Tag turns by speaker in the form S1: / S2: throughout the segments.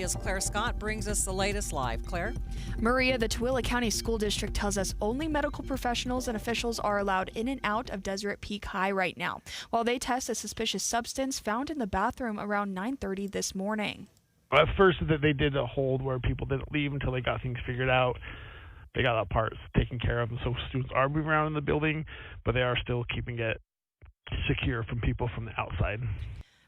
S1: Media's Claire Scott brings us the latest live. Claire?
S2: Maria, the Tooele County School District tells us only medical professionals and officials are allowed in and out of Deseret Peak High right now, while they test a suspicious substance found in the bathroom around 9:30 this morning.
S3: At first, that they did a hold where people didn't leave until they got things figured out. They got that part taken care of, and so students are moving around in the building, but they are still keeping it secure from people from the outside.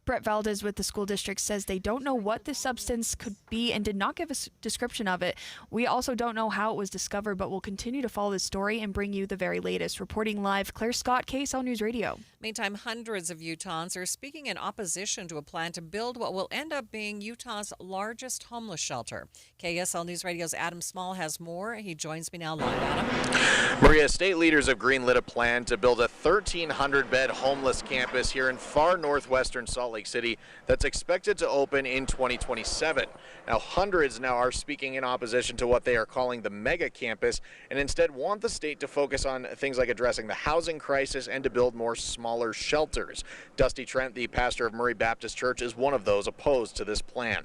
S2: Brett Valdez with the school district says they don't know what this substance could be and did not give a description of it. We also don't know how it was discovered, but we'll continue to follow this story and bring you the very latest. Reporting live, Claire Scott, KSL News Radio.
S1: Meantime, hundreds of Utahns are speaking in opposition to a plan to build what will end up being Utah's largest homeless shelter. KSL News Radio's Adam Small has more. He joins me now live. Adam?
S4: Maria, state leaders have greenlit a plan to build a 1,300-bed homeless campus here in far northwestern Salt Lake City that's expected to open in 2027. Now, hundreds now are speaking in opposition to what they are calling the mega campus and instead want the state to focus on things like addressing the housing crisis and to build more smaller shelters. Dusty Trent, the pastor of Murray Baptist Church, is one of those opposed to this plan.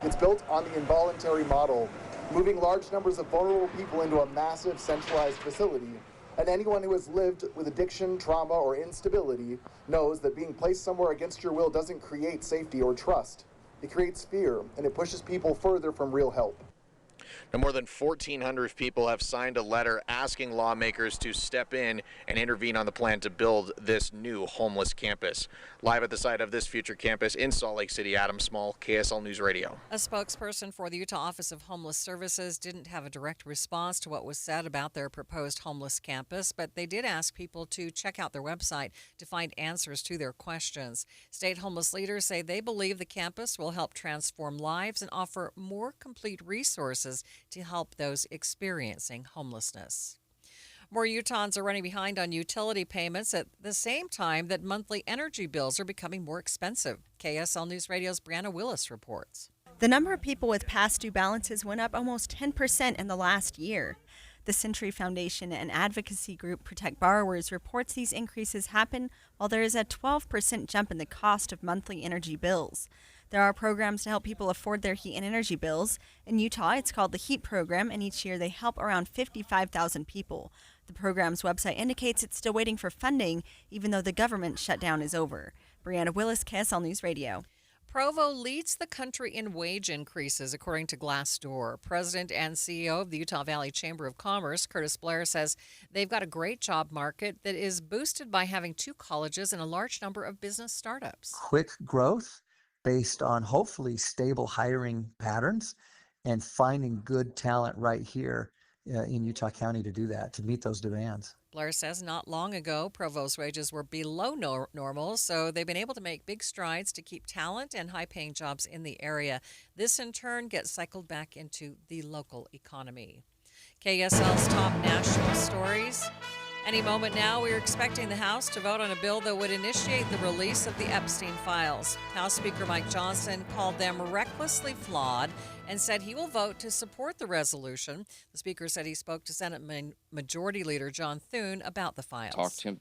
S5: It's built on the involuntary model, moving large numbers of vulnerable people into a massive centralized facility. And anyone who has lived with addiction, trauma, or instability knows that being placed somewhere against your will doesn't create safety or trust. It creates fear, and it pushes people further from real help.
S4: Now, more than 1,400 people have signed a letter asking lawmakers to step in and intervene on the plan to build this new homeless campus. Live at the site of this future campus in Salt Lake City, Adam Small, KSL News Radio.
S1: A spokesperson for the Utah Office of Homeless Services didn't have a direct response to what was said about their proposed homeless campus, but they did ask people to check out their website to find answers to their questions. State homeless leaders say they believe the campus will help transform lives and offer more complete resources to help those experiencing homelessness. More Utahns are running behind on utility payments at the same time that monthly energy bills are becoming more expensive. KSL News Radio's Brianna Willis reports.
S6: The number of people with past due balances went up almost 10% in the last year. The Century Foundation and advocacy group Protect Borrowers reports these increases happen while there is a 12% jump in the cost of monthly energy bills. There are programs to help people afford their heat and energy bills. In Utah, it's called the HEAT program, and each year they help around 55,000 people. The program's website indicates it's still waiting for funding, even though the government shutdown is over. Brianna Willis, KSL News Radio.
S1: Provo leads the country in wage increases, according to Glassdoor. President and CEO of the Utah Valley Chamber of Commerce, Curtis Blair, says they've got a great job market that is boosted by having 2 colleges and a large number of business startups.
S7: Quick growth based on hopefully stable hiring patterns and finding good talent right here in Utah County to do that, to meet those demands.
S1: Blair says not long ago, Provo's wages were below normal, so they've been able to make big strides to keep talent and high-paying jobs in the area. This, in turn, gets cycled back into the local economy. KSL's top national stories. Any moment now, we're expecting the House to vote on a bill that would initiate the release of the Epstein files. House Speaker Mike Johnson called them recklessly flawed and said he will vote to support the resolution. The Speaker said he spoke to Senate Majority Leader John Thune about the files.
S8: Talked him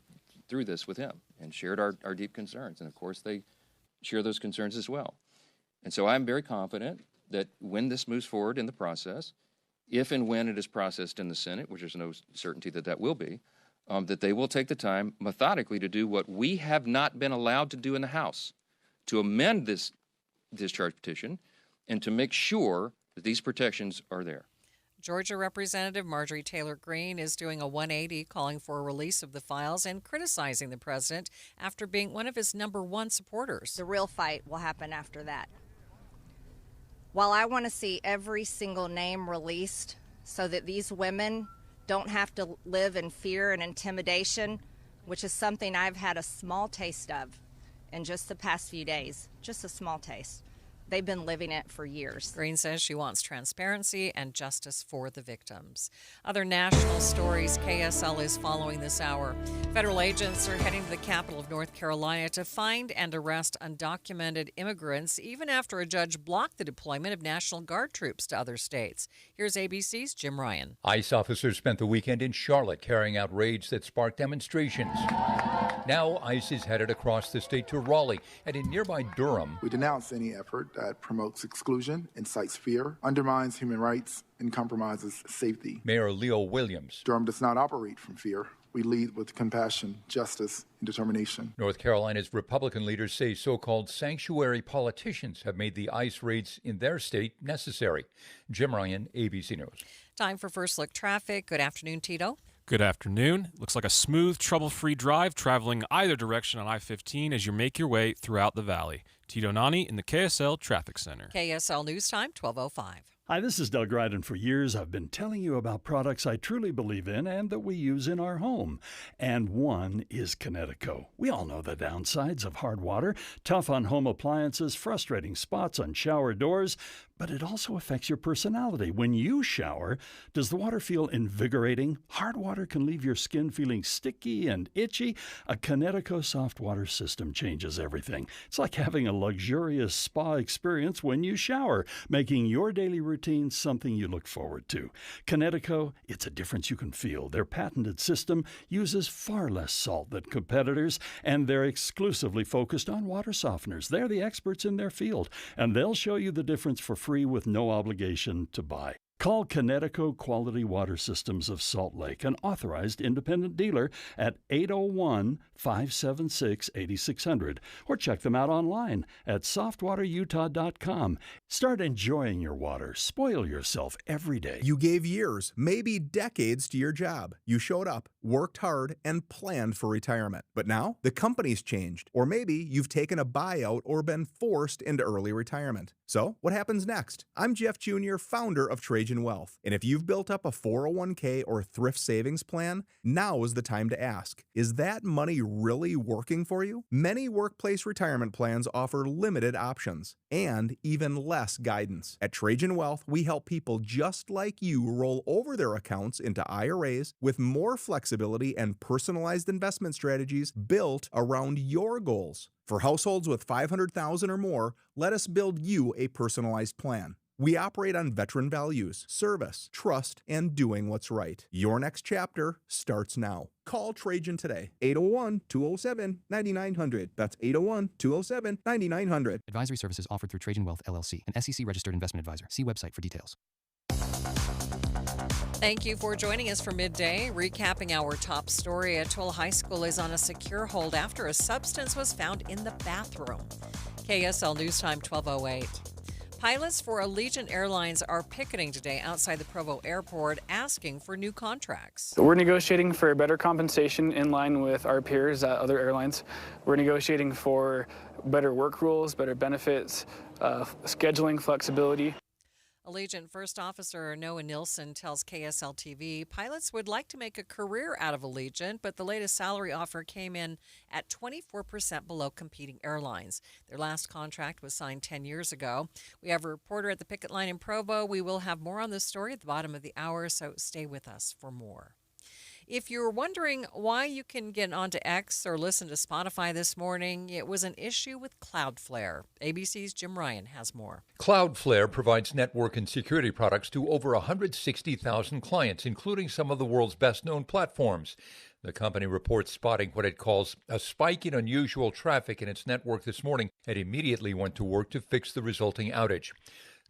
S8: through this with him and shared our deep concerns. And, of course, they share those concerns as well. And so I'm very confident that when this moves forward in the process, if and when it is processed in the Senate, which there's no certainty that that will be, that they will take the time methodically to do what we have not been allowed to do in the House, to amend this discharge petition and to make sure that these protections are there.
S1: Georgia Representative Marjorie Taylor Greene is doing a 180, calling for a release of the files and criticizing the president after being one of his #1 supporters.
S9: The real fight will happen after that. While I want to see every single name released so that these women don't have to live in fear and intimidation, which is something I've had a small taste of in just the past few days, just a small taste. They've been living it for years.
S1: Greene says she wants transparency and justice for the victims. Other national stories KSL is following this hour. Federal agents are heading to the capital of North Carolina to find and arrest undocumented immigrants, even after a judge blocked the deployment of National Guard troops to other states. Here's ABC's Jim Ryan.
S10: ICE officers spent the weekend in Charlotte carrying out raids that sparked demonstrations. Now ICE is headed across the state to Raleigh and in nearby Durham.
S5: We denounce any effort that promotes exclusion, incites fear, undermines human rights, and compromises safety.
S10: Mayor Leo Williams.
S5: Durham does not operate from fear. We lead with compassion, justice, and determination.
S10: North Carolina's Republican leaders say so-called sanctuary politicians have made the ICE raids in their state necessary. Jim Ryan, ABC News.
S1: Time for First Look Traffic. Good afternoon, Tito.
S11: Good afternoon. Looks like a smooth, trouble-free drive traveling either direction on I-15 as you make your way throughout the valley. Tito Nani in the KSL Traffic Center.
S1: KSL News Time, 12:05.
S12: Hi, this is Doug Ryden. For years, I've been telling you about products I truly believe in and that we use in our home. And one is Kinetico. We all know the downsides of hard water, tough on home appliances, frustrating spots on shower doors, but it also affects your personality. When you shower, does the water feel invigorating? Hard water can leave your skin feeling sticky and itchy. A Kinetico soft water system changes everything. It's like having a luxurious spa experience when you shower, making your daily routine something you look forward to. Kinetico, it's a difference you can feel. Their patented system uses far less salt than competitors, and they're exclusively focused on water softeners. They're the experts in their field, and they'll show you the difference for free with no obligation to buy. Call Kinetico Quality Water Systems of Salt Lake, an authorized independent dealer, at 801-576-8600, or check them out online at softwaterutah.com. Start enjoying your water. Spoil yourself every day.
S13: You gave years, maybe decades to your job. You showed up, worked hard, and planned for retirement. But now, the company's changed. Or maybe you've taken a buyout or been forced into early retirement. So, what happens next? I'm Jeff Jr., founder of Trajan Wealth. And if you've built up a 401k or thrift savings plan, now is the time to ask, is that money really working for you? Many workplace retirement plans offer limited options and even less guidance. At Trajan Wealth, we help people just like you roll over their accounts into IRAs with more flexibility and personalized investment strategies built around your goals. For households with $500,000 or more, let us build you a personalized plan. We operate on veteran values, service, trust, and doing what's right. Your next chapter starts now. Call Trajan today. 801-207-9900. That's 801-207-9900.
S14: Advisory services offered through Trajan Wealth, LLC, an SEC-registered investment advisor. See website for details.
S1: Thank you for joining us for Midday. Recapping our top story, Atoll High School is on a secure hold after a substance was found in the bathroom. KSL News Time, 12:08. Pilots for Allegiant Airlines are picketing today outside the Provo Airport asking for new contracts.
S15: We're negotiating for better compensation in line with our peers at other airlines. We're negotiating for better work rules, better benefits, scheduling flexibility.
S1: Allegiant First Officer Noah Nilsson tells KSL TV pilots would like to make a career out of Allegiant, but the latest salary offer came in at 24% below competing airlines. Their last contract was signed 10 years ago. We have a reporter at the picket line in Provo. We will have more on this story at the bottom of the hour, so stay with us for more. If you're wondering why you can get onto X or listen to Spotify this morning, it was an issue with Cloudflare. ABC's Jim Ryan has more.
S10: Cloudflare provides network and security products to over 160,000 clients, including some of the world's best-known platforms. The company reports spotting what it calls a spike in unusual traffic in its network this morning and immediately went to work to fix the resulting outage.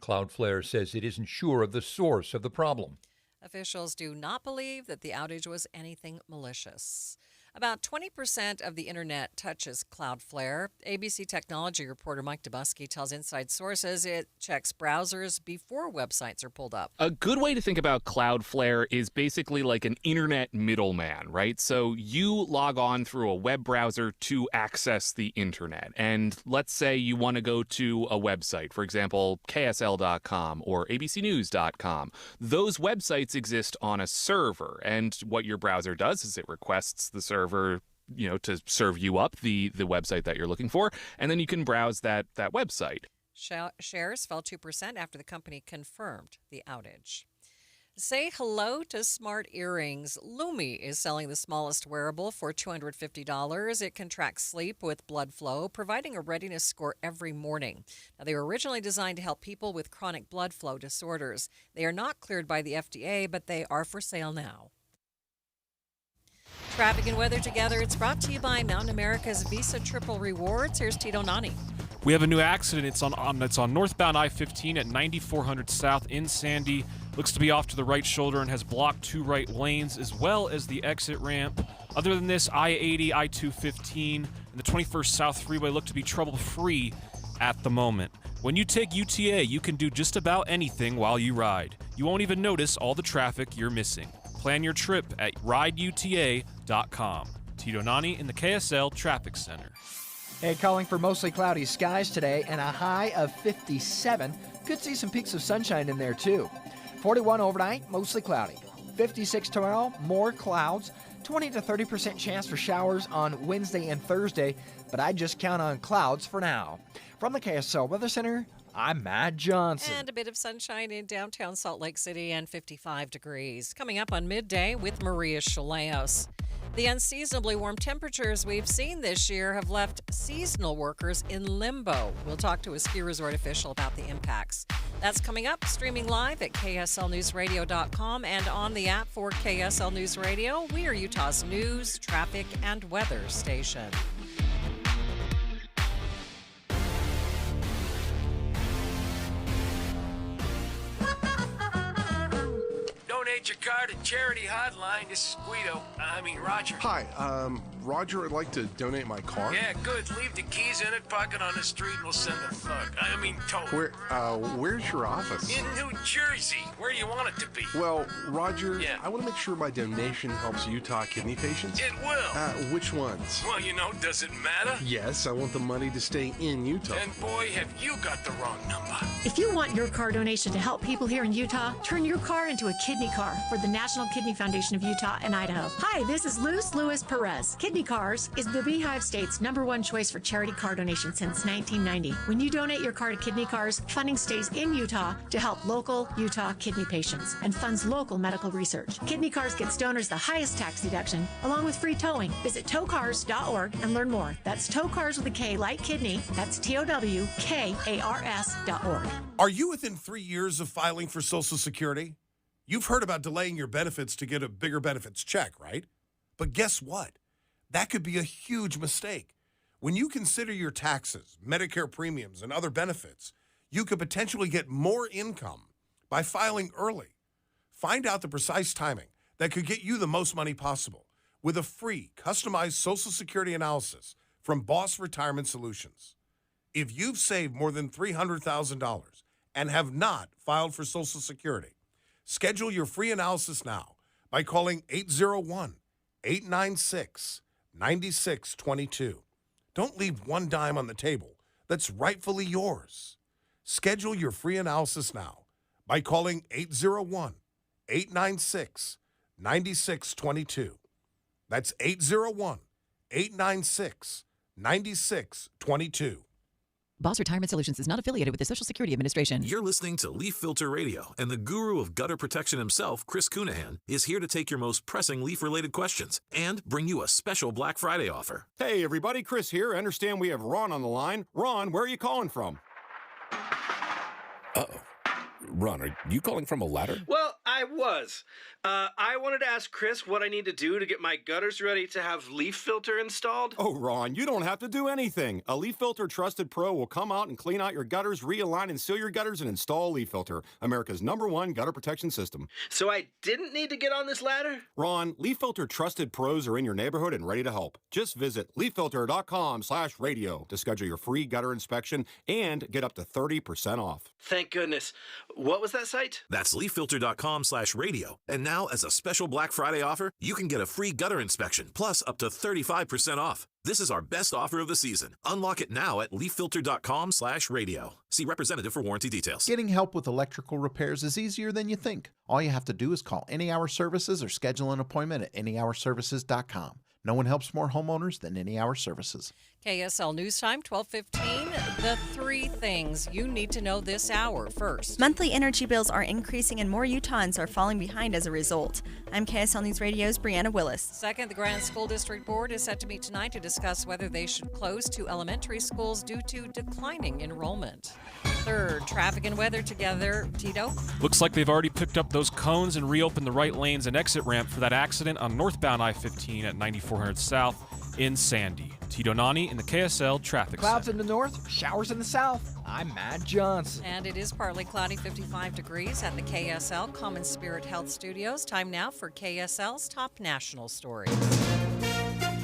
S10: Cloudflare says it isn't sure of the source of the problem.
S1: Officials do not believe that the outage was anything malicious. About 20% of the internet touches Cloudflare. ABC technology reporter Mike Dubusky tells Inside Sources it checks browsers before websites are pulled up.
S16: A good way to think about Cloudflare is basically like an internet middleman, right? So you log on through a web browser to access the internet. And let's say you want to go to a website, for example, KSL.com or ABCnews.com. Those websites exist on a server, and what your browser does is it requests the server to serve you up the website that you're looking for, and then you can browse that website.
S1: Shares fell 2% after the company confirmed the outage. Say hello to smart earrings. Lumi is selling the smallest wearable for $250. It can track sleep with blood flow, providing a readiness score every morning. Now, they were originally designed to help people with chronic blood flow disorders. They are not cleared by the FDA, but they are for sale now. Traffic and weather together. It's brought to you by Mountain America's Visa Triple Rewards. Here's Tito Nani.
S11: We have a new accident. It's on northbound I-15 at 9400 South in Sandy. Looks to be off to the right shoulder and has blocked 2 right lanes as well as the exit ramp. Other than this, I-80, I-215, and the 21st South Freeway look to be trouble-free at the moment. When you take UTA, you can do just about anything while you ride. You won't even notice all the traffic you're missing. Plan your trip at rideuta.com. Tito Nani in the KSL Traffic Center.
S17: Hey, calling for mostly cloudy skies today and a high of 57. Could see some peaks of sunshine in there too. 41 overnight, mostly cloudy. 56 tomorrow, more clouds. 20 to 30% chance for showers on Wednesday and Thursday, but I just count on clouds for now. From the KSL Weather Center, I'm Matt Johnson.
S1: And a bit of sunshine in downtown Salt Lake City and 55 degrees. Coming up on Midday with Maria Shilaos. The unseasonably warm temperatures we've seen this year have left seasonal workers in limbo. We'll talk to a ski resort official about the impacts. That's coming up, streaming live at KSLNewsRadio.com and on the app for KSL News Radio. We are Utah's news, traffic, and weather station.
S18: Donate your car to Charity Hotline. This is Roger.
S19: Hi, Roger, I'd like to donate my car.
S18: Yeah, good. Leave the keys in it, park it on the street, and we'll send a thug. Tow.
S19: Where's your office?
S18: In New Jersey. Where do you want it to be?
S19: Well, Roger,
S18: Yeah.
S19: I want to make sure my donation helps Utah kidney patients.
S18: It will.
S19: Which ones?
S18: Well, does it matter?
S19: Yes, I want the money to stay in Utah.
S18: And boy, have you got the wrong number.
S20: If you want your car donation to help people here in Utah, turn your car into a kidney car for the National Kidney Foundation of Utah and Idaho. Hi, this is Luz Lewis Perez. Kidney Cars is the Beehive State's #1 choice for charity car donation since 1990. When you donate your car to Kidney Cars, funding stays in Utah to help local Utah kidney patients and funds local medical research. Kidney Cars gets donors the highest tax deduction, along with free towing. Visit towcars.org and learn more. That's Tow Cars with a K like kidney. That's TOWKARS.org.
S21: Are you within 3 years of filing for Social Security? You've heard about delaying your benefits to get a bigger benefits check, right? But guess what? That could be a huge mistake. When you consider your taxes, Medicare premiums, and other benefits, you could potentially get more income by filing early. Find out the precise timing that could get you the most money possible with a free, customized Social Security analysis from Boss Retirement Solutions. If you've saved more than $300,000 and have not filed for Social Security, schedule your free analysis now by calling 801-896-9622. Don't leave one dime on the table that's rightfully yours. Schedule your free analysis now by calling 801-896-9622. That's 801-896-9622.
S22: Boss Retirement Solutions is not affiliated with the Social Security Administration.
S23: You're listening to Leaf Filter Radio, and the guru of gutter protection himself, Chris Cunahan, is here to take your most pressing leaf-related questions and bring you a special Black Friday offer.
S24: Hey, everybody, Chris here. I understand we have Ron on the line. Ron, where are you calling from?
S25: Uh-oh. Ron, are you calling from a ladder?
S26: Well, I was. I wanted to ask Chris what I need to do to get my gutters ready to have leaf filter installed.
S24: Oh, Ron, you don't have to do anything. A Leaf Filter Trusted Pro will come out and clean out your gutters, realign and seal your gutters, and install Leaf Filter, America's #1 gutter protection system.
S26: So I didn't need to get on this ladder?
S24: Ron, Leaf Filter Trusted Pros are in your neighborhood and ready to help. Just visit leaffilter.com/radio to schedule your free gutter inspection and get up to 30% off.
S26: Thank goodness. What was that site?
S23: That's leaffilter.com/radio. And now, as a special Black Friday offer, you can get a free gutter inspection, plus up to 35% off. This is our best offer of the season. Unlock it now at leaffilter.com/radio. See representative for warranty details.
S27: Getting help with electrical repairs is easier than you think. All you have to do is call Any Hour Services or schedule an appointment at anyhourservices.com. No one helps more homeowners than Any Hour Services.
S1: KSL News Time, 12:15. The three things you need to know this hour. First,
S2: monthly energy bills are increasing and more Utahns are falling behind as a result. I'm KSL News Radio's Brianna Willis.
S1: Second, the Grand School District Board is set to meet tonight to discuss whether they should close 2 elementary schools due to declining enrollment. Third, traffic and weather together. Tito?
S11: Looks like they've already picked up those cones and reopened the right lanes and exit ramp for that accident on northbound I-15 at 9400 South in Sandy. Tito Nani in the KSL Traffic
S17: Clouds
S11: Center.
S17: in the north, showers in the south. I'm Matt Johnson.
S1: And it is partly cloudy, 55 degrees at the KSL Common Spirit Health Studios. Time now for KSL's top national stories.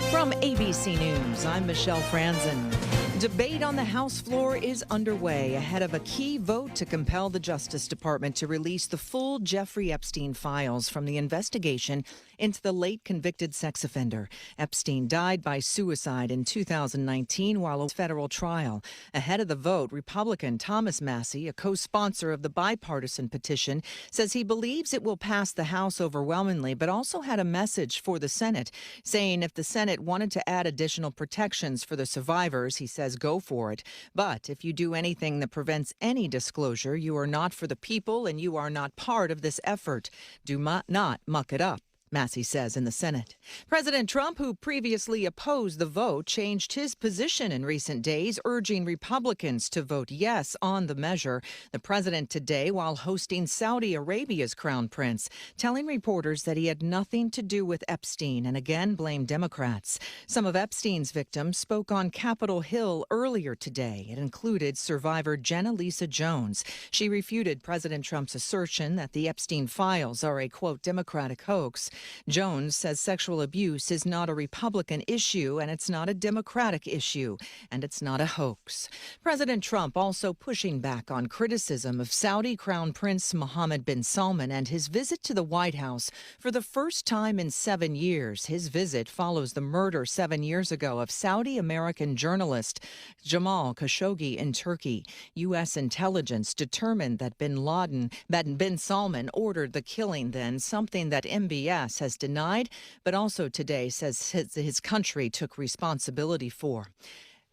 S3: From ABC News, I'm Michelle Franzen. Debate on the House floor is underway ahead of a key vote to compel the Justice Department to release the full Jeffrey Epstein files from the investigation into the late convicted sex offender. Epstein died by suicide in 2019 while a federal trial. Ahead of the vote, Republican Thomas Massie, a co-sponsor of the bipartisan petition, says he believes it will pass the House overwhelmingly, but also had a message for the Senate, saying if the Senate wanted to add additional protections for the survivors, he says go for it. But if you do anything that prevents any disclosure, you are not for the people and you are not part of this effort. Do not muck it up, Massie says in the Senate. President Trump, who previously opposed the vote, changed his position in recent days, urging Republicans to vote yes on the measure. The president today, while hosting Saudi Arabia's crown prince, telling reporters that he had nothing to do with Epstein and again blamed Democrats. Some of Epstein's victims spoke on Capitol Hill earlier today. It included survivor Jenna Lisa Jones. She refuted President Trump's assertion that the Epstein files are a, quote, Democratic hoax. Jones says sexual abuse is not a Republican issue and it's not a Democratic issue and it's not a hoax. President Trump also pushing back on criticism of Saudi Crown Prince Mohammed bin Salman and his visit to the White House for the first time in 7 years. His visit follows the murder 7 years ago of Saudi-American journalist Jamal Khashoggi in Turkey. U.S. intelligence determined that bin Salman ordered the killing then, something that MBS has denied, but also today says his country took responsibility for.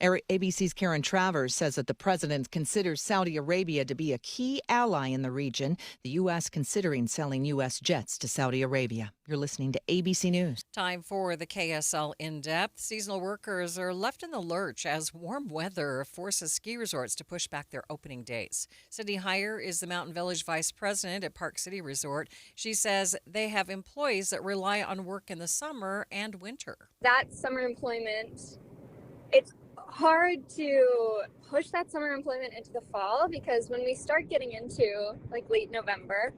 S3: ABC's Karen Travers says that the president considers Saudi Arabia to be a key ally in the region, the U.S. considering selling U.S. jets to Saudi Arabia. You're listening to ABC News.
S1: Time for the KSL In-Depth. Seasonal workers are left in the lurch as warm weather forces ski resorts to push back their opening dates. Cindy Heyer is the Mountain Village vice president at Park City Resort. She says they have employees that rely on work in the summer and winter.
S4: That summer employment, it's hard to push that summer employment into the fall because when we start getting into like late November,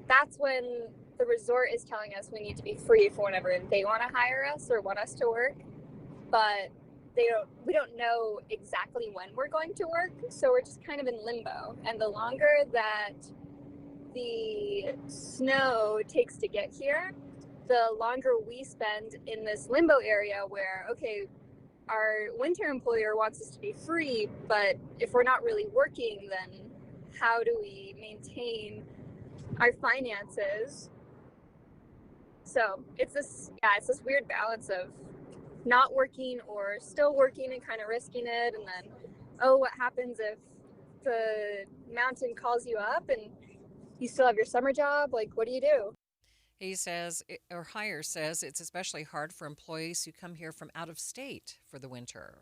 S4: that's when the resort is telling us we need to be free for whenever they want to hire us or want us to work, but we don't know exactly when we're going to work, so we're just kind of in limbo. And the longer that the snow takes to get here, the longer we spend in this limbo area where, okay, our winter employer wants us to be free, but if we're not really working, then how do we maintain our finances? So it's this weird balance of not working or still working and kind of risking it. And then, what happens if the mountain calls you up and you still have your summer job? Like, what do you do?
S1: He says, or Heyer says, it's especially hard for employees who come here from out of state for the winter.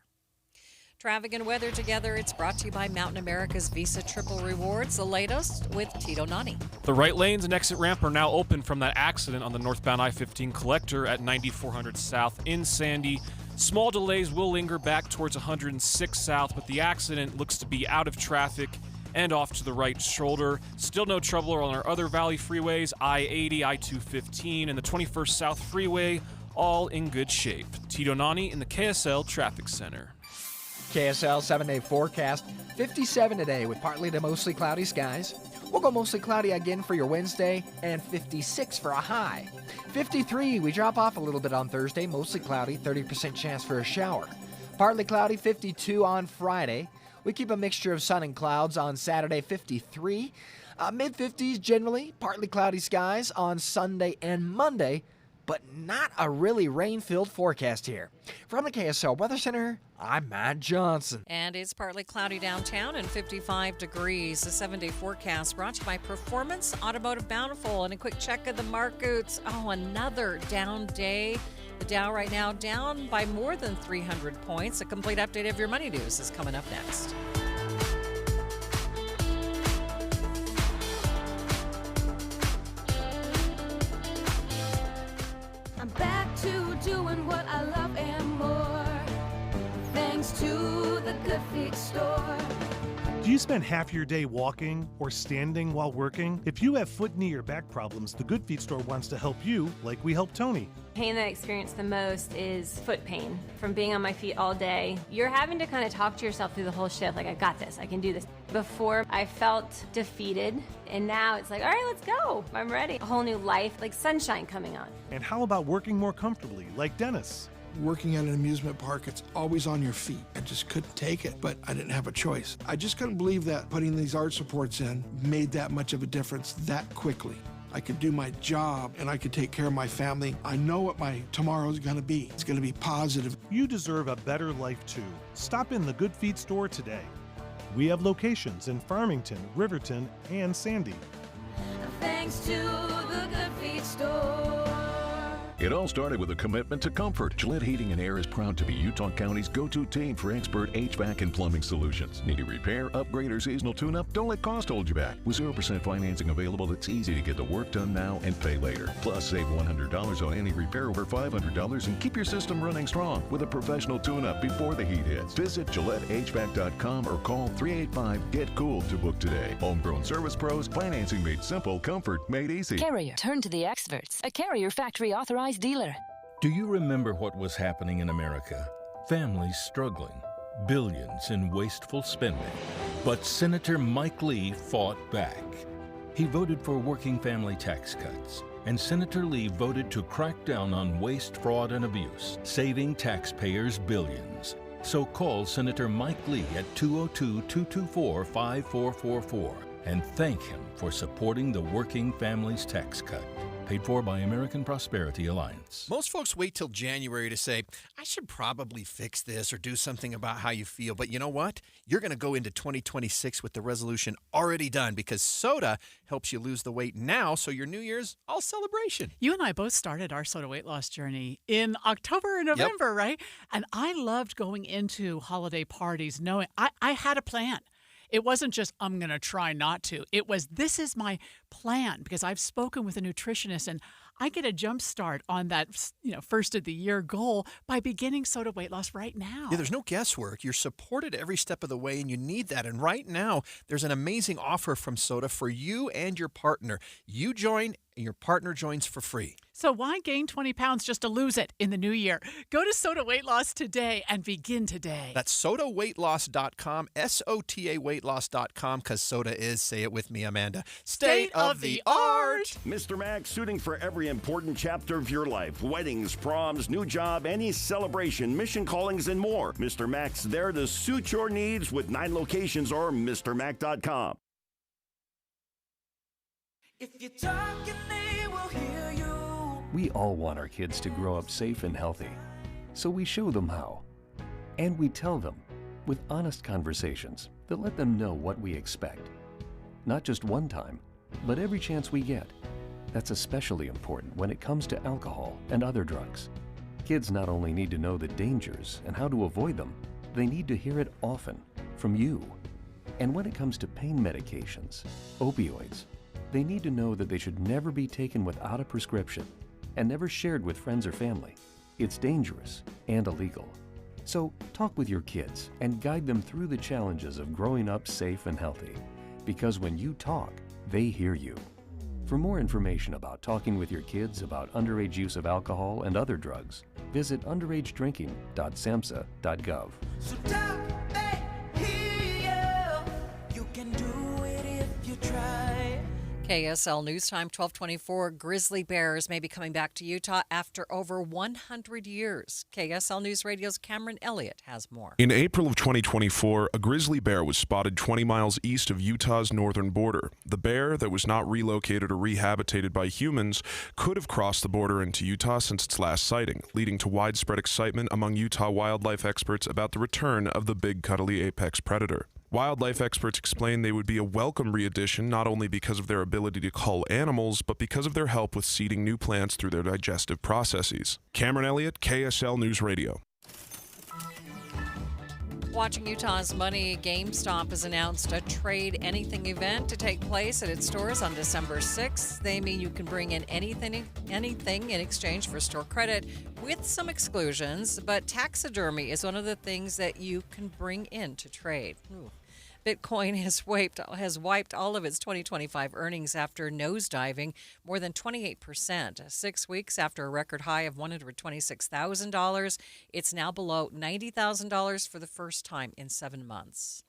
S1: Traffic and weather together. It's brought to you by Mountain America's Visa Triple Rewards. The latest with Tito Nani.
S11: The right lanes and exit ramp are now open from that accident on the northbound I-15 collector at 9400 South in Sandy. Small delays will linger back towards 106 South, but the accident looks to be out of traffic and off to the right shoulder. Still no trouble on our other Valley freeways, I-80, I-215, and the 21st South Freeway, all in good shape. Tito Nani in the KSL Traffic Center.
S17: KSL 7-day forecast, 57 today with partly to mostly cloudy skies. We'll go mostly cloudy again for your Wednesday, and 56 for a high. 53, we drop off a little bit on Thursday, mostly cloudy, 30% chance for a shower. Partly cloudy, 52 on Friday. We keep a mixture of sun and clouds on Saturday, 53. Mid-50s generally, partly cloudy skies on Sunday and Monday, but not a really rain-filled forecast here. From the KSL Weather Center, I'm Matt Johnson.
S1: And it's partly cloudy downtown and 55 degrees. The 7-day forecast brought to you by Performance Automotive Bountiful. And a quick check of the markets. Oh, another down day. The Dow right now down by more than 300 points. A complete update of your money news is coming up next.
S5: I'm back to doing what I love and more, thanks to the Good Feet store.
S6: Do you spend half your day walking or standing while working? If you have foot, knee, or back problems, the Good Feet store wants to help you like we helped Tony.
S7: Pain that I experience the most is foot pain from being on my feet all day. You're having to kind of talk to yourself through the whole shift, like, I got this, I can do this. Before, I felt defeated, and now it's like, all right, let's go, I'm ready. A whole new life, like sunshine coming on.
S6: And how about working more comfortably, like Dennis?
S8: Working at an amusement park, it's always on your feet. I just couldn't take it, but I didn't have a choice. I just couldn't believe that putting these arch supports in made that much of a difference that quickly. I could do my job and I could take care of my family. I know what my tomorrow is going to be. It's going to be positive.
S6: You deserve a better life too. Stop in the Good Feet store today. We have locations in Farmington, Riverton, and Sandy.
S5: Thanks to the Good Feet store.
S9: It all started with a commitment to comfort. Gillette Heating and Air is proud to be Utah County's go-to team for expert HVAC and plumbing solutions. Need a repair, upgrade, or seasonal tune-up? Don't let cost hold you back. With 0% financing available, it's easy to get the work done now and pay later. Plus, save $100 on any repair over $500 and keep your system running strong with a professional tune-up before the heat hits. Visit GilletteHVAC.com or call 385-GET-COOL to book today. Homegrown service pros, financing made simple, comfort made easy.
S12: Carrier, turn to the experts. A Carrier factory authorized dealer.
S13: Do you remember what was happening in America? Families struggling, billions in wasteful spending. But Senator Mike Lee fought back. He voted for working family tax cuts. And Senator Lee voted to crack down on waste, fraud, and abuse, saving taxpayers billions. So call Senator Mike Lee at 202-224-5444 and thank him for supporting the Working Families Tax Cut. Paid for by American Prosperity Alliance.
S28: Most folks wait till January to say, I should probably fix this or do something about how you feel. But you know what? You're going to go into 2026 with the resolution already done because soda helps you lose the weight now, so your New Year's all celebration.
S29: You and I both started our soda weight loss journey in October and November, right? And I loved going into holiday parties knowing I had a plan. It wasn't just, I'm going to try not to. It was, this is my plan, because I've spoken with a nutritionist and I get a jump start on that, first of the year goal by beginning soda weight loss right now.
S28: Yeah, there's no guesswork. You're supported every step of the way, and you need that. And right now, there's an amazing offer from Soda for you and your partner. You join, and your partner joins for free.
S29: So why gain 20 pounds just to lose it in the new year? Go to Soda Weight Loss today and begin today.
S28: That's sodaweightloss.com, SOTA weightloss.com, because soda is, say it with me, Amanda, state of the art.
S30: Mr. Max, suiting for every important chapter of your life. Weddings, proms, new job, any celebration, mission callings, and more. Mr. Max there to suit your needs with 9 locations or MrMac.com.
S5: If you're talking, they will hear you.
S31: We all want our kids to grow up safe and healthy, so we show them how. And we tell them with honest conversations that let them know what we expect. Not just one time, but every chance we get. That's especially important when it comes to alcohol and other drugs. Kids not only need to know the dangers and how to avoid them, they need to hear it often from you. And when it comes to pain medications, opioids, they need to know that they should never be taken without a prescription and never shared with friends or family. It's dangerous and illegal. So talk with your kids and guide them through the challenges of growing up safe and healthy. Because when you talk, they hear you. For more information about talking with your kids about underage use of alcohol and other drugs, visit underagedrinking.samhsa.gov.
S5: So talk, they hear you. You can do it if you try.
S1: KSL News Time 1224. Grizzly bears may be coming back to Utah after over 100 years. KSL News Radio's Cameron Elliott has more.
S10: In April of 2024, a grizzly bear was spotted 20 miles east of Utah's northern border. The bear, that was not relocated or rehabilitated by humans, could have crossed the border into Utah since its last sighting, leading to widespread excitement among Utah wildlife experts about the return of the big cuddly apex predator. Wildlife experts explain they would be a welcome re-addition not only because of their ability to cull animals, but because of their help with seeding new plants through their digestive processes. Cameron Elliott, KSL News Radio.
S1: Watching Utah's money, GameStop has announced a Trade Anything event to take place at its stores on December 6th. They mean you can bring in anything in exchange for store credit, with some exclusions, but taxidermy is one of the things that you can bring in to trade. Ooh. Bitcoin has wiped all of its 2025 earnings after nosediving more than 28%. 6 weeks after a record high of $126,000, it's now below $90,000 for the first time in 7 months.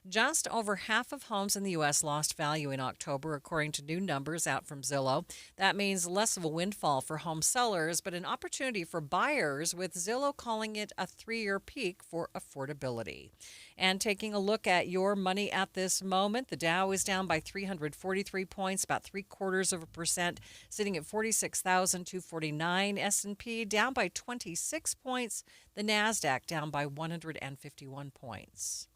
S1: Just over half of homes in the U.S. lost value in October, according to new numbers out from Zillow. That means less of a windfall for home sellers, but an opportunity for buyers, with Zillow calling it a 3-year peak for affordability. And taking a look at your money at this moment, the Dow is down by 343 points, about 0.75%, sitting at 46,249. S&P down by 26 points. The Nasdaq down by 151 points.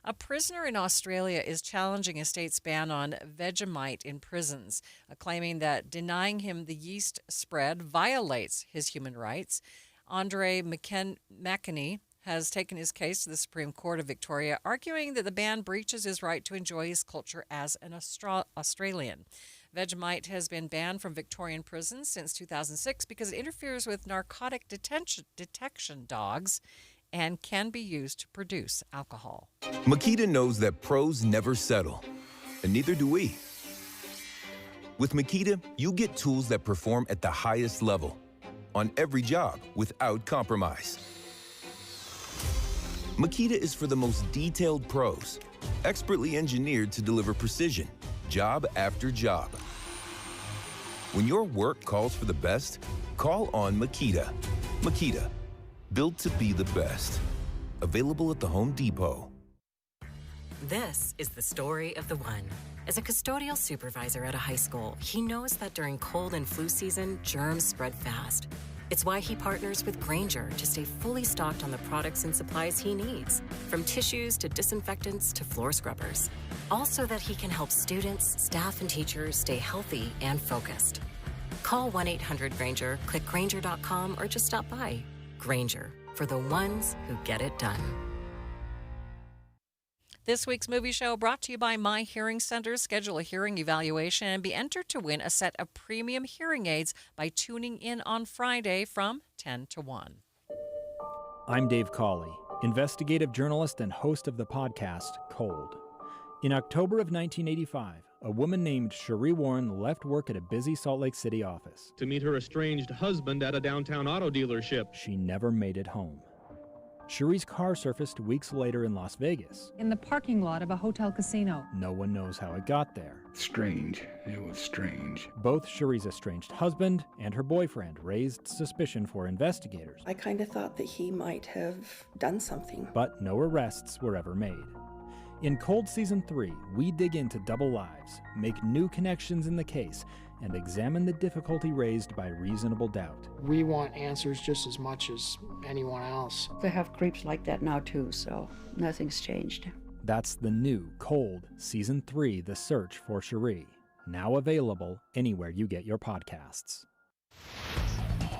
S1: A prisoner in Australia is challenging a state's ban on Vegemite in prisons, claiming that denying him the yeast spread violates his human rights. Andre McKinney has taken his case to the Supreme Court of Victoria, arguing that the ban breaches his right to enjoy his culture as an Australian. Vegemite has been banned from Victorian prisons since 2006 because it interferes with narcotic detection dogs and can be used to produce alcohol.
S14: Makita knows that pros never settle, and neither do we. With Makita, you get tools that perform at the highest level on every job without compromise. Makita is for the most detailed pros, expertly engineered to deliver precision, job after job. When your work calls for the best, call on Makita. Makita, built to be the best. Available at the Home Depot.
S15: This is the story of the one. As a custodial supervisor at a high school, he knows that during cold and flu season, germs spread fast. It's why he partners with Grainger to stay fully stocked on the products and supplies he needs, from tissues to disinfectants to floor scrubbers. All so that he can help students, staff, and teachers stay healthy and focused. Call 1-800-GRAINGER, click Grainger.com, or just stop by. Grainger, for the ones who get it done.
S1: This week's movie show brought to you by My Hearing Center. Schedule a hearing evaluation and be entered to win a set of premium hearing aids by tuning in on Friday from 10 to 1.
S16: I'm Dave Cawley, investigative journalist and host of the podcast Cold. In October of 1985, a woman named Cherie Warren left work at a busy Salt Lake City office
S18: to meet her estranged husband at a downtown auto dealership.
S16: She never made it home. Cherie's car surfaced weeks later in Las Vegas.
S19: In the parking lot of a hotel casino.
S16: No one knows how it got there.
S20: Strange. It was strange.
S16: Both Cherie's estranged husband and her boyfriend raised suspicion for investigators.
S21: I kind of thought that he might have done something.
S16: But no arrests were ever made. In Cold Season 3, we dig into double lives, make new connections in the case, and examine the difficulty raised by reasonable doubt.
S22: We want answers just as much as anyone else.
S21: They have creeps like that now too, so nothing's changed.
S16: That's the new Cold Season 3, The Search for Cherie, now available anywhere you get your podcasts.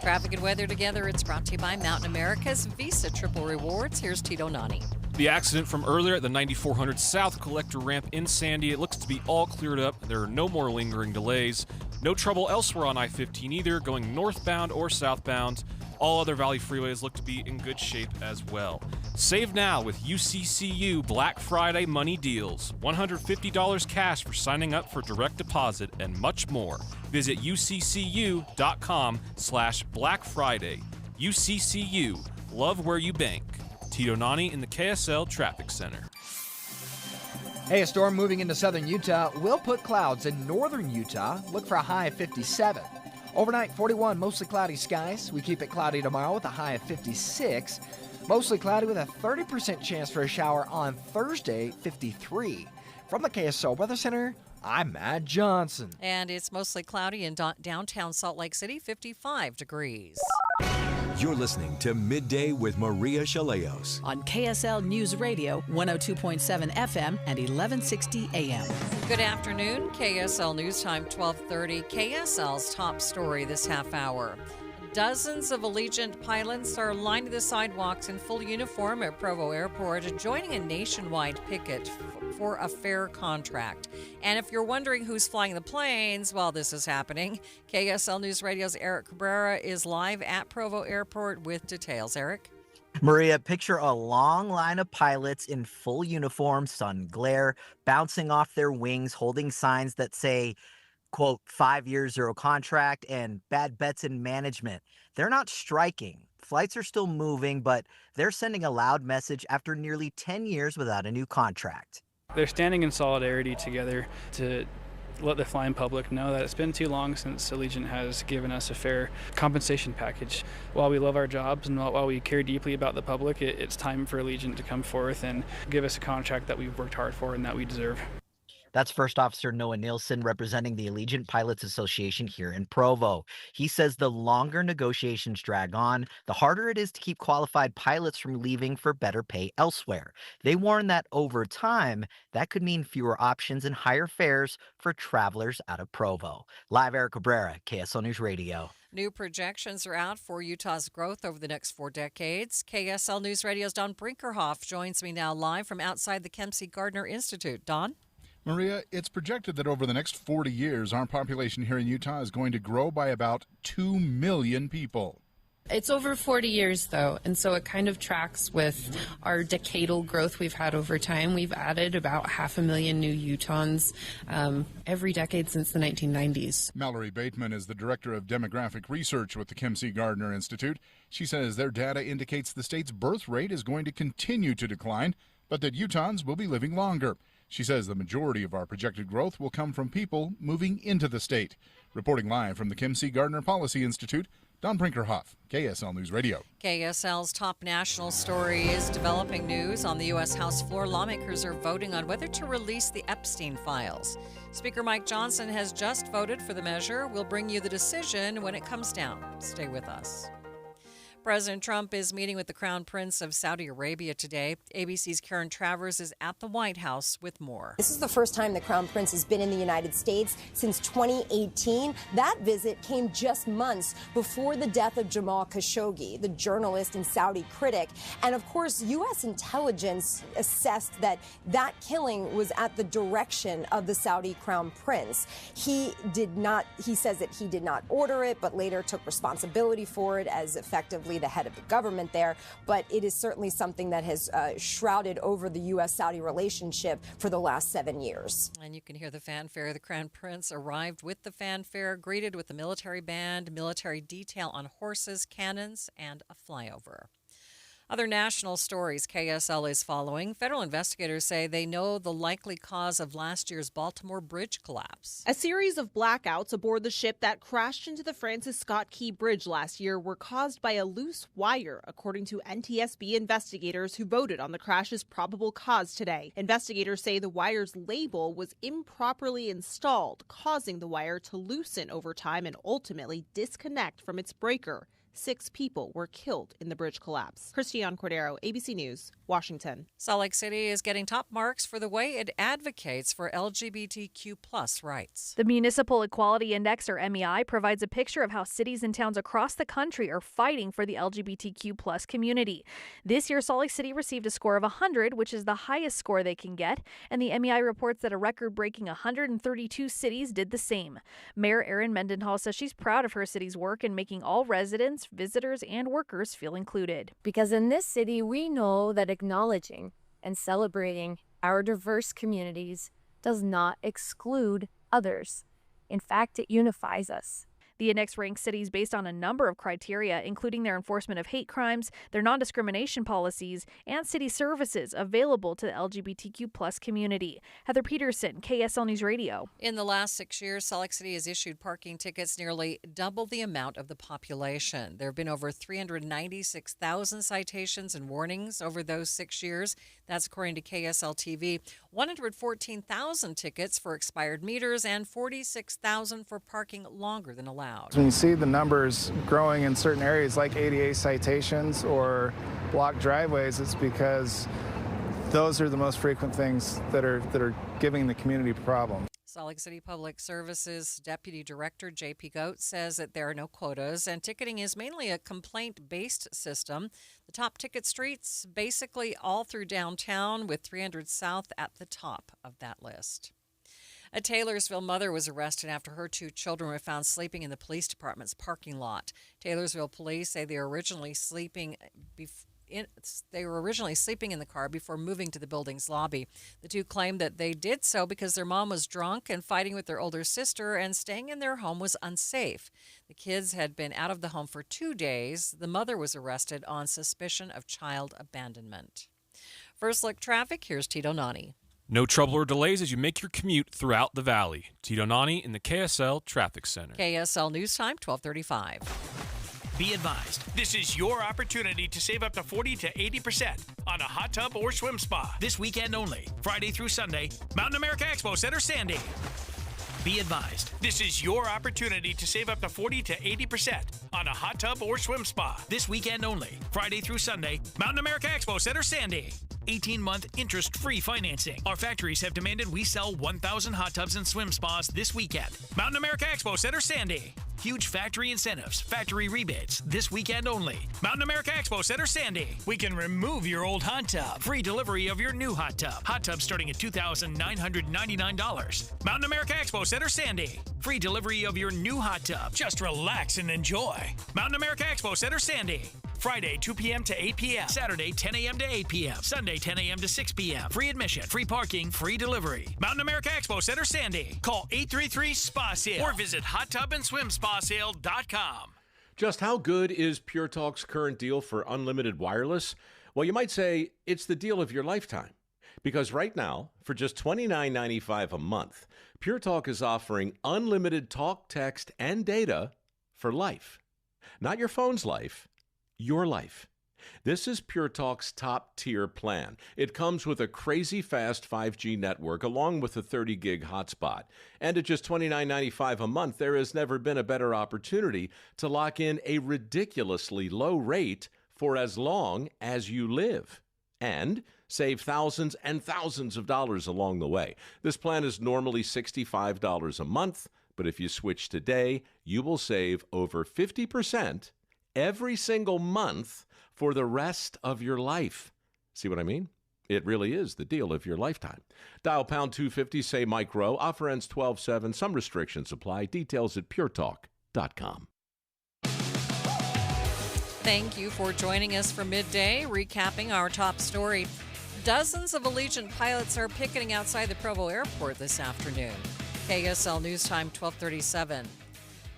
S1: Traffic and weather together. It's brought to you by Mountain America's Visa Triple Rewards. Here's Tito Nani.
S11: The accident from earlier at the 9400 South Collector Ramp in Sandy, it looks to be all cleared up. There are no more lingering delays. No trouble elsewhere on I-15 either, going northbound or southbound. All other Valley freeways look to be in good shape as well. Save now with UCCU Black Friday money deals. $150 cash for signing up for direct deposit and much more. Visit uccu.com/Black Friday. UCCU, love where you bank. Tito Nani in the KSL Traffic Center.
S2: Hey, a storm moving into southern Utah will put clouds in northern Utah. Look for a high of 57. Overnight, 41, mostly cloudy skies. We keep it cloudy tomorrow with a high of 56. Mostly cloudy with a 30% chance for a shower on Thursday, 53. From the KSL Weather Center, I'm Matt Johnson.
S1: And it's mostly cloudy in downtown Salt Lake City, 55 degrees.
S3: You're listening to Midday with Maria Shilaos
S4: on KSL News Radio, 102.7 FM and 1160 AM.
S1: Good afternoon. KSL News Time, 1230. KSL's top story this half hour. Dozens of Allegiant pilots are lining the sidewalks in full uniform at Provo Airport, joining a nationwide picket for a fair contract. And if you're wondering who's flying the planes while this is happening, KSL News Radio's Eric Cabrera is live at Provo Airport with details. Eric?
S7: Maria, picture a long line of pilots in full uniform, sun glare, bouncing off their wings, holding signs that say, quote, 5 years, 0 contract, and bad bets in management. They're not striking. Flights are still moving, but they're sending a loud message after nearly 10 years without a new contract.
S8: They're standing in solidarity together to let the flying public know that it's been too long since Allegiant has given us a fair compensation package. While we love our jobs and while we care deeply about the public, it's time for Allegiant to come forth and give us a contract that we've worked hard for and that we deserve.
S7: That's First Officer Noah Nielsen representing the Allegiant Pilots Association here in Provo. He says the longer negotiations drag on, the harder it is to keep qualified pilots from leaving for better pay elsewhere. They warn that over time, that could mean fewer options and higher fares for travelers out of Provo. Live, Eric Cabrera, KSL News Radio.
S1: New projections are out for Utah's growth over the next 4 decades. KSL News Radio's Don Brinkerhoff joins me now live from outside the Kempsey Gardner Institute. Don?
S17: Maria, it's projected that over the next 40 years, our population here in Utah is going to grow by about 2 million people.
S23: It's over 40 years, though, and so it kind of tracks with our decadal growth we've had over time. We've added about 500,000 new Utahns every decade since the 1990s.
S17: Mallory Bateman is the director of demographic research with the Kempsey Gardner Institute. She says their data indicates the state's birth rate is going to continue to decline, but that Utahns will be living longer. She says the majority of our projected growth will come from people moving into the state. Reporting live from the Kempsey Gardner Policy Institute, Don Brinkerhoff, KSL News Radio.
S1: KSL's top national story is developing news on the U.S. House floor. Lawmakers are voting on whether to release the Epstein files. Speaker Mike Johnson has just voted for the measure. We'll bring you the decision when it comes down. Stay with us. President Trump is meeting with the Crown Prince of Saudi Arabia today. ABC's Karen Travers is at the White House with more.
S24: This is the first time the Crown Prince has been in the United States since 2018. That visit came just months before the death of Jamal Khashoggi, the journalist and Saudi critic. And of course, U.S. intelligence assessed that that killing was at the direction of the Saudi Crown Prince. He says that he did not order it, but later took responsibility for it as effectively the head of the government there, but it is certainly something that has shrouded over the U.S.-Saudi relationship for the last 7 years.
S1: And you can hear the fanfare. The Crown Prince arrived with the fanfare, greeted with the military band, military detail on horses, cannons, and a flyover. Other national stories KSL is following. Federal investigators say they know the likely cause of last year's Baltimore bridge collapse.
S25: A series of blackouts aboard the ship that crashed into the Francis Scott Key Bridge last year were caused by a loose wire, according to NTSB investigators who voted on the crash's probable cause today. Investigators say the wire's label was improperly installed, causing the wire to loosen over time and ultimately disconnect from its breaker. 6 people were killed in the bridge collapse. Christiane Cordero, ABC News, Washington.
S1: Salt Lake City is getting top marks for the way it advocates for LGBTQ+ rights.
S26: The Municipal Equality Index, or MEI, provides a picture of how cities and towns across the country are fighting for the LGBTQ+ community. This year, Salt Lake City received a score of 100, which is the highest score they can get, and the MEI reports that a record-breaking 132 cities did the same. Mayor Erin Mendenhall says she's proud of her city's work in making all residents, visitors, and workers feel included.
S27: Because in this city, we know that acknowledging and celebrating our diverse communities does not exclude others. In fact, it unifies us.
S26: The index ranks cities based on a number of criteria, including their enforcement of hate crimes, their non-discrimination policies, and city services available to the LGBTQ plus community. Heather Peterson, KSL News Radio.
S1: In the last 6 years, Salt Lake City has issued parking tickets nearly double the amount of the population. There have been over 396,000 citations and warnings over those 6 years. That's according to KSL TV. 114,000 tickets for expired meters and 46,000 for parking longer than allowed.
S5: When you see the numbers growing in certain areas like ADA citations or blocked driveways, it's because those are the most frequent things that are giving the community problems.
S1: Salt Lake City Public Services Deputy Director J.P. Goat says that there are no quotas and ticketing is mainly a complaint-based system. The top ticket streets basically all through downtown, with 300 South at the top of that list. A Taylorsville mother was arrested after her 2 children were found sleeping in the police department's parking lot. Taylorsville police say they were originally sleeping in the car before moving to the building's lobby. The 2 claimed that they did so because their mom was drunk and fighting with their older sister, and staying in their home was unsafe. The kids had been out of the home for 2 days. The mother was arrested on suspicion of child abandonment. First Look Traffic, here's Tito Nani.
S11: No trouble or delays as you make your commute throughout the valley. Tito Nani in the KSL Traffic Center.
S1: KSL News Time, 12:35.
S6: Be advised, this is your opportunity to save up to 40 to 80% on a hot tub or swim spa. This weekend only, Friday through Sunday, Mountain America Expo Center, Sandy. Be advised, this is your opportunity to save up to 40 to 80% on a hot tub or swim spa. This weekend only, Friday through Sunday, Mountain America Expo Center, Sandy. 18-month interest-free financing. Our factories have demanded we sell 1,000 hot tubs and swim spas this weekend. Mountain America Expo Center, Sandy. Huge factory incentives, factory rebates, this weekend only. Mountain America Expo Center, Sandy. We can remove your old hot tub. Free delivery of your new hot tub. Hot tub starting at $2,999. Mountain America Expo Center, Sandy. Free delivery of your new hot tub. Just relax and enjoy. Mountain America Expo Center, Sandy. Friday, 2 p.m. to 8 p.m. Saturday, 10 a.m. to 8 p.m. Sunday, 10 a.m. to 6 p.m. Free admission, free parking, free delivery. Mountain America Expo Center, Sandy. Call 833-SPA-SALE or visit hottubandswimspasale.com.
S9: Just how good is Pure Talk's current deal for unlimited wireless? Well, you might say it's the deal of your lifetime. Because right now, for just $29.95 a month, Pure Talk is offering unlimited talk, text, and data for life. Not your phone's life. Your life. This is Pure Talk's top-tier plan. It comes with a crazy fast 5G network along with a 30-gig hotspot. And at just $29.95 a month, there has never been a better opportunity to lock in a ridiculously low rate for as long as you live. And save thousands and thousands of dollars along the way. This plan is normally $65 a month, but if you switch today, you will save over 50% every single month for the rest of your life. See what I mean? It really is the deal of your lifetime. Dial pound 250, say micro. Offer ends 12/7. Some restrictions apply. Details at puretalk.com.
S1: Thank you for joining us for Midday, recapping our top story. Dozens of Allegiant pilots are picketing outside the Provo Airport this afternoon. KSL News Time, 12:37.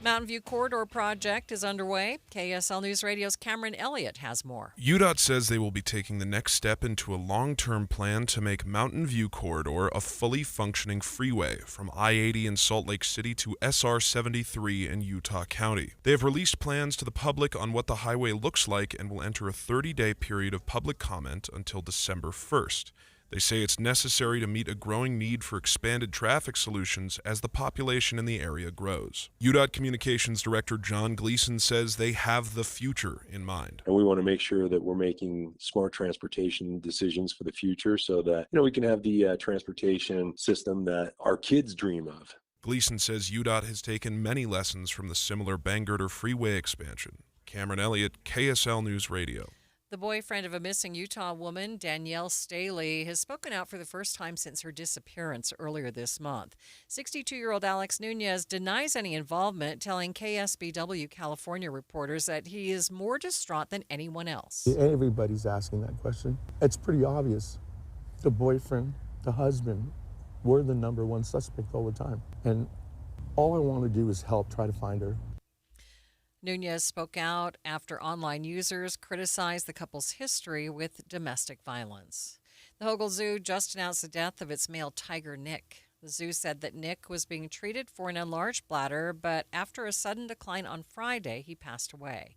S1: Mountain View Corridor project is underway. KSL News Radio's Cameron Elliott has more.
S10: UDOT says they will be taking the next step into a long-term plan to make Mountain View Corridor a fully functioning freeway from I-80 in Salt Lake City to SR-73 in Utah County. They have released plans to the public on what the highway looks like and will enter a 30-day period of public comment until December 1st. They say it's necessary to meet a growing need for expanded traffic solutions as the population in the area grows. UDOT Communications Director John Gleason says they have the future in mind.
S12: And we want to make sure that we're making smart transportation decisions for the future so that, we can have the transportation system that our kids dream of.
S10: Gleason says UDOT has taken many lessons from the similar Bangirter Freeway expansion. Cameron Elliott, KSL News Radio.
S1: The boyfriend of a missing Utah woman, Danielle Staley, has spoken out for the first time since her disappearance earlier this month. 62-year-old Alex Nunez denies any involvement, telling KSBW California reporters that he is more distraught than anyone else.
S13: Everybody's asking that question. It's pretty obvious. The boyfriend, the husband, we're the number one suspect all the time. And all I want to do is help try to find her.
S1: Nunez spoke out after online users criticized the couple's history with domestic violence. The Hogle Zoo just announced the death of its male tiger, Nick. The zoo said that Nick was being treated for an enlarged bladder, but after a sudden decline on Friday, he passed away.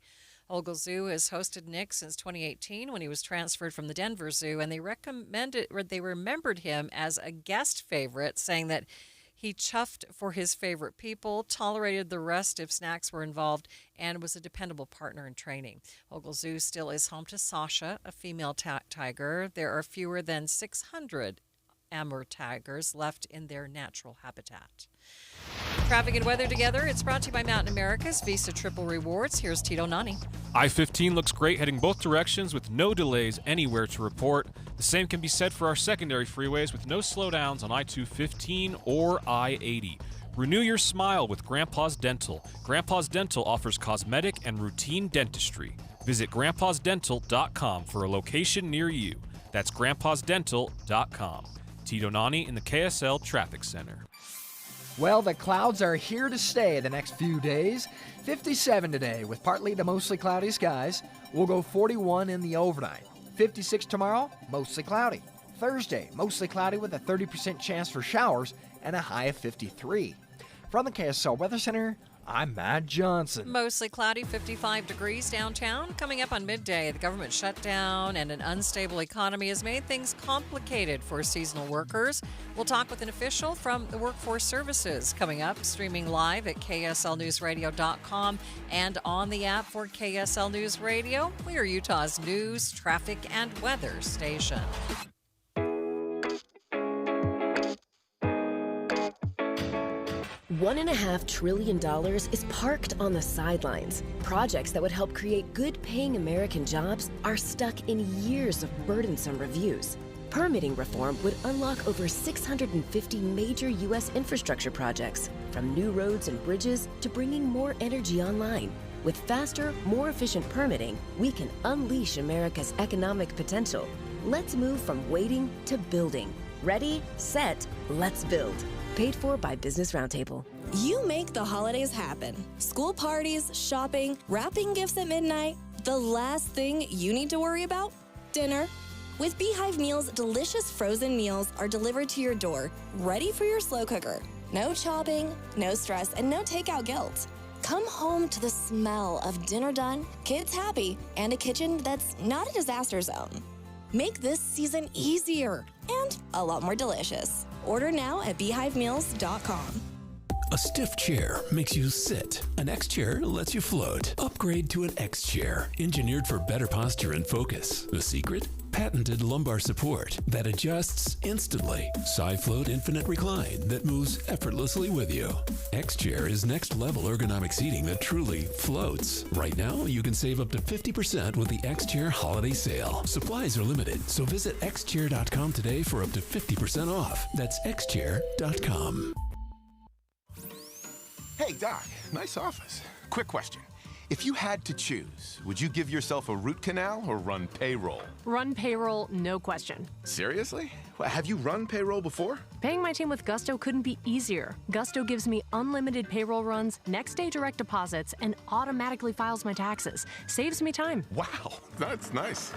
S1: Hogle Zoo has hosted Nick since 2018 when he was transferred from the Denver Zoo, and they remembered him as a guest favorite, saying that he chuffed for his favorite people, tolerated the rest if snacks were involved, and was a dependable partner in training. Hogle Zoo still is home to Sasha, a female tiger. There are fewer than 600 Amur tigers left in their natural habitat. Traffic and weather together. It's brought to you by Mountain America's Visa Triple Rewards. Here's Tito Nani.
S11: I-15 looks great heading both directions with no delays anywhere to report. The same can be said for our secondary freeways with no slowdowns on I-215 or I-80. Renew your smile with Grandpa's Dental. Grandpa's Dental offers cosmetic and routine dentistry. Visit grandpasdental.com for a location near you. That's grandpasdental.com. Tito Nani in the KSL Traffic Center.
S2: Well, the clouds are here to stay the next few days. 57 today with partly to mostly cloudy skies. We'll go 41 in the overnight. 56 tomorrow, mostly cloudy. Thursday, mostly cloudy with a 30% chance for showers and a high of 53. From the KSL Weather Center, I'm Matt Johnson.
S1: Mostly cloudy, 55 degrees downtown. Coming up on midday, the government shutdown and an unstable economy has made things complicated for seasonal workers. We'll talk with an official from the Workforce Services coming up, streaming live at KSLNewsRadio.com and on the app for KSL News Radio. We are Utah's news, traffic, and weather station.
S14: $1.5 trillion is parked on the sidelines. Projects that would help create good-paying American jobs are stuck in years of burdensome reviews. Permitting reform would unlock over 650 major U.S. infrastructure projects, from new roads and bridges to bringing more energy online. With faster, more efficient permitting, we can unleash America's economic potential. Let's move from waiting to building. Ready, set, let's build. Paid for by Business Roundtable.
S15: You make the holidays happen. School parties, shopping, wrapping gifts at midnight. The last thing you need to worry about? Dinner. With Beehive Meals, delicious frozen meals are delivered to your door, ready for your slow cooker. No chopping, no stress, and no takeout guilt. Come home to the smell of dinner done, kids happy, and a kitchen that's not a disaster zone. Make this season easier and a lot more delicious. Order now at beehivemeals.com.
S18: A stiff chair makes you sit. An X chair lets you float. Upgrade to an X chair, engineered for better posture and focus. The secret? Patented lumbar support that adjusts instantly. SiFloat Infinite Recline that moves effortlessly with you. X chair is next level ergonomic seating that truly floats. Right now, you can save up to 50% with the X Chair holiday sale. Supplies are limited, so visit xchair.com today for up to 50% off. That's xchair.com.
S19: Hey, Doc, nice office. Quick question. If you had to choose, would you give yourself a root canal or run payroll?
S20: Run payroll, no question.
S19: Seriously? Well, have you run payroll before?
S20: Paying my team with Gusto couldn't be easier. Gusto gives me unlimited payroll runs, next day direct deposits, and automatically files my taxes. Saves me time.
S19: Wow, that's nice.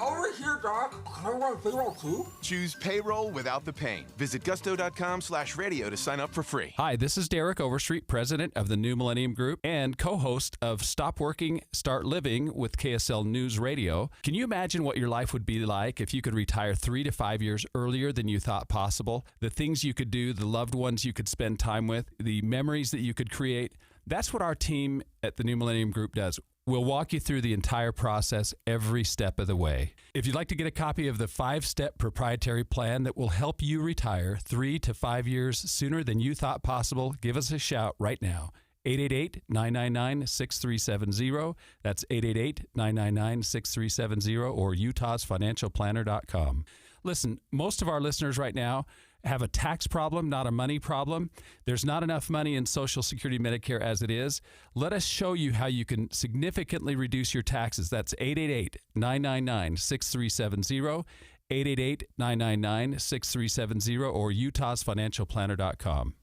S21: Over here, Doc. Can I run payroll too?
S19: Choose payroll without the pain. Visit gusto.com/radio to sign up for free.
S22: Hi, this is Derek Overstreet, president of the New Millennium Group and co-host of Stop Working, Start Living with KSL News Radio. Can you imagine what your life would be like if you could retire 3 to 5 years earlier than you thought possible? The things you could do, the loved ones you could spend time with, the memories that you could create. That's what our team at the New Millennium Group does. We'll walk you through the entire process every step of the way. If you'd like to get a copy of the 5-step proprietary plan that will help you retire 3 to 5 years sooner than you thought possible, give us a shout right now. 888-999-6370. That's 888-999-6370 or utahsfinancialplanner.com. Listen, most of our listeners right now have a tax problem, not a money problem. There's not enough money in Social Security Medicare as it is. Let us show you how you can significantly reduce your taxes. That's 888-999-6370, 888-999-6370, or utahsfinancialplanner.com.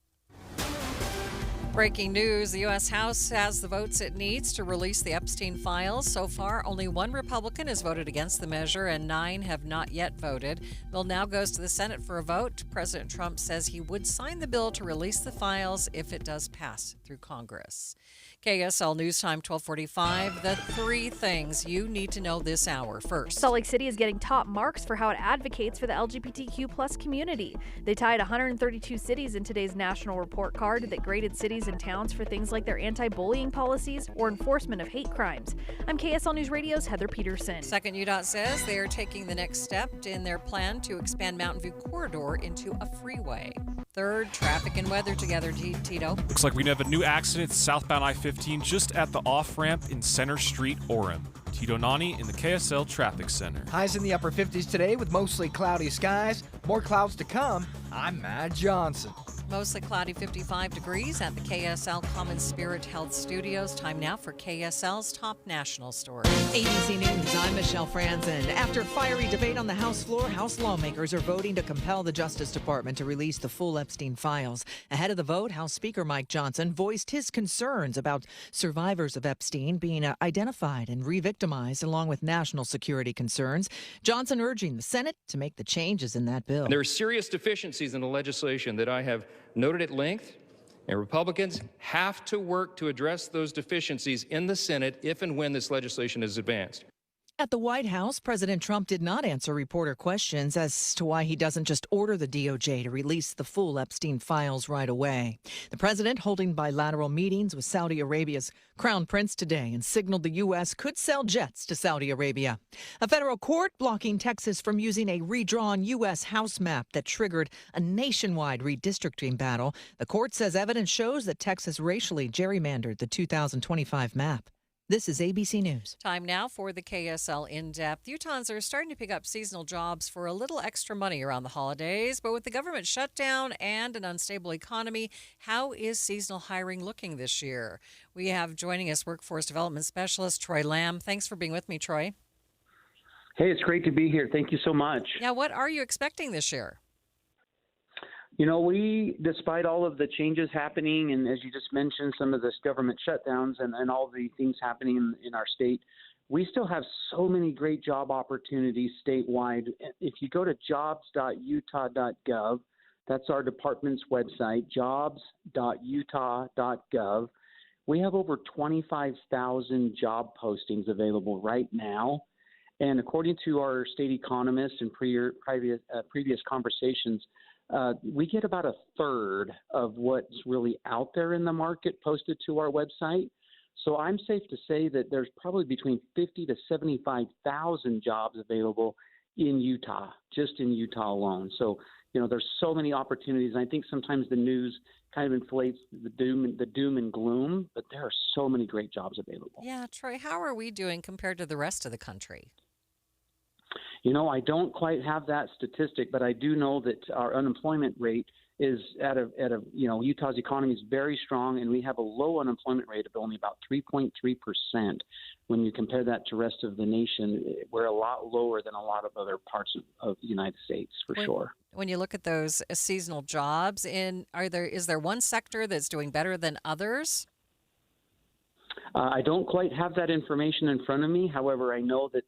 S1: Breaking news, the U.S. House has the votes it needs to release the Epstein files. So far, only one Republican has voted against the measure and 9 have not yet voted. The bill now goes to the Senate for a vote. President Trump says he would sign the bill to release the files if it does pass through Congress. KSL News Time 1245, the 3 things you need to know this hour. First,
S26: Salt Lake City is getting top marks for how it advocates for the LGBTQ plus community. They tied 132 cities in today's national report card that graded cities and towns for things like their anti-bullying policies or enforcement of hate crimes. I'm KSL News Radio's Heather Peterson.
S1: Second, UDOT says they are taking the next step in their plan to expand Mountain View Corridor into a freeway. Third, traffic and weather together, Tito.
S11: Looks like we're going to have a new accident southbound I-15 just at the off-ramp in Center Street, Orem. Tito Nani in the KSL Traffic Center.
S2: Highs in the upper 50s today with mostly cloudy skies. More clouds to come. I'm Matt Johnson.
S1: Mostly cloudy, 55 degrees at the KSL Common Spirit Health Studios. Time now for KSL's top national stories.
S3: ABC News, I'm Michelle Franzen. After fiery debate on the House floor, House lawmakers are voting to compel the Justice Department to release the full Epstein files. Ahead of the vote, House Speaker Mike Johnson voiced his concerns about survivors of Epstein being identified and re-victimized, along with national security concerns. Johnson urging the Senate to make the changes in that bill.
S4: There are serious deficiencies in the legislation that I have noted at length, and Republicans have to work to address those deficiencies in the Senate if and when this legislation is advanced.
S3: At the White House, President Trump did not answer reporter questions as to why he doesn't just order the DOJ to release the full Epstein files right away. The president holding bilateral meetings with Saudi Arabia's Crown Prince today and signaled the U.S. could sell jets to Saudi Arabia. A federal court blocking Texas from using a redrawn U.S. House map that triggered a nationwide redistricting battle. The court says evidence shows that Texas racially gerrymandered the 2025 map. This is ABC News.
S1: Time now for the KSL In-Depth. Utahns are starting to pick up seasonal jobs for a little extra money around the holidays, but with the government shutdown and an unstable economy, how is seasonal hiring looking this year? We have joining us Workforce Development Specialist Troy Lamb. Thanks for being with me, Troy.
S7: Hey, it's great to be here. Thank you so much.
S1: Yeah, what are you expecting this year?
S7: You know, we, despite all of the changes happening, and as you just mentioned, some of this government shutdowns and all the things happening in our state, we still have so many great job opportunities statewide. If you go to jobs.utah.gov, that's our department's website, jobs.utah.gov, we have over 25,000 job postings available right now. And according to our state economist and previous conversations, we get about a third of what's really out there in the market posted to our website. So I'm safe to say that there's probably between 50 to 75,000 jobs available in Utah, just in Utah alone. So, you know, there's so many opportunities. And I think sometimes the news kind of inflates the doom and gloom, but there are so many great jobs available.
S1: Yeah, Troy, how are we doing compared to the rest of the country?
S7: You know, I don't quite have that statistic, but I do know that our unemployment rate is at a Utah's economy is very strong, and we have a low unemployment rate of only about 3.3%. When you compare that to the rest of the nation, we're a lot lower than a lot of other parts of the United States, for sure.
S1: When you look at those seasonal jobs, is there one sector that's doing better than others?
S7: I don't quite have that information in front of me. However, I know that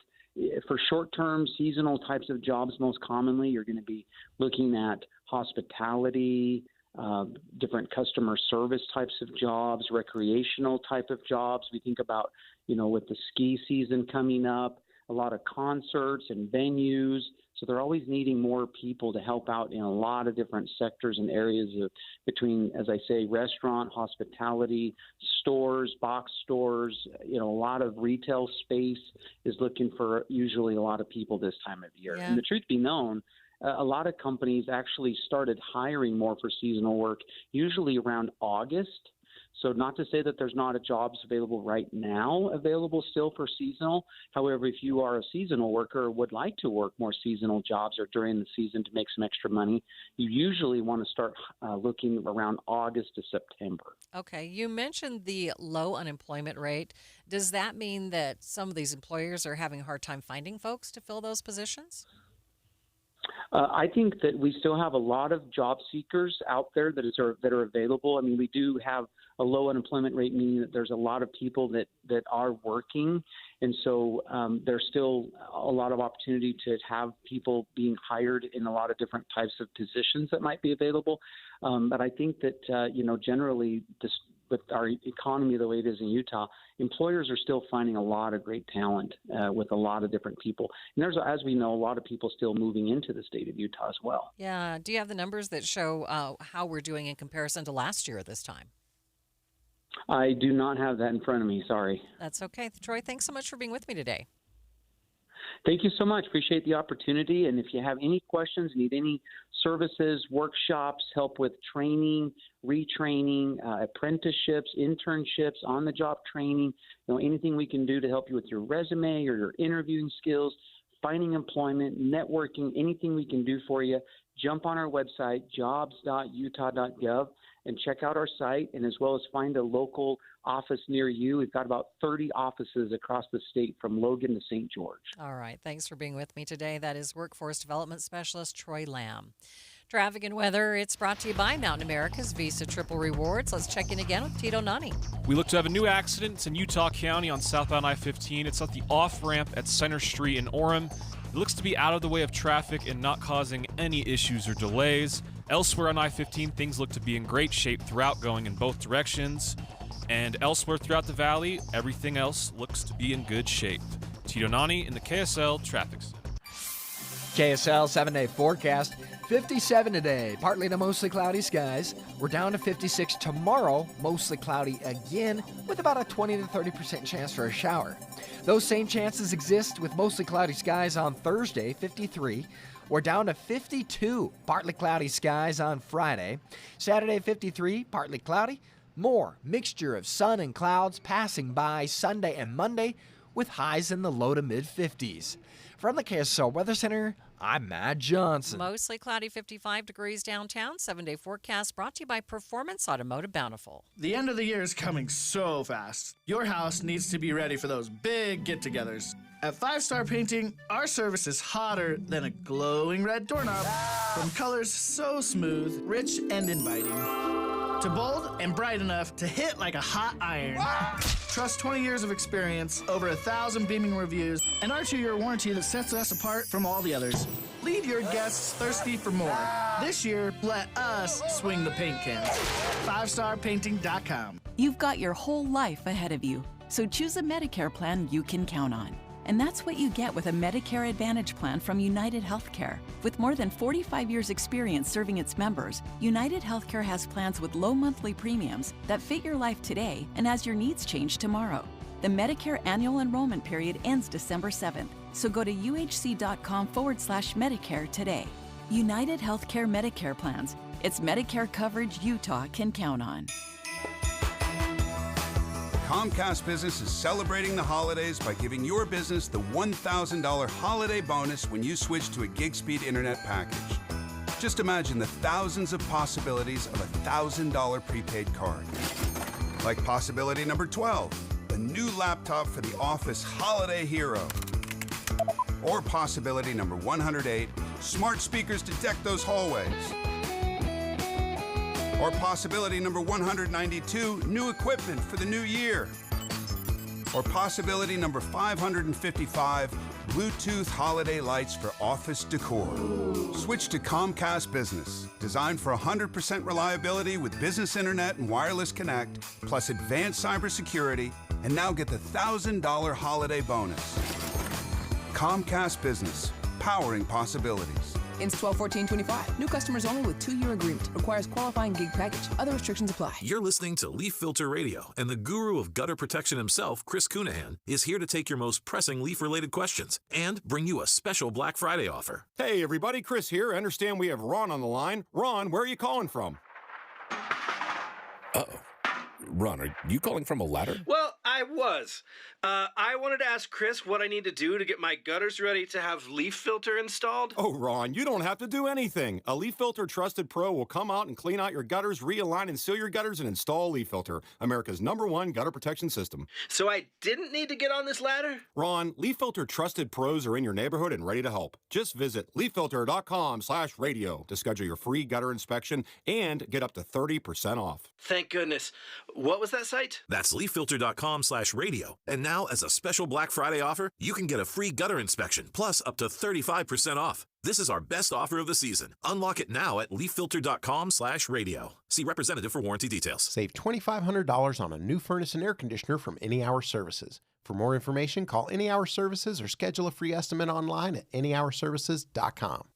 S7: for short-term seasonal types of jobs, most commonly, you're going to be looking at hospitality, different customer service types of jobs, recreational type of jobs. We think about, you know, with the ski season coming up, a lot of concerts and venues. So they're always needing more people to help out in a lot of different sectors and areas between, as I say, restaurant, hospitality, stores, box stores. You know, a lot of retail space is looking for usually a lot of people this time of year.
S1: Yeah.
S7: And the truth be known, a lot of companies actually started hiring more for seasonal work, usually around August. So not to say that there's not a jobs available right now available still for seasonal. However, if you are a seasonal worker or would like to work more seasonal jobs or during the season to make some extra money, you usually want to start looking around August to September.
S1: Okay. You mentioned the low unemployment rate. Does that mean that some of these employers are having a hard time finding folks to fill those positions?
S7: I think that we still have a lot of job seekers out there that are available. I mean, we do have a low unemployment rate, meaning that there's a lot of people that are working, and so there's still a lot of opportunity to have people being hired in a lot of different types of positions that might be available. But I think that generally, with our economy the way it is in Utah, employers are still finding a lot of great talent with a lot of different people. And there's, as we know, a lot of people still moving into the state of Utah as well.
S1: Yeah. Do you have the numbers that show how we're doing in comparison to last year at this time?
S7: I do not have that in front of me. Sorry.
S1: That's okay. Troy, thanks so much for being with me today.
S7: Thank you so much. Appreciate the opportunity. And if you have any questions, need any services, workshops, help with training, retraining, apprenticeships, internships, on-the-job training, anything we can do to help you with your resume or your interviewing skills, finding employment, networking, anything we can do for you, jump on our website, jobs.utah.gov, and check out our site, and as well as find a local office near you. We've got about 30 offices across the state from Logan to St. George.
S1: All right. Thanks for being with me today. That is Workforce Development Specialist Troy Lamb. Traffic and weather, it's brought to you by Mountain America's Visa Triple Rewards. Let's check in again with Tito Nani.
S11: We look to have a new accident. It's in Utah County on southbound I-15. It's at the off-ramp at Center Street in Orem. It looks to be out of the way of traffic and not causing any issues or delays. Elsewhere on I-15, things look to be in great shape throughout, going in both directions. And elsewhere throughout the valley, everything else looks to be in good shape. Tito Nani in the KSL Traffic Center.
S2: KSL 7-day forecast. 57 today, partly to mostly cloudy skies. We're down to 56 tomorrow, mostly cloudy again, with about a 20 to 30% chance for a shower. Those same chances exist with mostly cloudy skies on Thursday, 53. We're down to 52, partly cloudy skies on Friday. Saturday, 53, partly cloudy. More mixture of sun and clouds passing by Sunday and Monday with highs in the low to mid-50s. From the KSL Weather Center, I'm Matt Johnson.
S1: Mostly cloudy, 55 degrees downtown. 7-day forecast brought to you by Performance Automotive Bountiful.
S8: The end of the year is coming so fast. Your house needs to be ready for those big get-togethers. At 5 Star Painting, our service is hotter than a glowing red doorknob. From colors so smooth, rich, and inviting, to bold and bright enough to hit like a hot iron. Trust 20 years of experience, over 1,000 beaming reviews, and our 2-year warranty that sets us apart from all the others. Leave your guests thirsty for more. This year, let us swing the paint cans. 5starpainting.com.
S16: You've got your whole life ahead of you, so choose a Medicare plan you can count on. And that's what you get with a Medicare Advantage plan from United Healthcare. With more than 45 years' experience serving its members, United Healthcare has plans with low monthly premiums that fit your life today and as your needs change tomorrow. The Medicare annual enrollment period ends December 7th, so go to uhc.com/Medicare today. United Healthcare Medicare plans. It's Medicare coverage Utah can count on.
S17: Comcast Business is celebrating the holidays by giving your business the $1,000 holiday bonus when you switch to a gig speed internet package. Just imagine the thousands of possibilities of a $1,000 prepaid card. Like possibility number 12, a new laptop for the office holiday hero. Or possibility number 108, smart speakers to deck those hallways. Or possibility number 192, new equipment for the new year. Or possibility number 555, Bluetooth holiday lights for office decor. Switch to Comcast Business, designed for 100% reliability with business internet and wireless connect, plus advanced cybersecurity, and now get the $1,000 holiday bonus. Comcast Business, powering possibilities.
S23: Ends 12/14/25. New customers only with 2-year agreement. Requires qualifying gig package. Other restrictions apply.
S24: You're listening to Leaf Filter Radio, and the guru of gutter protection himself, Chris Cunahan, is here to take your most pressing leaf-related questions and bring you a special Black Friday offer.
S25: Hey, everybody, Chris here. I understand we have Ron on the line. Ron, where are you calling from?
S27: Uh-oh. Ron, are you calling from a ladder?
S28: Well,
S5: I was. I wanted to ask Chris what I need to do to get my gutters ready to have leaf filter installed.
S25: Oh, Ron, you don't have to do anything. A Leaf Filter Trusted Pro will come out and clean out your gutters, realign and seal your gutters, and install Leaf Filter, America's #1 gutter protection system.
S5: So I didn't need to get on this ladder?
S25: Ron, Leaf Filter Trusted Pros are in your neighborhood and ready to help. Just visit leaffilter.com/radio to schedule your free gutter inspection and get up to 30% off.
S5: Thank goodness. What was that site?
S24: That's leaffilter.com/radio. And now, as a special Black Friday offer, you can get a free gutter inspection, plus up to 35% off. This is our best offer of the season. Unlock it now at leaffilter.com/radio. See representative for warranty details.
S19: Save $2,500 on a new furnace and air conditioner from Any Hour Services. For more information, call Any Hour Services or schedule a free estimate online at anyhourservices.com.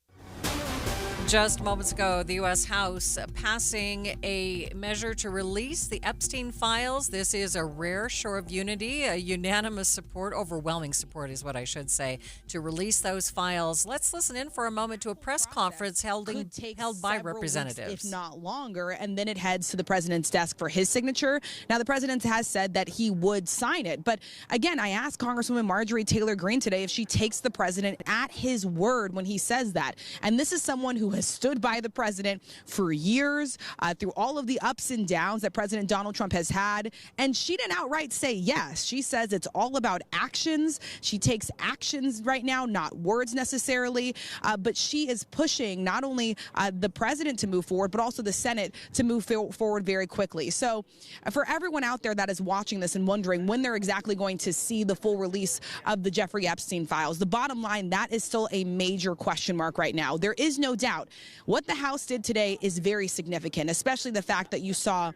S1: Just moments ago, the U.S. House passing a measure to release the Epstein files. This is a rare show of unity, a unanimous support, overwhelming support is what I should say, to release those files. Let's listen in for a moment to a press conference held by representatives.
S6: Weeks, if not longer, and then it heads to the president's desk for his signature. Now, the president has said that he would sign it. But again, I asked Congresswoman Marjorie Taylor Greene today if she takes the president at his word when he says that. And this is someone who has stood by the president for years, through all of the ups and downs that President Donald Trump has had. And she didn't outright say yes. She says it's all about actions. She takes actions right now, not words necessarily. But she is pushing not only the president to move forward, but also the Senate to move forward very quickly. So for everyone out there that is watching this and wondering when they're exactly going to see the full release of the Jeffrey Epstein files, the bottom line, that is still a major question mark right now. There is no doubt what the House did today is very significant, especially the fact that you saw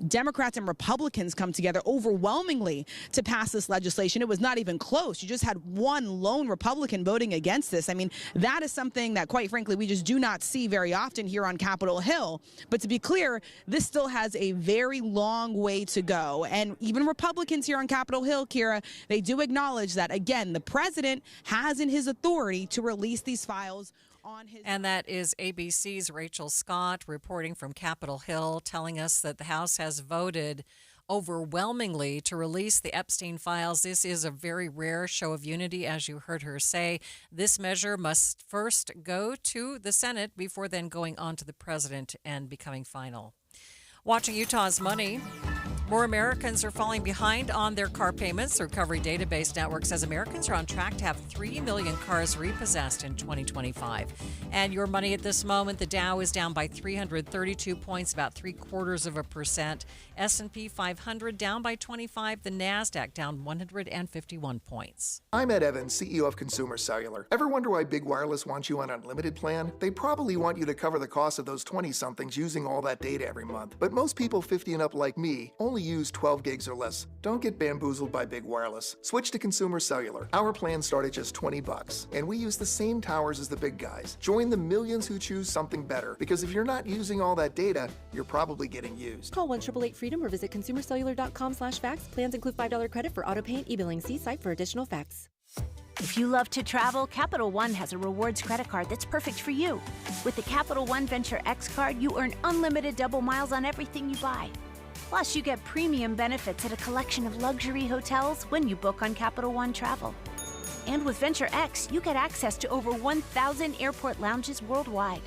S6: Democrats and Republicans come together overwhelmingly to pass this legislation. It was not even close. You just had one lone Republican voting against this. I mean, that is something that, quite frankly, we just do not see very often here on Capitol Hill. But to be clear, this still has a very long way to go. And even Republicans here on Capitol Hill, Kira, they do acknowledge that, again, the president has in his authority to release these files.
S1: And that is ABC's Rachel Scott reporting from Capitol Hill, telling us that the House has voted overwhelmingly to release the Epstein files. This is a very rare show of unity, as you heard her say. This measure must first go to the Senate before then going on to the president and becoming final. Watching Utah's money, more Americans are falling behind on their car payments. The Recovery Database Network says Americans are on track to have 3 million cars repossessed in 2025. And your money at this moment, the Dow is down by 332 points, about 0.75%. S&P 500 down by 25. The NASDAQ down 151 points.
S9: I'm Ed Evans, CEO of Consumer Cellular. Ever wonder why Big Wireless wants you on an unlimited plan? They probably want you to cover the cost of those 20-somethings using all that data every month. But most people 50 and up like me only use 12 gigs or less. Don't get bamboozled by Big Wireless. Switch to Consumer Cellular. Our plans start at just $20, and we use the same towers as the big guys. Join the millions who choose something better, because if you're not using all that data, you're probably getting used.
S10: Call 1-888-FREEDOM or visit consumercellular.com/facts. Plans include $5 credit for auto pay and e-billing. See site for additional facts.
S12: If you love to travel, Capital One has a rewards credit card that's perfect for you. With the Capital One Venture X card, you earn unlimited double miles on everything you buy. Plus, you get premium benefits at a collection of luxury hotels when you book on Capital One Travel. And with Venture X, you get access to over 1,000 airport lounges worldwide.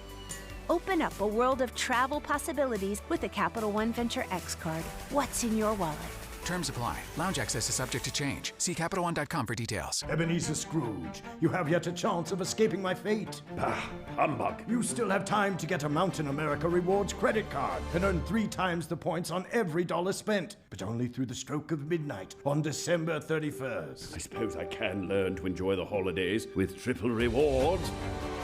S12: Open up a world of travel possibilities with the Capital One Venture X card. What's in your wallet?
S13: Terms apply. Lounge access is subject to change. See CapitalOne.com for details.
S27: Ebenezer Scrooge, you have yet a chance of escaping my fate. Ah, humbug. You still have time to get a Mountain America Rewards credit card and earn 3 times the points on every dollar spent, but only through the stroke of midnight on December 31st.
S28: I suppose I can learn to enjoy the holidays with triple rewards.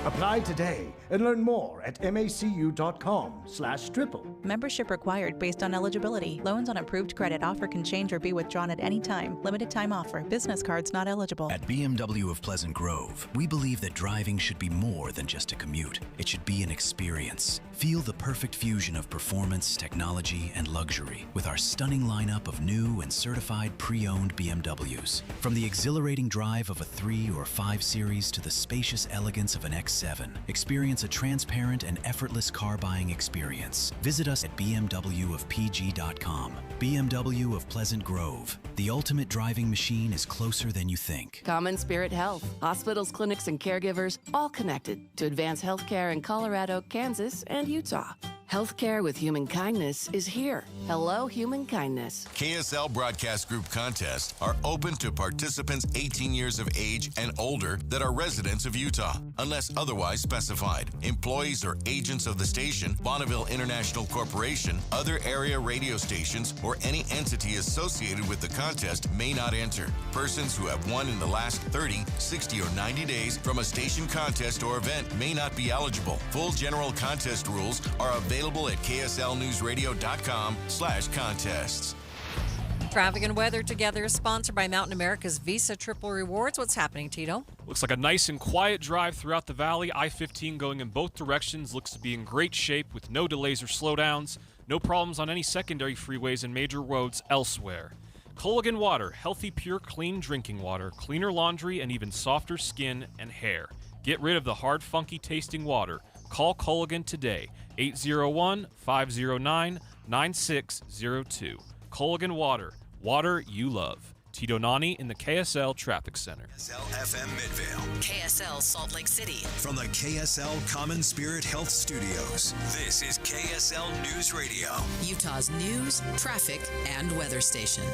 S27: Apply today and learn more at macu.com/triple.
S29: Membership required based on eligibility. Loans on approved credit offer can change or be withdrawn at any time. Limited time offer. Business cards not eligible.
S30: At BMW of Pleasant Grove, we believe that driving should be more than just a commute. It should be an experience. Feel the perfect fusion of performance, technology, and luxury with our stunning lineup of new and certified pre-owned BMWs. From the exhilarating drive of a 3 or 5 Series to the spacious elegance of an X 24/7. Experience a transparent and effortless car buying experience. Visit us at bmwofpg.com. BMW of Pleasant Grove. The ultimate driving machine is closer than you think.
S3: Common Spirit Health. Hospitals, clinics, and caregivers all connected to advance healthcare in Colorado, Kansas, and Utah. Healthcare with human kindness is here. Hello, human kindness.
S4: KSL Broadcast Group contests are open to participants 18 years of age and older that are residents of Utah, unless otherwise specified. Employees or agents of the station, Bonneville International Corporation, other area radio stations, or any entity associated with the contest may not enter. Persons who have won in the last 30, 60, or 90 days from a station contest or event may not be eligible. Full general contest rules are available at kslnewsradio.com/contests.
S1: Traffic and weather together, sponsored by Mountain America's Visa Triple Rewards. What's happening, Tito?
S11: Looks like a nice and quiet drive throughout the valley. I-15 going in both directions looks to be in great shape with no delays or slowdowns. No problems on any secondary freeways and major roads elsewhere. Culligan Water, healthy, pure, clean drinking water, cleaner laundry, and even softer skin and hair. Get rid of the hard, funky tasting water. Call Culligan today, 801-509-9602. Culligan Water, water you love. Tito Nani in the KSL Traffic Center.
S7: KSL-FM Midvale.
S14: KSL Salt Lake City.
S7: From the KSL Common Spirit Health Studios, this is KSL News Radio.
S14: Utah's news, traffic, and weather station.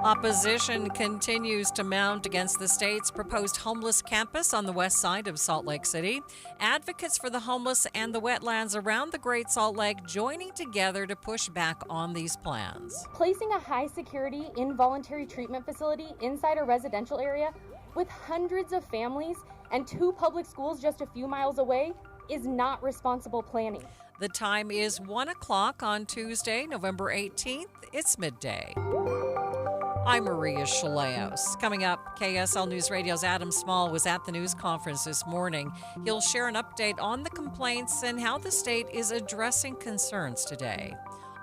S1: Opposition continues to mount against the state's proposed homeless campus on the west side of Salt Lake City. Advocates for the homeless and the wetlands around the Great Salt Lake joining together to push back on these plans.
S15: Placing a high-security involuntary treatment facility inside a residential area with hundreds of families and 2 public schools just a few miles away is not responsible planning.
S1: The time is 1 o'clock on Tuesday, November 18th. It's midday. I'm Maria Shilaos. Coming up, KSL News Radio's Adam Small was at the news conference this morning. He'll share an update on the complaints and how the state is addressing concerns today.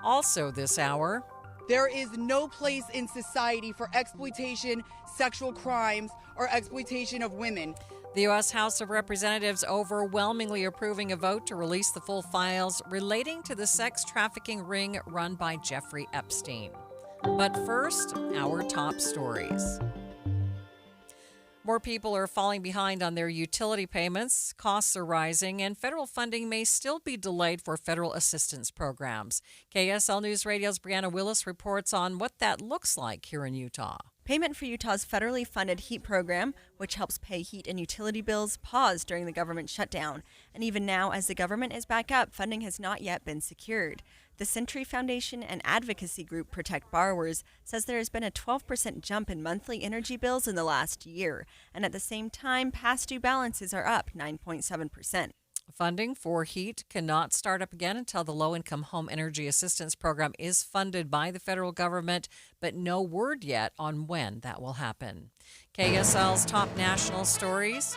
S1: Also this hour,
S18: there is no place in society for exploitation, sexual crimes, or exploitation of women.
S1: The U.S. House of Representatives overwhelmingly approving a vote to release the full files relating to the sex trafficking ring run by Jeffrey Epstein. But first, our top stories. More people are falling behind on their utility payments, costs are rising, and federal funding may still be delayed for federal assistance programs. KSL News Radio's Brianna Willis reports on what that looks like here in Utah.
S20: Payment for Utah's federally funded HEAT program, which helps pay heat and utility bills, paused during the government shutdown. And even now, as the government is back up, funding has not yet been secured. The Century Foundation and advocacy group Protect Borrowers says there has been a 12% jump in monthly energy bills in the last year. And at the same time, past due balances are up 9.7%.
S1: Funding for HEAT cannot start up again until the Low-Income Home Energy Assistance Program is funded by the federal government, but no word yet on when that will happen. KSL's top national stories.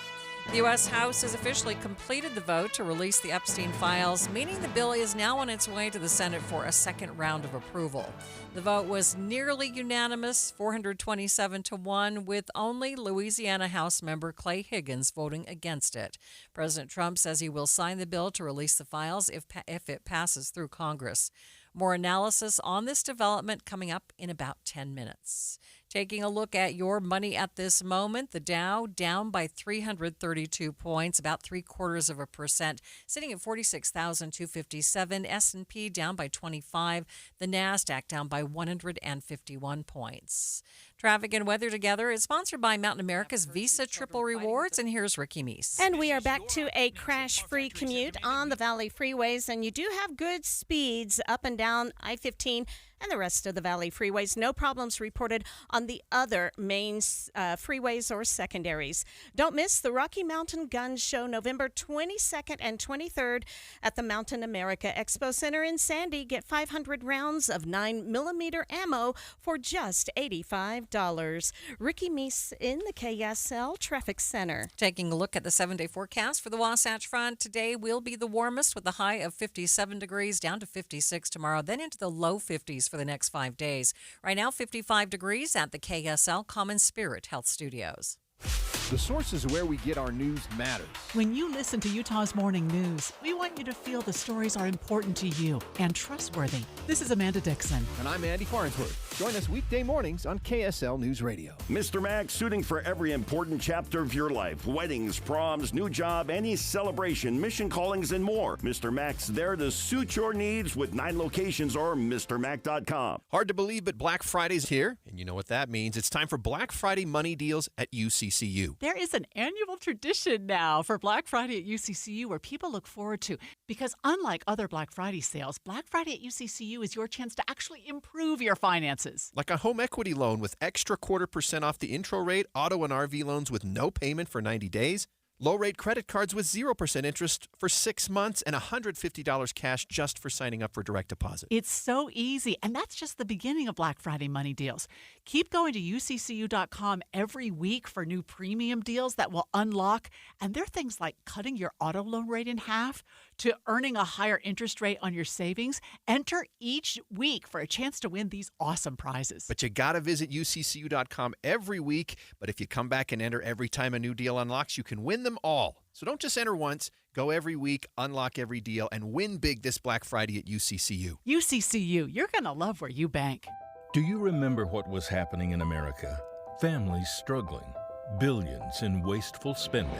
S1: The U.S. House has officially completed the vote to release the Epstein files, meaning the bill is now on its way to the Senate for a second round of approval. The vote was nearly unanimous, 427-1, with only Louisiana House member Clay Higgins voting against it. President Trump says he will sign the bill to release the files if it passes through Congress. More analysis on this development coming up in about 10 minutes. Taking a look at your money at this moment, the Dow down by 332 points, about 0.75%, sitting at 46,257. S&P down by 25. The Nasdaq down by 151 points. Traffic and weather together is sponsored by Mountain America's Visa Triple Rewards, and here's Ricky Meese.
S21: And we are back to a crash-free commute on the Valley freeways, and you do have good speeds up and down I-15 and the rest of the Valley freeways. No problems reported on the other main freeways or secondaries. Don't miss the Rocky Mountain Gun Show November 22nd and 23rd at the Mountain America Expo Center in Sandy. Get 500 rounds of 9mm ammo for just $85. Ricky Meese in the KSL Traffic Center.
S1: Taking a look at the 7-day forecast for the Wasatch Front, today will be the warmest with a high of 57 degrees, down to 56 tomorrow, then into the low 50s for the next 5 days. Right now, 55 degrees at the KSL Common Spirit Health Studios.
S2: The sources where we get our news matters.
S5: When you listen to Utah's Morning News, we want you to feel the stories are important to you and trustworthy. This is Amanda Dixon.
S2: And I'm Andy Farnsworth. Join us weekday mornings on KSL News Radio.
S8: Mr. Mac, suiting for every important chapter of your life. Weddings, proms, new job, any celebration, mission callings, and more. Mr. Mac's there to suit your needs with 9 locations or MrMac.com.
S16: Hard to believe, but Black Friday's here, and you know what that means. It's time for Black Friday money deals at UCCU.
S5: There is an annual tradition now for Black Friday at UCCU where people look forward to, because unlike other Black Friday sales, Black Friday at UCCU is your chance to actually improve your finances.
S16: Like a home equity loan with extra 0.25% off the intro rate, auto and RV loans with no payment for 90 days, low-rate credit cards with 0% interest for 6 months, and $150 cash just for signing up for direct deposit.
S5: It's so easy, and that's just the beginning of Black Friday money deals. Keep going to uccu.com every week for new premium deals that will unlock, and they're things like cutting your auto loan rate in half to earning a higher interest rate on your savings. Enter each week for a chance to win these awesome prizes.
S16: But you got to visit uccu.com every week, but if you come back and enter every time a new deal unlocks, you can win them all. So don't just enter once, go every week, unlock every deal, and win big this Black Friday at UCCU.
S5: UCCU, you're going to love where you bank.
S17: Do you remember what was happening in America? Families struggling, billions in wasteful spending.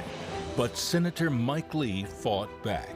S17: But Senator Mike Lee fought back.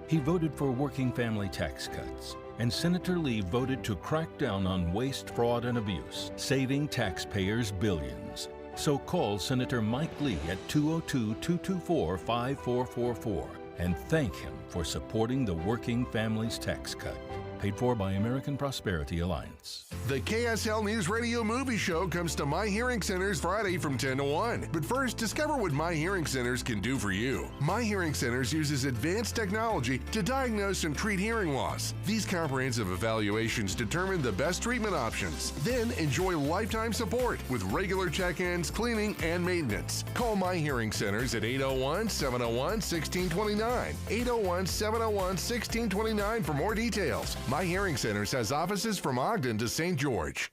S17: He voted for working family tax cuts, and Senator Lee voted to crack down on waste, fraud, and abuse, saving taxpayers billions. So call Senator Mike Lee at 202-224-5444 and thank him for supporting the Working Families Tax Cut. Paid for by American Prosperity Alliance.
S22: The KSL News Radio Movie Show comes to My Hearing Centers Friday from 10 to 1. But first, discover what My Hearing Centers can do for you. My Hearing Centers uses advanced technology to diagnose and treat hearing loss. These comprehensive evaluations determine the best treatment options. Then enjoy lifetime support with regular check-ins, cleaning, and maintenance. Call My Hearing Centers at 801-701-1629. 801-701-1629 for more details. My Hearing Centers has offices from Ogden to St. George.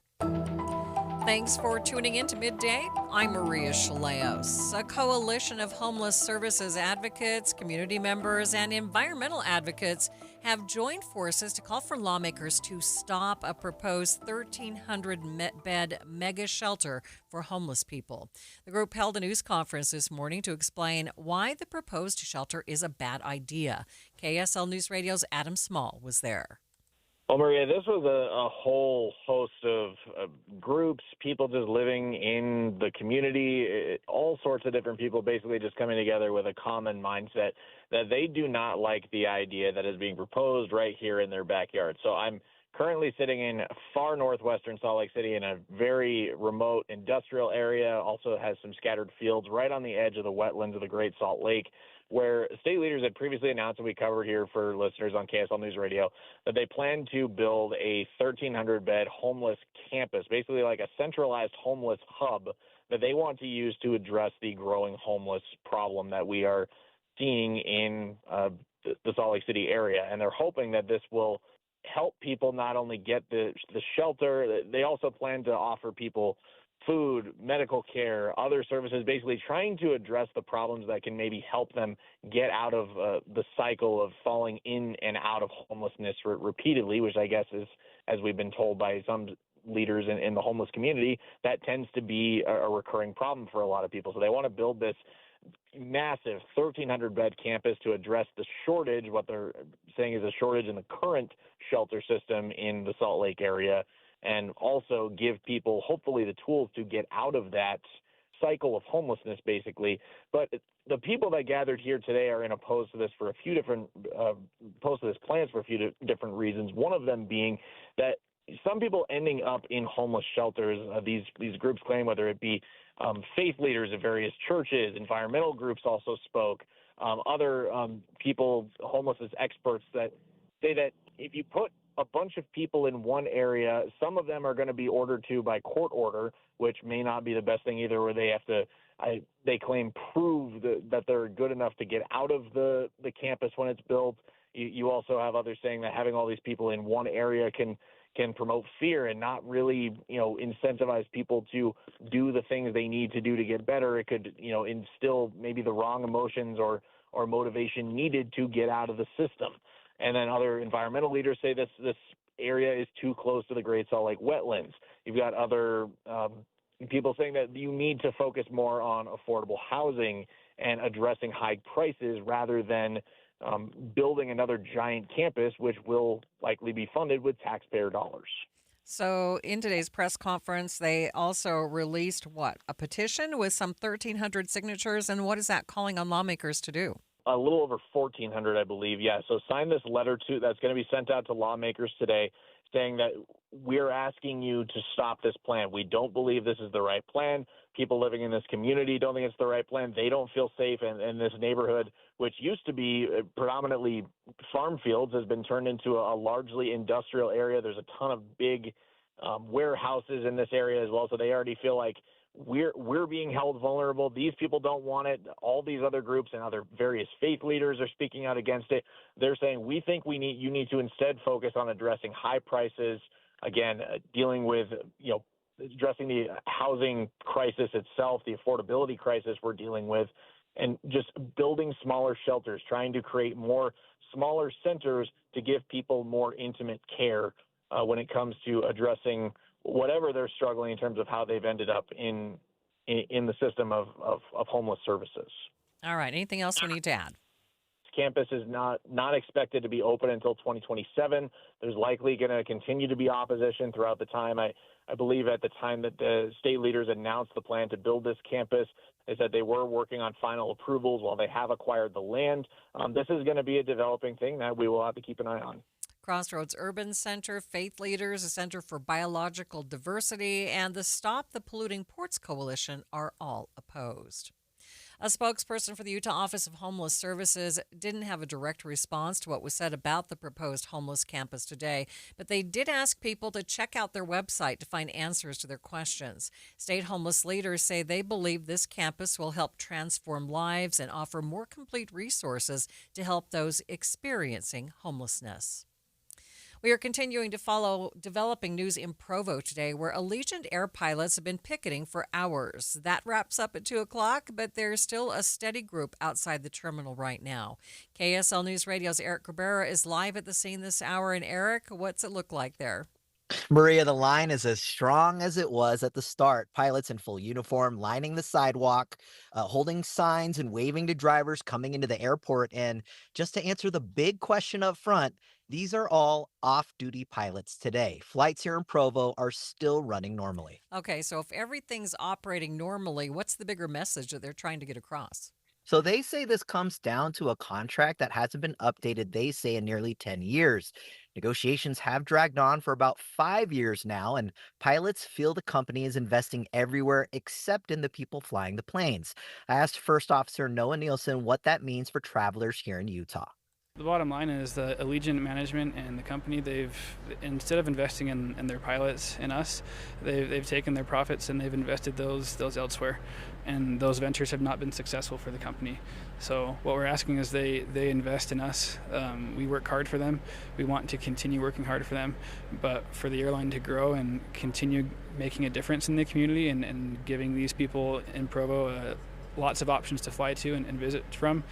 S1: Thanks for tuning in to Midday. I'm Maria Shilaos. A coalition of homeless services advocates, community members, and environmental advocates have joined forces to call for lawmakers to stop a proposed 1,300-bed mega shelter for homeless people. The group held a news conference this morning to explain why the proposed shelter is a bad idea. KSL News Radio's Adam Small was there.
S23: Well, Maria, this was a whole host of groups, people just living in the community, all sorts of different people basically just coming together with a common mindset that they do not like the idea that is being proposed right here in their backyard. So I'm currently sitting in far northwestern Salt Lake City in a very remote industrial area, also has some scattered fields right on the edge of the wetlands of the Great Salt Lake, where state leaders had previously announced, and we covered here for listeners on KSL News Radio, that they plan to build a 1,300-bed homeless campus, basically like a centralized homeless hub that they want to use to address the growing homeless problem that we are seeing in the Salt Lake City area. And they're hoping that this will help people not only get the shelter, they also plan to offer people food, medical care, other services, basically trying to address the problems that can maybe help them get out of the cycle of falling in and out of homelessness repeatedly, which I guess is, as we've been told by some leaders in the homeless community, that tends to be a recurring problem for a lot of people. So they want to build this massive 1,300-bed campus to address the shortage, what they're saying is a shortage in the current shelter system in the Salt Lake area, and also give people hopefully the tools to get out of that cycle of homelessness, basically. But the people that gathered here today are opposed to this for a few different opposed to this plans for a few different reasons. One of them being that some people ending up in homeless shelters, these groups claim, whether it be faith leaders of various churches, environmental groups also spoke, other people, homelessness experts that say that if you put a bunch of people in one area, some of them are going to be ordered to by court order, which may not be the best thing either, where they have to, they claim, prove that they're good enough to get out of the campus when it's built. You also have others saying that having all these people in one area can can promote fear and not really, incentivize people to do the things they need to do to get better. It could, instill maybe the wrong emotions or motivation needed to get out of the system. And then other environmental leaders say this area is too close to the Great Salt Lake wetlands. You've got other people saying that you need to focus more on affordable housing and addressing high prices rather than building another giant campus, which will likely be funded with taxpayer dollars.
S1: So in today's press conference, they also released a petition with some 1,300 signatures. And what is that calling on lawmakers to do?
S23: A little over 1,400, I believe. Yeah. So sign this letter that's going to be sent out to lawmakers today saying that we're asking you to stop this plan. We don't believe this is the right plan. People living in this community don't think it's the right plan. They don't feel safe. And this neighborhood, which used to be predominantly farm fields, has been turned into a largely industrial area. There's a ton of big warehouses in this area as well. So they already feel like we're being held vulnerable. These people don't want it. All these other groups and other various faith leaders are speaking out against it. They're saying, we think you need to instead focus on addressing high prices, again, dealing with, addressing the housing crisis itself, the affordability crisis we're dealing with, and just building smaller shelters, trying to create more smaller centers to give people more intimate care when it comes to addressing whatever they're struggling in terms of how they've ended up in the system of homeless services.
S1: All right. Anything else we need to add?
S23: Campus is not expected to be open until 2027. There's likely going to continue to be opposition throughout the time. I believe at the time that the state leaders announced the plan to build this campus, they said they were working on final approvals while they have acquired the land. This is going to be a developing thing that we will have to keep an eye on.
S1: Crossroads Urban Center, Faith Leaders, the Center for Biological Diversity, and the Stop the Polluting Ports Coalition are all opposed. A spokesperson for the Utah Office of Homeless Services didn't have a direct response to what was said about the proposed homeless campus today, but they did ask people to check out their website to find answers to their questions. State homeless leaders say they believe this campus will help transform lives and offer more complete resources to help those experiencing homelessness. We are continuing to follow developing news in Provo today, where Allegiant Air pilots have been picketing for hours. That wraps up at 2 o'clock, but there's still a steady group outside the terminal right now. KSL News Radio's Eric Cabrera is live at the scene this hour. And Eric, what's it look like there?
S6: Maria, the line is as strong as it was at the start. Pilots in full uniform lining the sidewalk, holding signs and waving to drivers coming into the airport. And just to answer the big question up front, these are all off-duty pilots today. Flights here in Provo are still running normally.
S1: Okay, so if everything's operating normally, what's the bigger message that they're trying to get across?
S6: So they say this comes down to a contract that hasn't been updated, they say, in nearly 10 years. Negotiations have dragged on for about 5 years now, and pilots feel the company is investing everywhere except in the people flying the planes. I asked First Officer Noah Nielsen what that means for travelers here in Utah.
S9: The bottom line is the Allegiant management and the company, instead of investing in their pilots, in us, they've taken their profits and they've invested those elsewhere. And those ventures have not been successful for the company. So what we're asking is they invest in us. We work hard for them. We want to continue working hard for them. But for the airline to grow and continue making a difference in the community and giving these people in Provo lots of options to fly to and visit from.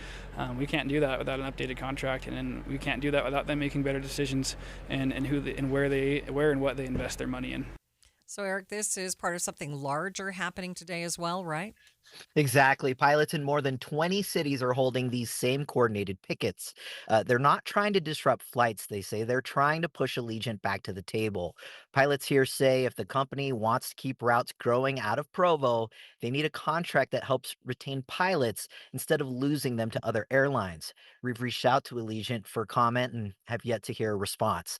S9: We can't do that without an updated contract, and we can't do that without them making better decisions and where and what they invest their money in.
S1: So, Eric, this is part of something larger happening today as well, right?
S6: Exactly. Pilots in more than 20 cities are holding these same coordinated pickets. They're not trying to disrupt flights, they say. They're trying to push Allegiant back to the table. Pilots here say if the company wants to keep routes growing out of Provo, they need a contract that helps retain pilots instead of losing them to other airlines. We've reached out to Allegiant for comment and have yet to hear a response.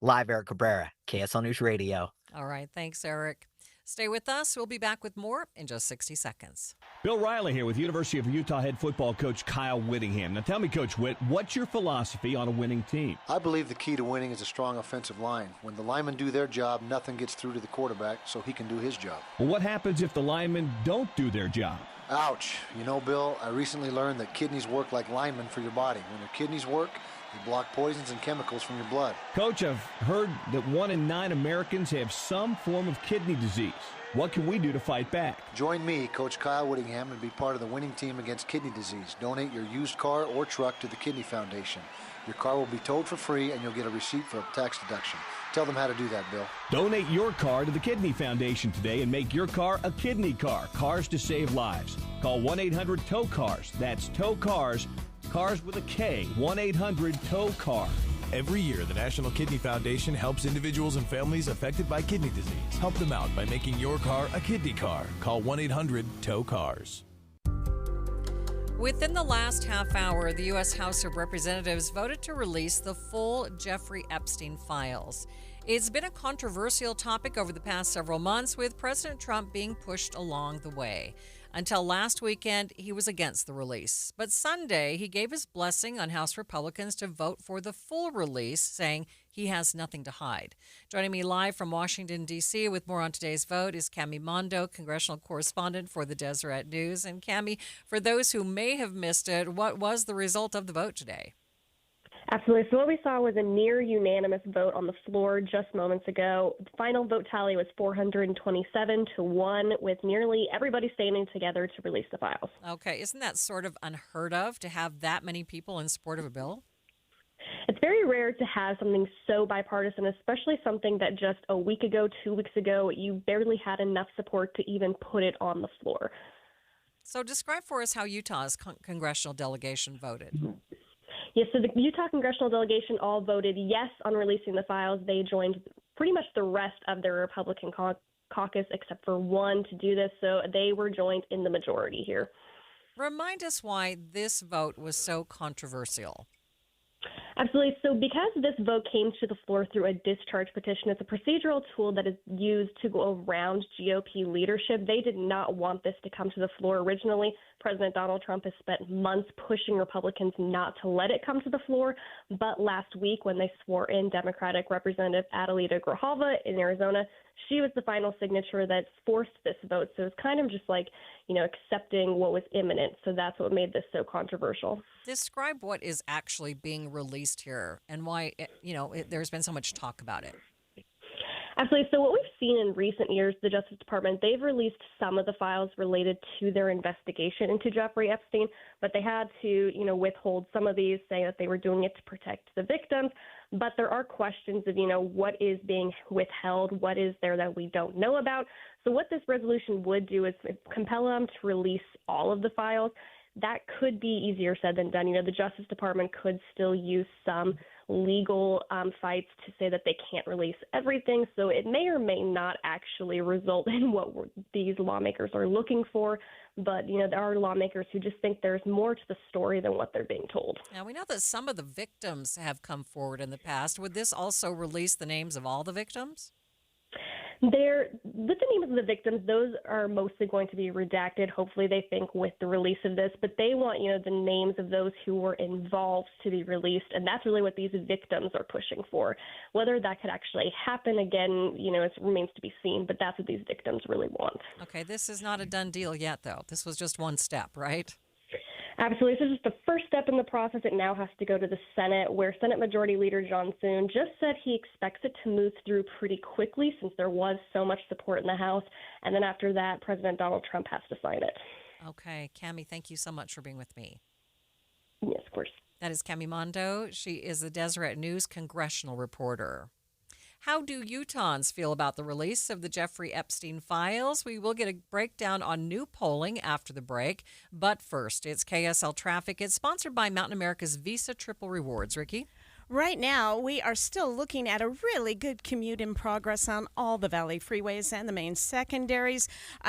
S6: Live, Eric Cabrera, KSL News Radio.
S1: All right. Thanks, Eric. Stay with us. We'll be back with more in just 60 seconds.
S10: Bill Riley here with University of Utah head football coach Kyle Whittingham. Now tell me, Coach Whitt, what's your philosophy on a winning team?
S12: I believe the key to winning is a strong offensive line. When the linemen do their job, nothing gets through to the quarterback, so he can do his job.
S10: Well, what happens if the linemen don't do their job?
S12: Ouch. You know, Bill, I recently learned that kidneys work like linemen for your body. When your kidneys work, They block poisons and chemicals from your blood.
S10: Coach, I've heard that 1 in 9 Americans have some form of kidney disease. What can we do to fight back?
S12: Join me, Coach Kyle Whittingham, and be part of the winning team against kidney disease. Donate your used car or truck to the Kidney Foundation. Your car will be towed for free, and you'll get a receipt for a tax deduction. Tell them how to do that, Bill.
S10: Donate your car to the Kidney Foundation today and make your car a kidney car. Cars to save lives. Call 1-800-TOW-CARS. That's tow cars. Cars with a K. 1-800-TOW-CAR.
S3: Every year, the National Kidney Foundation helps individuals and families affected by kidney disease. Help them out by making your car a kidney car. Call 1-800-TOW-CARS.
S1: Within the last half hour, the U.S. House of Representatives voted to release the full Jeffrey Epstein files. It's been a controversial topic over the past several months, with President Trump being pushed along the way. Until last weekend, he was against the release. But Sunday, he gave his blessing on House Republicans to vote for the full release, saying he has nothing to hide. Joining me live from Washington, D.C. with more on today's vote is Cami Mondo, congressional correspondent for the Deseret News. And Cami, for those who may have missed it, what was the result of the vote today?
S13: Absolutely. So what we saw was a near unanimous vote on the floor just moments ago. The final vote tally was 427-1, with nearly everybody standing together to release the files.
S1: Okay. Isn't that sort of unheard of to have that many people in support of a bill?
S13: It's very rare to have something so bipartisan, especially something that just a week ago, 2 weeks ago, you barely had enough support to even put it on the floor.
S1: So describe for us how Utah's congressional delegation voted.
S13: Yes, so the Utah congressional delegation all voted yes on releasing the files. They joined pretty much the rest of their Republican caucus except for one to do this, so they were joined in the majority here.
S1: Remind us why this vote was so controversial.
S13: Absolutely. So because this vote came to the floor through a discharge petition, it's a procedural tool that is used to go around GOP leadership. They did not want this to come to the floor originally. President Donald Trump has spent months pushing Republicans not to let it come to the floor. But last week, when they swore in Democratic Representative Adelita Grijalva in Arizona, she was the final signature that forced this vote. So it's kind of just like, accepting what was imminent. So that's what made this so controversial.
S1: Describe what is actually being released here and why, there's been so much talk about it.
S13: Absolutely. So what we've seen in recent years, the Justice Department, they've released some of the files related to their investigation into Jeffrey Epstein, but they had to, withhold some of these, saying that they were doing it to protect the victims. But there are questions of, what is being withheld, what is there that we don't know about. So what this resolution would do is compel them to release all of the files. That could be easier said than done. The Justice Department could still use some legal fights to say that they can't release everything. So it may or may not actually result in what these lawmakers are looking for. But, there are lawmakers who just think there's more to the story than what they're being told.
S1: Now, we know that some of the victims have come forward in the past. Would this also release the names of all the victims?
S13: With the names of the victims, those are mostly going to be redacted, hopefully, they think, with the release of this. But they want, the names of those who were involved to be released. And that's really what these victims are pushing for. Whether that could actually happen again, it remains to be seen. But that's what these victims really want.
S1: Okay, this is not a done deal yet, though. This was just one step, right?
S13: Absolutely. This is just the first step in the process. It now has to go to the Senate, where Senate Majority Leader John Thune just said he expects it to move through pretty quickly since there was so much support in the House. And then after that, President Donald Trump has to sign it.
S1: Okay. Cami, thank you so much for being with me.
S13: Yes, of course.
S1: That is Cami Mondo. She is the Deseret News congressional reporter. How do Utahns feel about the release of the Jeffrey Epstein files? We will get a breakdown on new polling after the break. But first, it's KSL Traffic. It's sponsored by Mountain America's Visa Triple Rewards. Ricky?
S21: Right now, we are still looking at a really good commute in progress on all the Valley freeways and the main secondaries.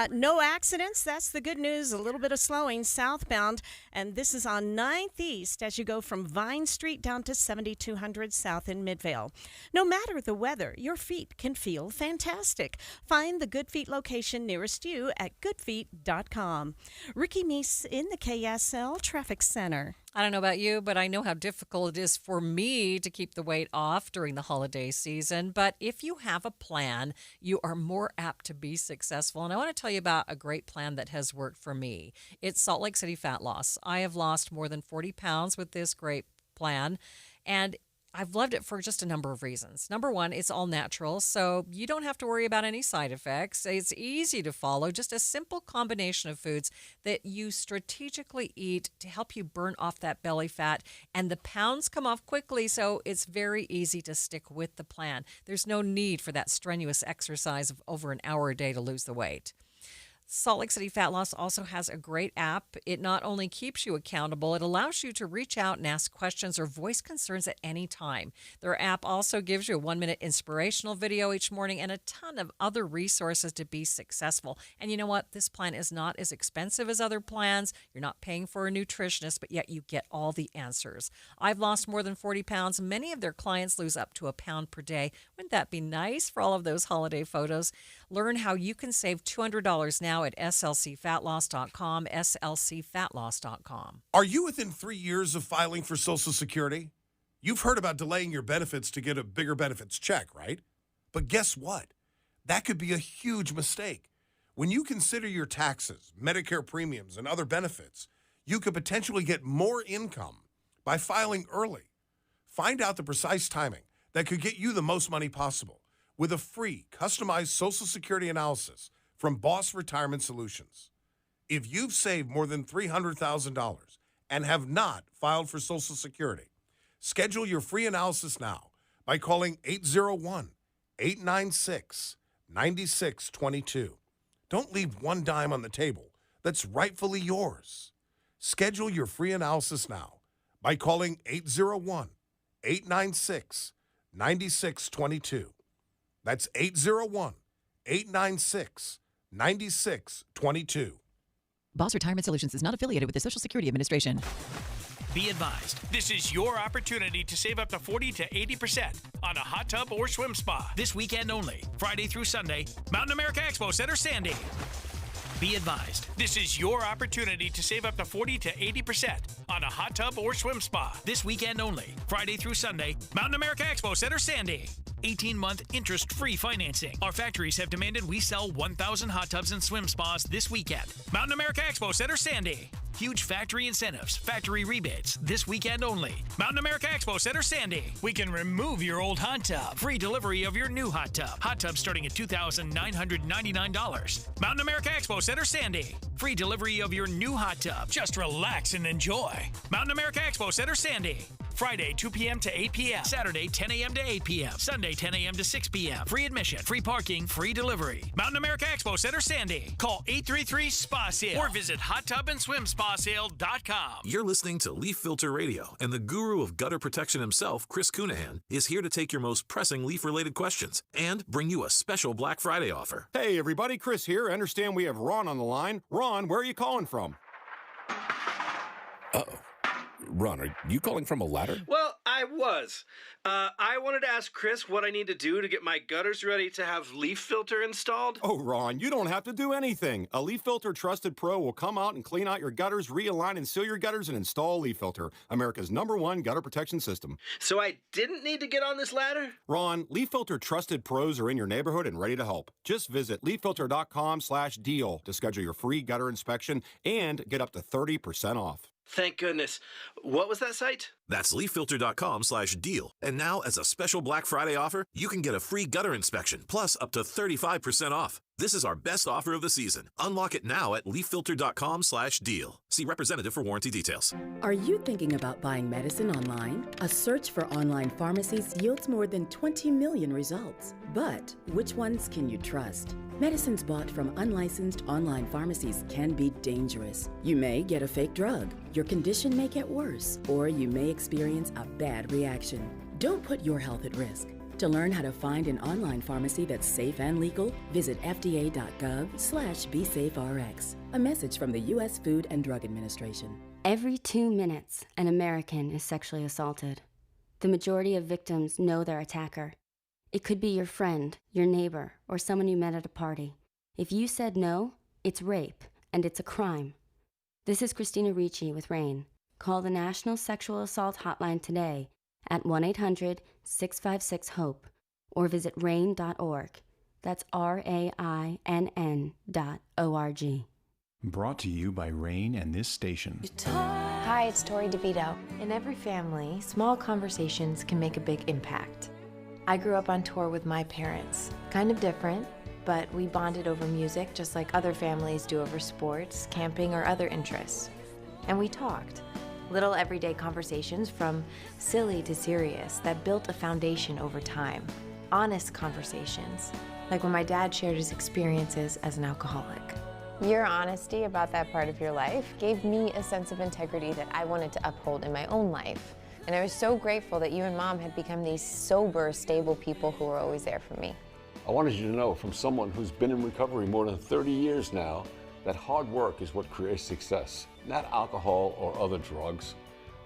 S21: No accidents. That's the good news. A little bit of slowing southbound. And this is on 9th East as you go from Vine Street down to 7200 South in Midvale. No matter the weather, your feet can feel fantastic. Find the Good Feet location nearest you at goodfeet.com. Ricky Meese in the KSL Traffic Center.
S1: I don't know about you, but I know how difficult it is for me to keep the weight off during the holiday season. But if you have a plan, you are more apt to be successful. And I want to tell you about a great plan that has worked for me. It's Salt Lake City Fat Loss. I have lost more than 40 pounds with this great plan. And I've loved it for just a number of reasons. Number one, it's all natural, so you don't have to worry about any side effects. It's easy to follow, just a simple combination of foods that you strategically eat to help you burn off that belly fat, and the pounds come off quickly, so it's very easy to stick with the plan. There's no need for that strenuous exercise of over an hour a day to lose the weight. Salt Lake City Fat Loss also has a great app. It not only keeps you accountable, it allows you to reach out and ask questions or voice concerns at any time. Their app also gives you a 1-minute inspirational video each morning and a ton of other resources to be successful. And you know what? This plan is not as expensive as other plans. You're not paying for a nutritionist, but yet you get all the answers. I've lost more than 40 pounds. Many of their clients lose up to a pound per day. Wouldn't that be nice for all of those holiday photos? Learn how you can save $200 now at slcfatloss.com, slcfatloss.com.
S4: Are you within 3 years of filing for Social Security? You've heard about delaying your benefits to get a bigger benefits check, right? But guess what? That could be a huge mistake. When you consider your taxes, Medicare premiums, and other benefits, you could potentially get more income by filing early. Find out the precise timing that could get you the most money possible with a free, customized Social Security analysis from Boss Retirement Solutions. If you've saved more than $300,000 and have not filed for Social Security, schedule your free analysis now by calling 801-896-9622. Don't leave one dime on the table that's rightfully yours. Schedule your free analysis now by calling 801-896-9622. That's 801-896-9622.
S11: Boss Retirement Solutions is not affiliated with the Social Security Administration.
S19: Be advised, this is your opportunity to save up to 40 to 80% on a hot tub or swim spa this weekend only, Friday through Sunday, Mountain America Expo Center, Sandy. Be advised, this is your opportunity to save up to 40 to 80% on a hot tub or swim spa this weekend only, Friday through Sunday, Mountain America Expo Center, Sandy. 18-month interest-free financing. Our factories have demanded we sell 1,000 hot tubs and swim spas this weekend. Mountain America Expo Center, Sandy. Huge factory incentives, factory rebates, this weekend only. Mountain America Expo Center, Sandy. We can remove your old hot tub. Free delivery of your new hot tub. Hot tub starting at $2,999. Mountain America Expo Center, Sandy. Free delivery of your new hot tub. Just relax and enjoy. Mountain America Expo Center, Sandy. Friday, 2 p.m. to 8 p.m. Saturday, 10 a.m. to 8 p.m. Sunday, 10 a.m. to 6 p.m. Free admission, free parking, free delivery. Mountain America Expo Center, Sandy. Call 833-SPA-SALE or visit hottubandSwimSpaSale.com.
S24: You're listening to Leaf Filter Radio, and the guru of gutter protection himself, Chris Cunahan, is here to take your most pressing leaf-related questions and bring you a special Black Friday offer.
S25: Hey, everybody, Chris here. I understand we have Ron on the line. Ron, where are you calling from?
S26: Uh-oh. Ron, are you calling from a ladder?
S27: Well, I was. I wanted to ask Chris what I need to do to get my gutters ready to have leaf filter installed.
S25: Oh, Ron, you don't have to do anything. A Leaf Filter Trusted Pro will come out and clean out your gutters, realign and seal your gutters, and install Leaf Filter, America's #1 gutter protection system.
S27: So I didn't need to get on this ladder?
S25: Ron, Leaf Filter Trusted Pros are in your neighborhood and ready to help. Just visit leaffilter.com/deal to schedule your free gutter inspection and get up to 30% off.
S27: Thank goodness. What was that site?
S24: That's leaffilter.com/deal. And now, as a special Black Friday offer, you can get a free gutter inspection, plus up to 35% off. This is our best offer of the season. Unlock it now at leaffilter.com/deal. See representative for warranty details.
S28: Are you thinking about buying medicine online? A search for online pharmacies yields more than 20 million results. But which ones can you trust? Medicines bought from unlicensed online pharmacies can be dangerous. You may get a fake drug, your condition may get worse, or you may experience a bad reaction. Don't put your health at risk. To learn how to find an online pharmacy that's safe and legal, visit fda.gov/BeSafeRx. A message from the U.S. Food and Drug Administration.
S29: Every 2 minutes, an American is sexually assaulted. The majority of victims know their attacker. It could be your friend, your neighbor, or someone you met at a party. If you said no, it's rape, and it's a crime. This is Christina Ricci with RAIN. Call the National Sexual Assault Hotline today at 1-800-656-HOPE or visit RAIN.org. That's RAINN.org.
S30: Brought to you by RAIN and this station.
S31: You're
S2: Hi, it's Tori DeVito. In every family, small conversations can make a big impact. I grew up on tour with my parents. Kind of different, but we bonded over music just like other families do over sports, camping, or other interests. And we talked. Little everyday conversations from silly to serious that built a foundation over time. Honest conversations, like when my dad shared his experiences as an alcoholic.
S5: Your honesty about that part of your life gave me a sense of integrity that I wanted to uphold in my own life. And I was so grateful that you and Mom had become these sober, stable people who were always there for me.
S26: I wanted you to know from someone who's been in recovery more than 30 years now that hard work is what creates success, not alcohol or other drugs,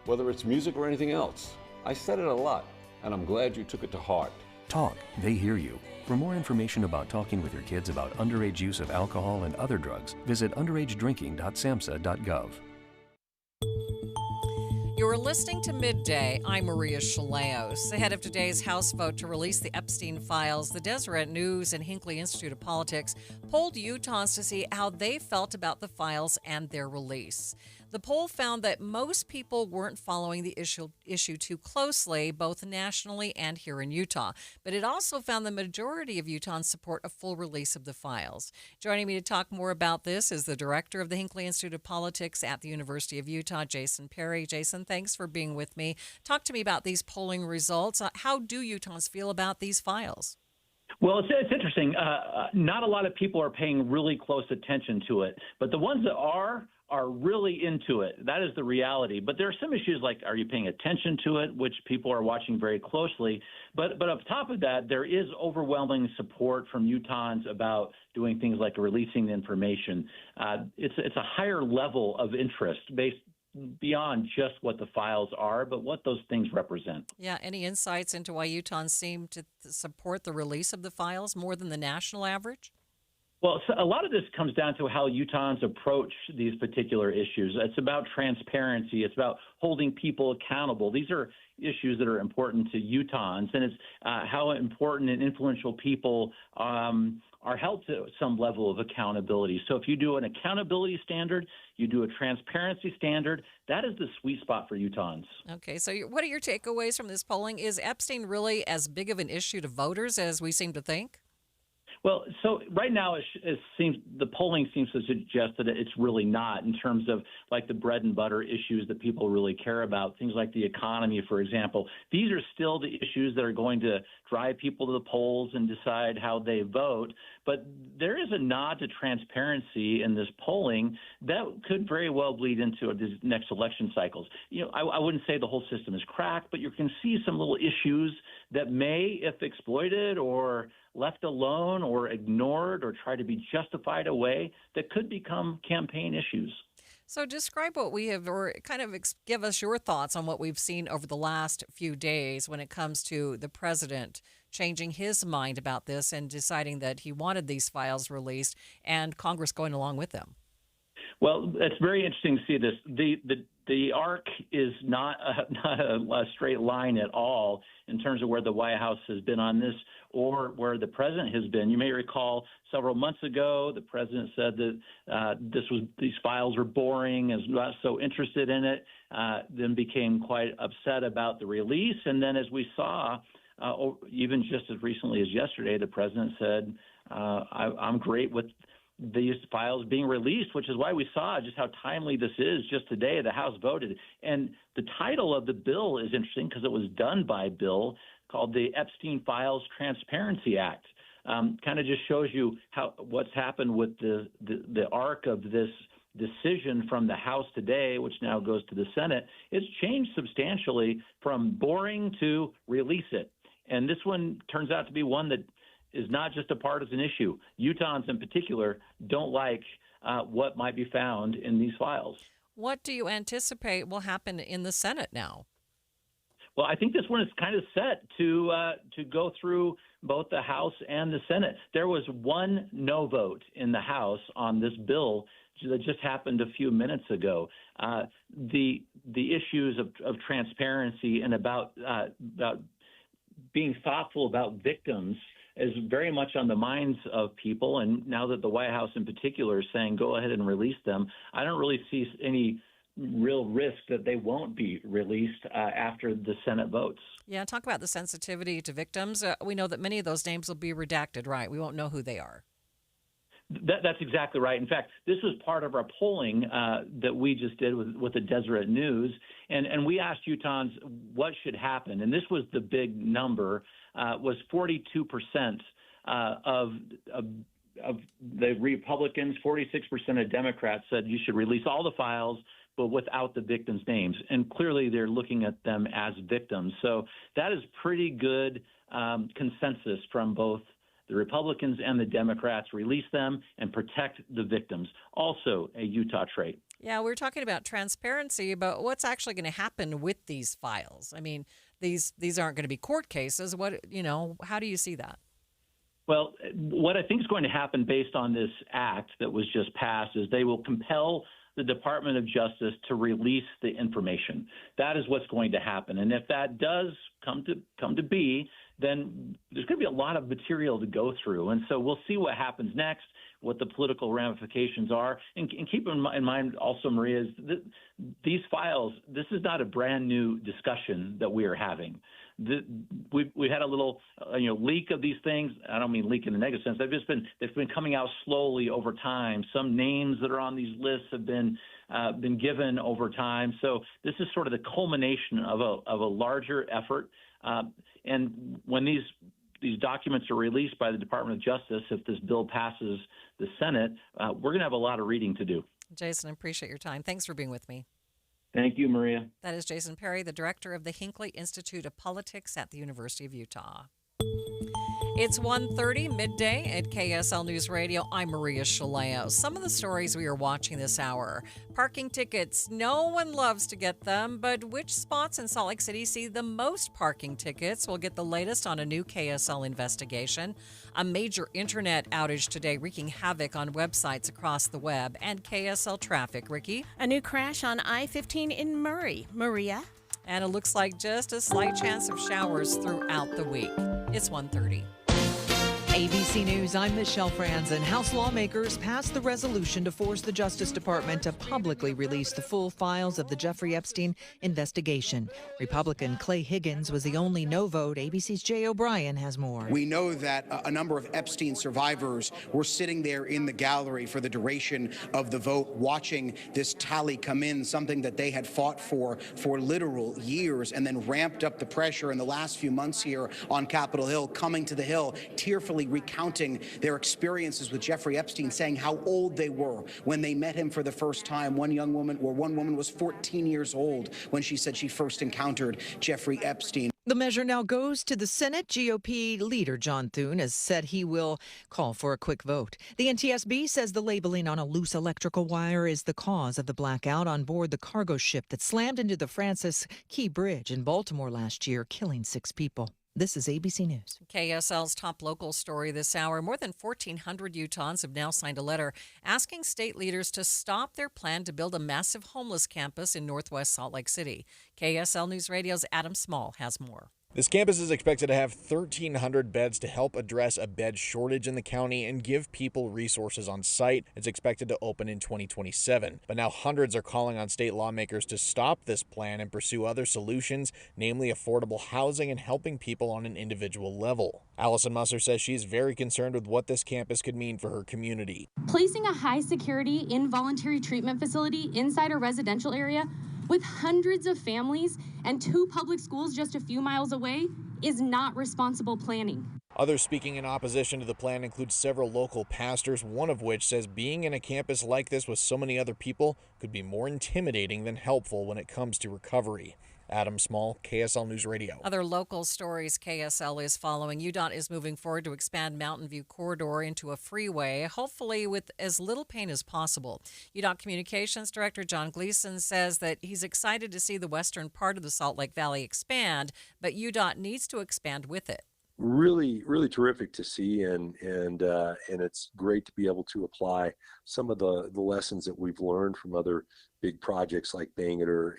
S26: whether it's music or anything else. I said it a lot, and I'm glad you took it to heart.
S7: Talk, they hear you. For more information about talking with your kids about underage use of alcohol and other drugs, visit underagedrinking.samhsa.gov.
S1: You're listening to Midday. I'm Maria Shilaos. Ahead of today's House vote to release the Epstein files, the Deseret News and Hinckley Institute of Politics polled Utahns to see how they felt about the files and their release. The poll found that most people weren't following the issue too closely, both nationally and here in Utah. But it also found the majority of Utahns support a full release of the files. Joining me to talk more about this is the director of the Hinckley Institute of Politics at the University of Utah, Jason Perry. Jason, thanks for being with me. Talk to me about these polling results. How do Utahns feel about these files?
S8: Well, it's interesting. Not a lot of people are paying really close attention to it, but the ones that are really into it. That is the reality. But there are some issues like, are you paying attention to it, which people are watching very closely. But on top of that, there is overwhelming support from Utahns about doing things like releasing the information. It's a higher level of interest based beyond just what the files are, but what those things represent.
S1: Yeah, any insights into why Utahns seem to support the release of the files more than the national average?
S8: Well, so a lot of this comes down to how Utahns approach these particular issues. It's about transparency. It's about holding people accountable. These are issues that are important to Utahns, and it's how important and influential people are held to some level of accountability. So if you do an accountability standard, you do a transparency standard, that is the sweet spot for Utahns.
S1: Okay, so what are your takeaways from this polling? Is Epstein really as big of an issue to voters as we seem to think?
S8: Well, so right now it seems the polling seems to suggest that it's really not in terms of like the bread and butter issues that people really care about, things like the economy, for example. These are still the issues that are going to drive people to the polls and decide how they vote. But there is a nod to transparency in this polling that could very well bleed into these next election cycles. You know, I wouldn't say the whole system is cracked, but you can see some little issues that may, if exploited or left alone or ignored or try to be justified away, that could become campaign issues.
S1: So describe what we have, or kind of give us your thoughts on what we've seen over the last few days when it comes to the president changing his mind about this and deciding that he wanted these files released and Congress going along with them.
S8: Well, it's very interesting to see this. The arc is not a straight line at all in terms of where the White House has been on this or where the president has been. You may recall several months ago, the president said that these files were boring, is not so interested in it, then became quite upset about the release. And then as we saw, even just as recently as yesterday, the president said, I'm great with these files being released, which is why we saw just how timely this is. Just today, the House voted. And the title of the bill is interesting because it was done by a bill called the Epstein Files Transparency Act. Kind of just shows you what's happened with the arc of this decision from the House today, which now goes to the Senate. It's changed substantially from boring to release it. And this one turns out to be one that is not just a partisan issue. Utahns in particular don't like what might be found in these files.
S1: What do you anticipate will happen in the Senate now?
S8: Well, I think this one is kind of set to go through both the House and the Senate. There was one no vote in the House on this bill that just happened a few minutes ago. The issues of transparency and about being thoughtful about victims is very much on the minds of people. And now that the White House in particular is saying, go ahead and release them, I don't really see any real risk that they won't be released after the Senate votes.
S1: Yeah, talk about the sensitivity to victims. We know that many of those names will be redacted, right? We won't know who they are.
S8: That's exactly right. In fact, this was part of our polling that we just did with the Deseret News, and we asked Utahns what should happen, and this was the big number, was 42% of the Republicans, 46% of Democrats said you should release all the files, but without the victims' names. And clearly they're looking at them as victims. So that is pretty good consensus from both the Republicans and the Democrats. Release them and protect the victims. Also a Utah trait.
S1: Yeah, we're talking about transparency, but what's actually going to happen with these files? I mean, these aren't going to be court cases. How do you see that?
S8: Well, what I think is going to happen based on this act that was just passed is they will compel the Department of Justice to release the information. That is what's going to happen. And if that does come to be, then there's going to be a lot of material to go through. And so we'll see what happens next, what the political ramifications are. And keep in mind also, Maria, is that these files, this is not a brand new discussion that we are having. We had a little leak of these things. I don't mean leak in a negative sense. They've been coming out slowly over time. Some names that are on these lists have been given over time. So this is sort of the culmination of a larger effort. And when these documents are released by the Department of Justice, if this bill passes the Senate, we're going to have a lot of reading to do.
S1: Jason, I appreciate your time. Thanks for being with me.
S8: Thank you, Maria.
S1: That is Jason Perry, the director of the Hinckley Institute of Politics at the University of Utah. It's 1:30 midday at KSL News Radio. I'm Maria Shilaos. Some of the stories we are watching this hour. Parking tickets. No one loves to get them, but which spots in Salt Lake City see the most parking tickets? We'll get the latest on a new KSL investigation. A major internet outage today wreaking havoc on websites across the web. And KSL traffic. Ricky?
S21: A new crash on I-15 in Murray. Maria?
S1: And it looks like just a slight chance of showers throughout the week. It's 1:30.
S9: ABC News, I'm Michelle Franzen. House lawmakers passed the resolution to force the Justice Department to publicly release the full files of the Jeffrey Epstein investigation. Republican Clay Higgins was the only no vote. ABC's Jay O'Brien has more.
S14: We know that a number of Epstein survivors were sitting there in the gallery for the duration of the vote, watching this tally come in, something that they had fought for literal years, and then ramped up the pressure in the last few months here on Capitol Hill, coming to the Hill, tearfully recounting their experiences with Jeffrey Epstein, saying how old they were when they met him for the first time. One woman was 14 years old when she said she first encountered Jeffrey Epstein.
S9: The measure now goes to the Senate. GOP leader John Thune has said he will call for a quick vote. The NTSB says the labeling on a loose electrical wire is the cause of the blackout on board the cargo ship that slammed into the Francis Key Bridge in Baltimore last year, killing 6 people. This is ABC News.
S1: KSL's top local story this hour. More than 1,400 Utahns have now signed a letter asking state leaders to stop their plan to build a massive homeless campus in northwest Salt Lake City. KSL News Radio's Adam Small has more.
S15: This campus is expected to have 1,300 beds to help address a bed shortage in the county and give people resources on site. It's expected to open in 2027. But now hundreds are calling on state lawmakers to stop this plan and pursue other solutions, namely affordable housing and helping people on an individual level. Allison Musser says she's very concerned with what this campus could mean for her community.
S16: Placing a high-security involuntary treatment facility inside a residential area with hundreds of families and 2 public schools just a few miles away is not responsible planning.
S15: Others speaking in opposition to the plan include several local pastors, one of which says being in a campus like this with so many other people could be more intimidating than helpful when it comes to recovery. Adam Small, KSL News Radio.
S1: Other local stories KSL is following. UDOT is moving forward to expand Mountain View Corridor into a freeway, hopefully with as little pain as possible. UDOT Communications Director John Gleason says that he's excited to see the western part of the Salt Lake Valley expand, but UDOT needs to expand with it.
S17: Really terrific to see, and it's great to be able to apply some of the lessons that we've learned from other big projects like Bangerter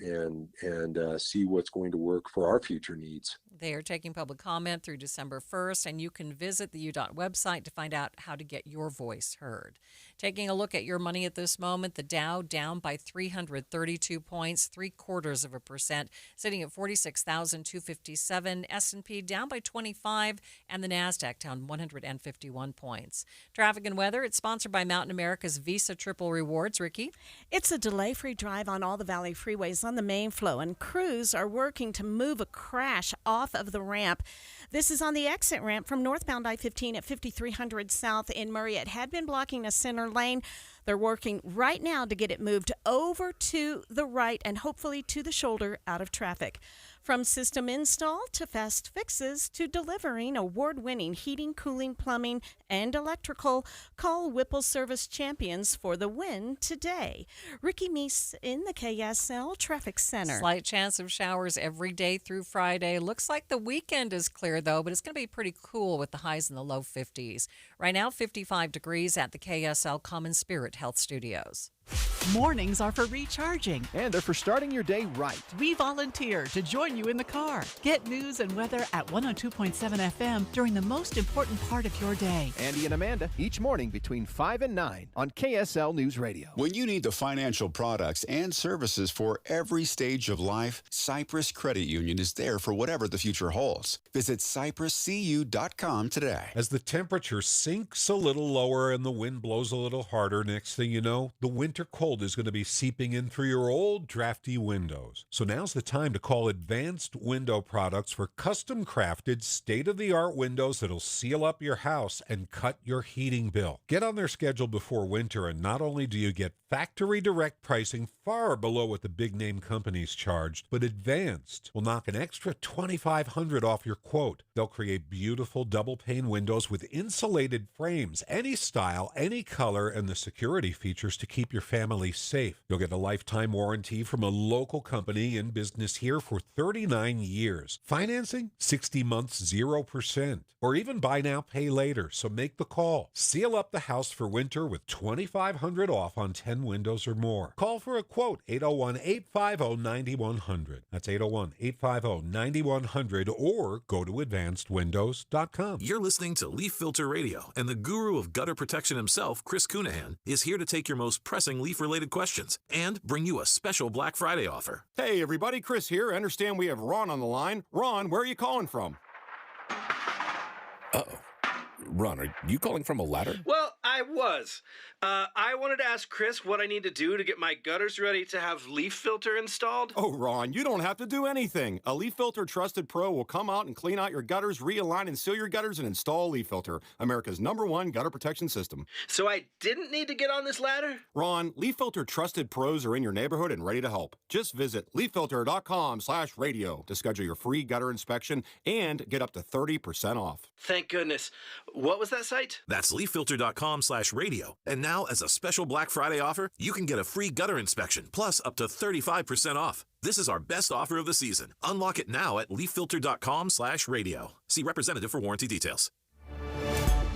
S17: and see what's going to work for our future needs.
S1: They are taking public comment through December 1st, and you can visit the UDOT website to find out how to get your voice heard. Taking a look at your money at this moment, the Dow down by 332 points, 0.75%, sitting at 46,257. S&P down by 25, and the NASDAQ down 151 points. Traffic and weather, it's sponsored by Mountain America's Visa Triple Rewards. Ricky?
S21: It's a delay-free drive on all the Valley freeways on the main flow, and crews are working to move a crash off of the ramp. This is on the exit ramp from northbound I-15 at 5300 South in Murray. It had been blocking a center lane. They're working right now to get it moved over to the right and hopefully to the shoulder out of traffic. From system install to fast fixes to delivering award-winning heating, cooling, plumbing, and electrical, call Whipple Service Champions for the win today. Ricky Meese in the KSL Traffic Center.
S1: Slight chance of showers every day through Friday. Looks like the weekend is clear, though, but it's going to be pretty cool with the highs in the low 50s. Right now, 55 degrees at the KSL Common Spirit Health Studios.
S11: Mornings are for recharging.
S3: And they're for starting your day right.
S11: We volunteer to join you in the car. Get news and weather at 102.7 FM during the most important part of your day.
S3: Andy and Amanda, each morning between 5 and 9 on KSL News Radio.
S6: When you need the financial products and services for every stage of life, Cypress Credit Union is there for whatever the future holds. Visit cypresscu.com today.
S10: As the temperature sinks a little lower and the wind blows a little harder, next thing you know, the winter cold is going to be seeping in through your old drafty windows. So now's the time to call Advanced Window Products for custom crafted state-of-the-art windows that'll seal up your house and cut your heating bill. Get on their schedule before winter, and not only do you get factory direct pricing far below what the big name companies charged, but Advanced will knock an extra $2,500 off your quote. They'll create beautiful double pane windows with insulated frames, any style, any color, and the security features to keep your family safe. You'll get a lifetime warranty from a local company in business here for 39 years. Financing? 60 months, 0%. Or even buy now, pay later. So make the call. Seal up the house for winter with $2,500 off on 10 windows or more. Call for a quote, 801-850-9100. That's 801-850-9100, or go to advancedwindows.com.
S24: You're listening to Leaf Filter Radio, and the guru of gutter protection himself, Chris Cunahan, is here to take your most pressing leaf-related questions and bring you a special Black Friday offer.
S25: Hey, everybody, Chris here. I understand we have Ron on the line. Ron, where are you calling from?
S12: Uh-oh. Ron, are you calling from a ladder?
S27: Well, I was. I wanted to ask Chris what I need to do to get my gutters ready to have leaf filter installed.
S25: Oh, Ron, you don't have to do anything. A Leaf Filter Trusted Pro will come out and clean out your gutters, realign and seal your gutters, and install a Leaf Filter, America's #1 gutter protection system.
S27: So I didn't need to get on this ladder?
S25: Ron, Leaf Filter Trusted Pros are in your neighborhood and ready to help. Just visit leaffilter.com/radio to schedule your free gutter inspection and get up to 30% off.
S27: Thank goodness. What was that site?
S24: That's leaffilter.com/radio. And now, as a special Black Friday offer, you can get a free gutter inspection, plus up to 35% off. This is our best offer of the season. Unlock it now at leaffilter.com/radio. See representative for warranty details.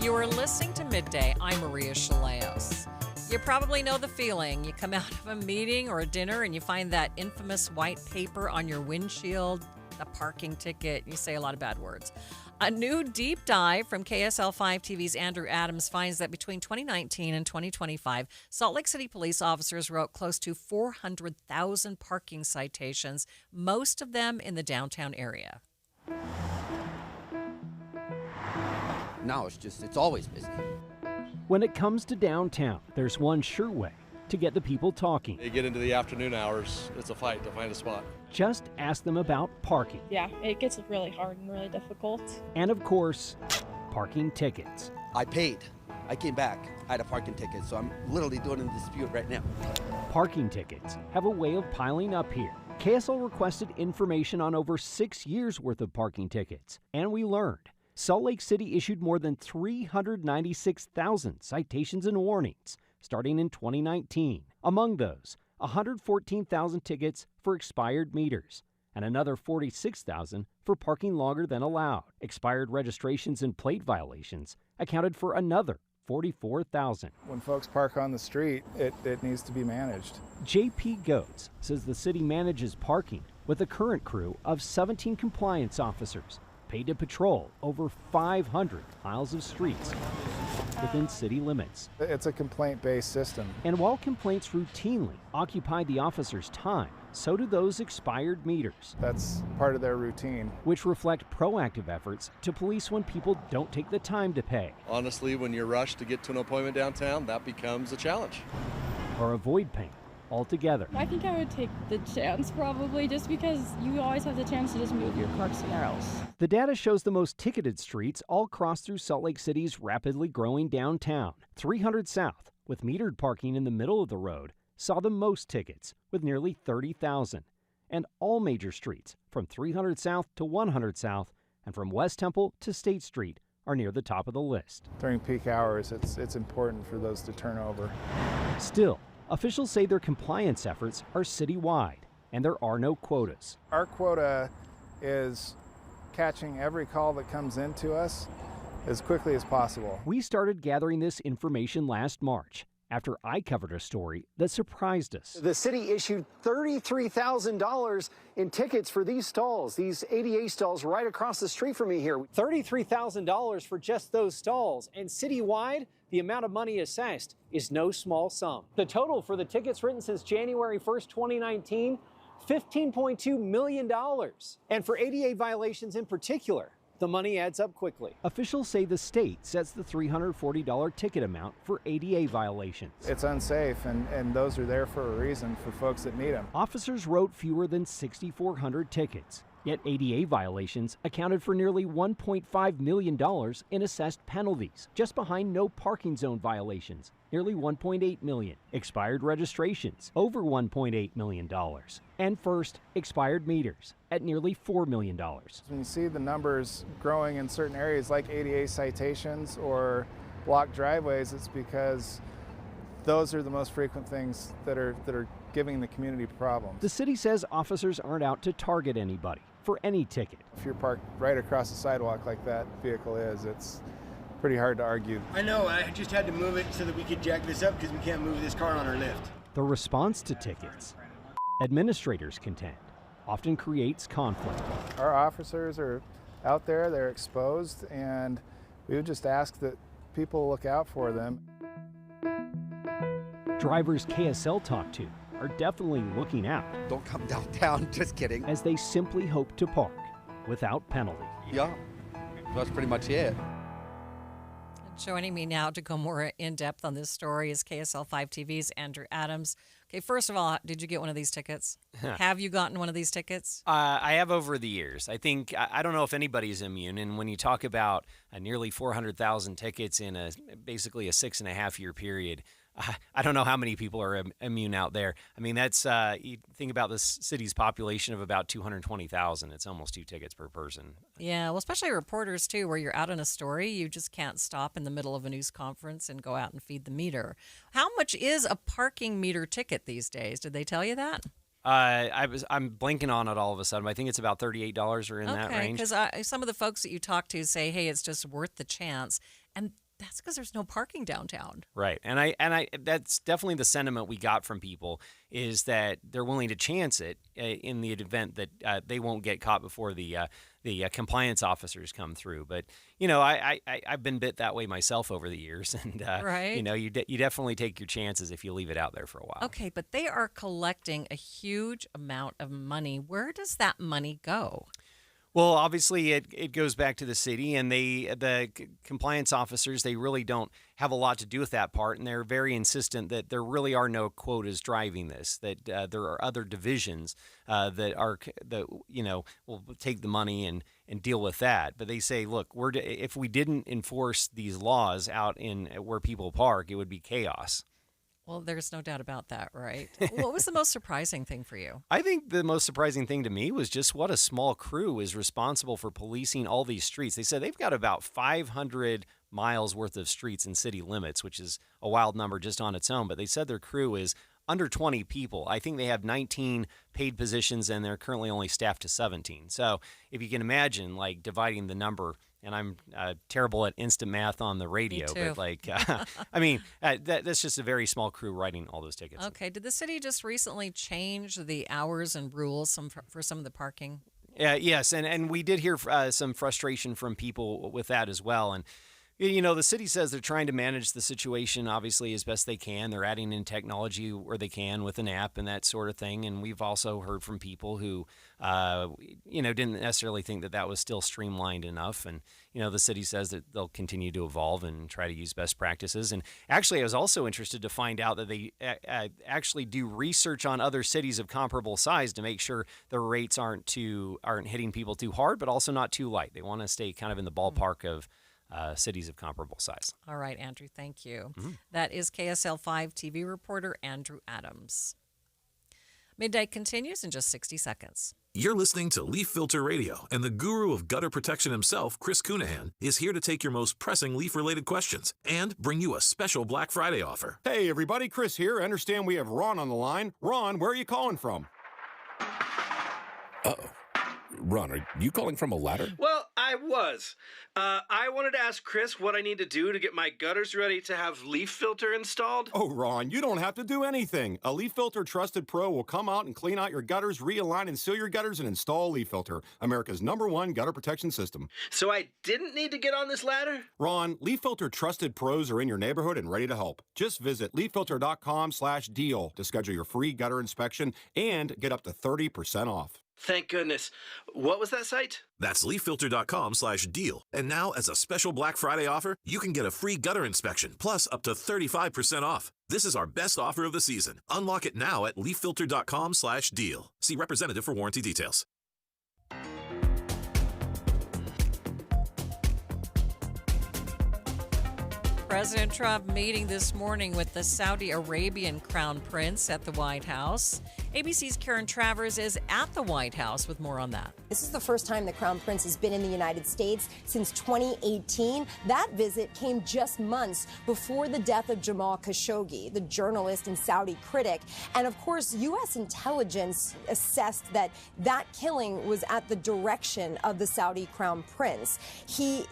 S1: You are listening to Midday. I'm Maria Shilaos. You probably know the feeling. You come out of a meeting or a dinner and you find that infamous white paper on your windshield, a parking ticket. You say a lot of bad words. A new deep dive from KSL 5 TV's Andrew Adams finds that between 2019 and 2025, Salt Lake City police officers wrote close to 400,000 parking citations, most of them in the downtown area.
S13: Now it's always busy.
S18: When it comes to downtown, there's one sure way to get the people talking.
S20: You get into the afternoon hours, it's a fight to find a spot.
S18: Just ask them about parking.
S22: Yeah, it gets really hard and really difficult.
S18: And of course, parking tickets.
S13: I paid. I came back. I had a parking ticket, so I'm literally doing a dispute right now.
S18: Parking tickets have a way of piling up here. KSL requested information on over 6 years worth of parking tickets, and we learned Salt Lake City issued more than 396,000 citations and warnings starting in 2019. Among those, 114,000 tickets for expired meters and another 46,000 for parking longer than allowed. Expired registrations and plate violations accounted for another 44,000.
S2: When folks park on the street, it needs to be managed.
S18: J.P. Goetz says the city manages parking with a current crew of 17 compliance officers paid to patrol over 500 miles of streets within city limits.
S2: It's a complaint-based system.
S18: And while complaints routinely occupy the officers' time, so do those expired meters.
S2: That's part of their routine.
S18: Which reflect proactive efforts to police when people don't take the time to pay.
S20: Honestly, when you're rushed to get to an appointment downtown, that becomes a challenge.
S18: Or avoid paying altogether.
S22: I think I would take the chance probably, just because you always have the chance to just move your car somewhere else.
S18: The data shows the most ticketed streets all cross through Salt Lake City's rapidly growing downtown. 300 South, with metered parking in the middle of the road, saw the most tickets, with nearly 30,000. And all major streets, from 300 South to 100 South, and from West Temple to State Street, are near the top of the list.
S2: During peak hours, it's important for those to turn over.
S18: Still, officials say their compliance efforts are citywide, and there are no quotas.
S2: Our quota is catching every call that comes into us as quickly as possible.
S18: We started gathering this information last March, after I covered a story that surprised us.
S4: The city issued $33,000 in tickets for these stalls, these ADA stalls right across the street from me here.
S18: $33,000 for just those stalls, and citywide, the amount of money assessed is no small sum. The total for the tickets written since January 1st, 2019, $15.2 million. And for ADA violations in particular, the money adds up quickly. Officials say the state sets the $340 ticket amount for ADA violations.
S2: It's unsafe, and those are there for a reason, for folks that need them.
S18: Officers wrote fewer than 6,400 tickets, yet ADA violations accounted for nearly $1.5 million in assessed penalties, just behind no parking zone violations, nearly $1.8 million, expired registrations, over $1.8 million, and first, expired meters at nearly $4 million.
S2: When you see the numbers growing in certain areas like ADA citations or blocked driveways, it's because those are the most frequent things that are giving the community problems.
S18: The city says officers aren't out to target anybody for any ticket.
S2: If you're parked right across the sidewalk like that vehicle is, it's pretty hard to argue.
S5: I know, I just had to move it so that we could jack this up because we can't move this car on our lift.
S18: The response to tickets, administrators contend, often creates conflict.
S2: Our officers are out there, they're exposed, and we would just ask that people look out for them.
S18: Drivers KSL talked to are definitely looking out.
S13: Don't come downtown, just kidding.
S18: As they simply hope to park without penalty.
S13: Yeah, that's pretty much it.
S1: Joining me now to go more in depth on this story is KSL 5 TV's Andrew Adams. Okay, first of all, did you get one of these tickets? Have you gotten one of these tickets?
S7: I have over the years. I think, I don't know if anybody's immune. And when you talk about nearly 400,000 tickets in basically a 6.5-year period, I don't know how many people are immune out there. I mean, that's, you think about this city's population of about 220,000. It's almost 2 tickets per person.
S1: Yeah, well, especially reporters, too, where you're out on a story. You just can't stop in the middle of a news conference and go out and feed the meter. How much is a parking meter ticket these days? Did they tell you that?
S7: I'm blanking on it all of a sudden. I think it's about $38 or in that range.
S1: Because some of the folks that you talk to say, hey, it's just worth the chance. And that's because there's no parking downtown.
S7: Right. And I that's definitely the sentiment we got from people, is that they're willing to chance it in the event that they won't get caught before the compliance officers come through. But, you know, I've been bit that way myself over the years. And,
S1: right.
S7: You know, you definitely take your chances if you leave it out there for a while.
S1: Okay, but they are collecting a huge amount of money. Where does that money go?
S7: Well, obviously, it goes back to the city, and the compliance officers, they really don't have a lot to do with that part, and they're very insistent that there really are no quotas driving this, that there are other divisions that will take the money and deal with that. But they say, look, if we didn't enforce these laws out in where people park, it would be chaos.
S1: Well, there's no doubt about that, right? What was the most surprising thing for you?
S7: I think the most surprising thing to me was just what a small crew is responsible for policing all these streets. They said they've got about 500 miles worth of streets in city limits, which is a wild number just on its own. But they said their crew is under 20 people. I think they have 19 paid positions, and they're currently only staffed to 17. So if you can imagine, like, dividing the number And I'm terrible at instant math on the radio,
S1: too.
S7: but that's just a very small crew writing all those tickets.
S1: Okay. Did the city just recently change the hours and rules for some of the parking?
S7: Yes, and we did hear some frustration from people with that as well. And the city says they're trying to manage the situation, obviously, as best they can. They're adding in technology where they can with an app and that sort of thing. And we've also heard from people who, didn't necessarily think that was still streamlined enough. And, the city says that they'll continue to evolve and try to use best practices. And actually, I was also interested to find out that they actually do research on other cities of comparable size to make sure the rates aren't hitting people too hard, but also not too light. They want to stay kind of in the ballpark of cities of comparable size.
S1: All right, Andrew, thank you.
S7: Mm-hmm.
S1: That is KSL 5 TV reporter Andrew Adams. Midday continues in just 60 seconds.
S24: You're listening to Leaf Filter Radio, and the guru of gutter protection himself, Chris Cunahan, is here to take your most pressing leaf-related questions and bring you a special Black Friday offer.
S25: Hey, everybody, Chris here. I understand we have Ron on the line. Ron, where are you calling from?
S12: Uh-oh. Ron, are you calling from a ladder?
S27: Well, I was. I wanted to ask Chris what I need to do to get my gutters ready to have leaf filter installed.
S25: Oh, Ron, you don't have to do anything. A Leaf Filter Trusted Pro will come out and clean out your gutters, realign and seal your gutters, and install Leaf Filter, America's #1 gutter protection system.
S27: So I didn't need to get on this ladder?
S25: Ron, Leaf Filter Trusted Pros are in your neighborhood and ready to help. Just visit leaffilter.com/deal to schedule your free gutter inspection and get up to 30% off.
S27: Thank goodness. What was that site?
S24: That's leaffilter.com/deal. And now, as a special Black Friday offer, you can get a free gutter inspection, plus up to 35% off. This is our best offer of the season. Unlock it now at leaffilter.com/deal. See representative for warranty details.
S1: President Trump meeting this morning with the Saudi Arabian Crown Prince at the White House. ABC's Karen Travers is at the White House with more on that.
S8: This is the first time the Crown Prince has been in the United States since 2018. That visit came just months before the death of Jamal Khashoggi, the journalist and Saudi critic. And of course, U.S. intelligence assessed that killing was at the direction of the Saudi Crown Prince. He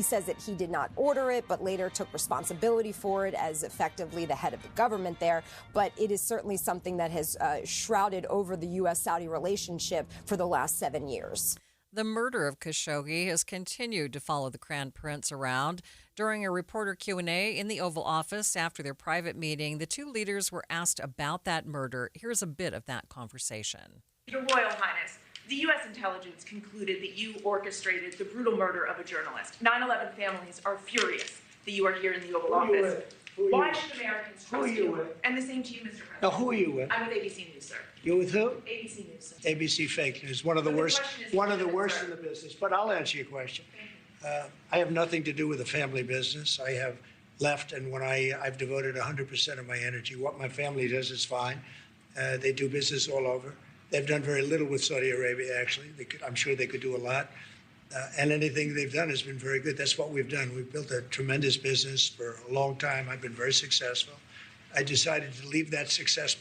S8: says that he did not order it, but later took responsibility for it as effectively the head of the government there. But it is certainly something that has shrouded over the U.S.-Saudi relationship for the last 7 years.
S1: The murder of Khashoggi has continued to follow the Crown Prince around. During a reporter Q&A in the Oval Office after their private meeting, the two leaders were asked about that murder. Here's a bit of that conversation.
S9: Your Royal Highness, the U.S. intelligence concluded that you orchestrated the brutal murder of a journalist. 9/11 families are furious that you are here in the Oval Office. Why should Americans trust you? And the same to you, Mr. President.
S14: Now, who are you with?
S9: I'm with ABC News, sir.
S14: You're with who?
S9: ABC News, sir.
S14: ABC fake news. One of the worst in the business. But I'll answer your question. I have nothing to do with the family business. I have left, and when I've devoted 100% of my energy. What my family does is fine. They do business all over. They've done very little with Saudi Arabia, actually. I'm sure they could do a lot. And anything they've done has been very good. That's what we've done. We've built a tremendous business for a long time. I've been very successful. I decided to leave that success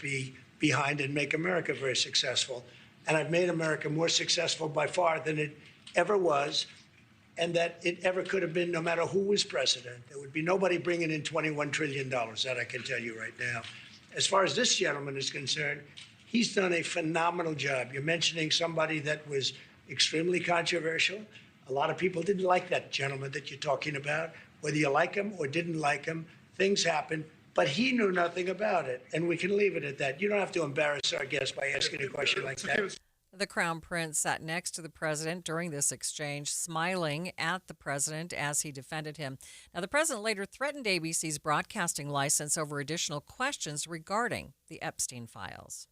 S14: behind and make America very successful. And I've made America more successful by far than it ever was, and that it ever could have been no matter who was president. There would be nobody bringing in $21 trillion, that I can tell you right now. As far as this gentleman is concerned, he's done a phenomenal job. You're mentioning somebody that was extremely controversial. A lot of people didn't like that gentleman that you're talking about. Whether you like him or didn't like him, things happen. But he knew nothing about it, and we can leave it at that. You don't have to embarrass our guest by asking a question like that.
S1: The Crown Prince sat next to the president during this exchange, smiling at the president as he defended him. Now, the president later threatened ABC's broadcasting license over additional questions regarding the Epstein files.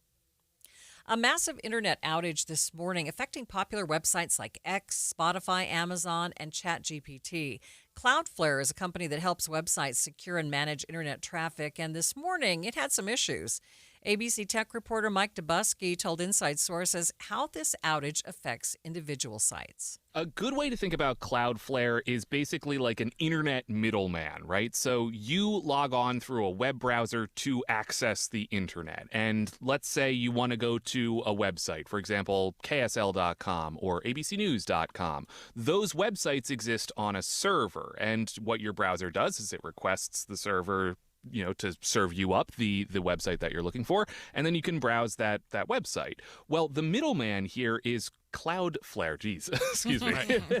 S1: A massive internet outage this morning affecting popular websites like X, Spotify, Amazon, and ChatGPT. Cloudflare is a company that helps websites secure and manage internet traffic, and this morning it had some issues. ABC Tech reporter Mike Dubusky told Inside Sources how this outage affects individual sites.
S15: A good way to think about Cloudflare is basically like an internet middleman, right? So you log on through a web browser to access the internet. And let's say you want to go to a website, for example, KSL.com or ABCnews.com. Those websites exist on a server. And what your browser does is it requests the server to serve you up the website that you're looking for, and then you can browse that website. Well, the middleman here is Cloudflare. Geez, excuse me.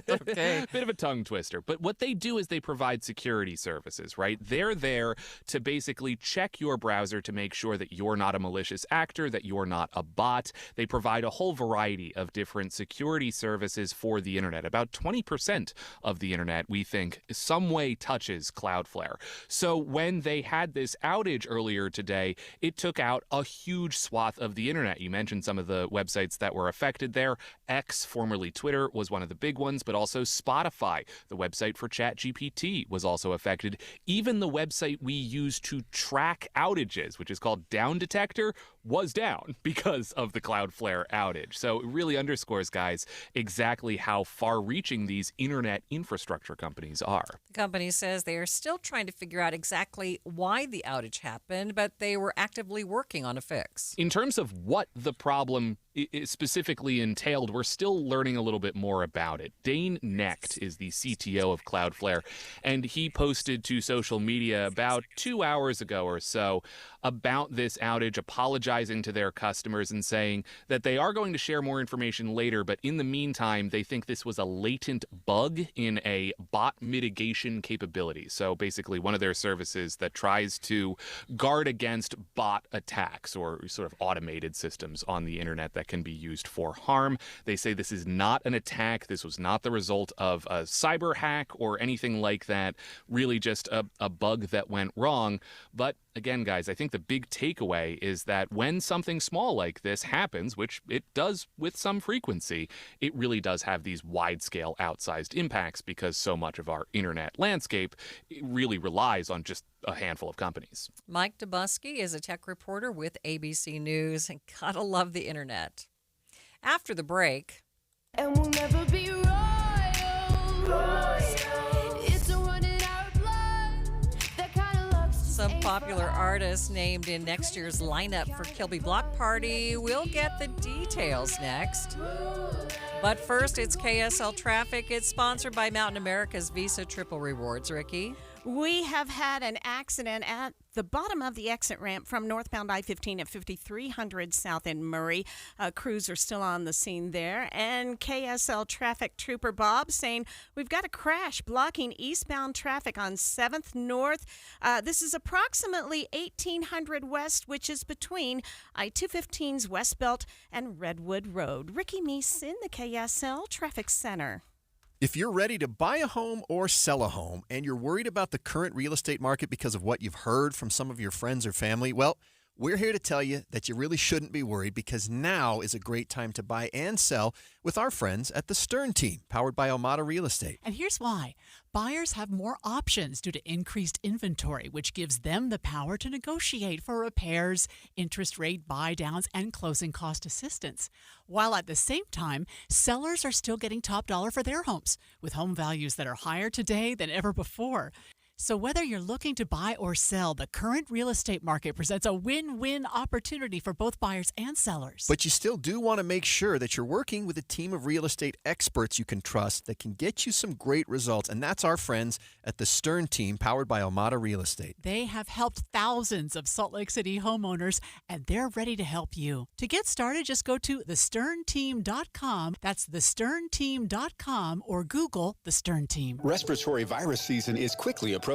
S1: Okay.
S15: Bit of a tongue twister. But what they do is they provide security services, right? They're there to basically check your browser to make sure that you're not a malicious actor, that you're not a bot. They provide a whole variety of different security services for the internet. About 20% of the internet, we think, some way touches Cloudflare. So when they had this outage earlier today, it took out a huge swath of the internet. You mentioned some of the websites that were affected there. X, formerly Twitter, was one of the big ones, but also Spotify. The website for ChatGPT was also affected. Even the website we use to track outages, which is called Down Detector, was down because of the Cloudflare outage. So it really underscores, guys, exactly how far-reaching these internet infrastructure companies are.
S1: The company says they are still trying to figure out exactly why the outage happened, but they were actively working on a fix.
S15: In terms of what the problem specifically entailed, we're still learning a little bit more about it. Dane Knecht is the CTO of Cloudflare, and he posted to social media about 2 hours ago or so about this outage, apologizing to their customers and saying that they are going to share more information later, but in the meantime, they think this was a latent bug in a bot mitigation capability. So basically one of their services that tries to guard against bot attacks or sort of automated systems on the internet that can be used for harm. They say this is not an attack. This was not the result of a cyber hack or anything like that, really just a bug that went wrong. But again, guys, I think the big takeaway is that when something small like this happens, which it does with some frequency, it really does have these wide-scale outsized impacts because so much of our internet landscape really relies on just a handful of companies.
S1: Mike Dubusky is a tech reporter with ABC News, and gotta love the internet. After the break,
S16: And we'll never be royal. It's a run in our blood. That kind of luck's just
S1: some
S16: ain't
S1: popular
S16: for us.
S1: artists named in next year's lineup for Kilby Block Party. We'll get the details next. But first, it's KSL Traffic. It's sponsored by Mountain America's Visa Triple Rewards. Ricky?
S17: We have had an accident at the bottom of the exit ramp from northbound I-15 at 5300 South in Murray. Crews are still on the scene there. And KSL Traffic Trooper Bob saying, we've got a crash blocking eastbound traffic on 7th North. This is approximately 1800 West, which is between I-215's West Belt and Redwood Road. Ricky Meese in the KSL Traffic Center.
S3: If you're ready to buy a home or sell a home and you're worried about the current real estate market because of what you've heard from some of your friends or family, well, we're here to tell you that you really shouldn't be worried because now is a great time to buy and sell with our friends at the Stern Team, powered by Almada Real Estate.
S11: And here's why. Buyers have more options due to increased inventory, which gives them the power to negotiate for repairs, interest rate buy-downs, and closing cost assistance. While at the same time, sellers are still getting top dollar for their homes, with home values that are higher today than ever before. So whether you're looking to buy or sell, the current real estate market presents a win-win opportunity for both buyers and sellers.
S3: But you still do want to make sure that you're working with a team of real estate experts you can trust that can get you some great results. And that's our friends at the Stern Team, powered by Almada Real Estate.
S11: They have helped thousands of Salt Lake City homeowners, and they're ready to help you. To get started, just go to thesternteam.com. That's thesternteam.com, or Google The Stern Team.
S6: Respiratory virus season is quickly approaching,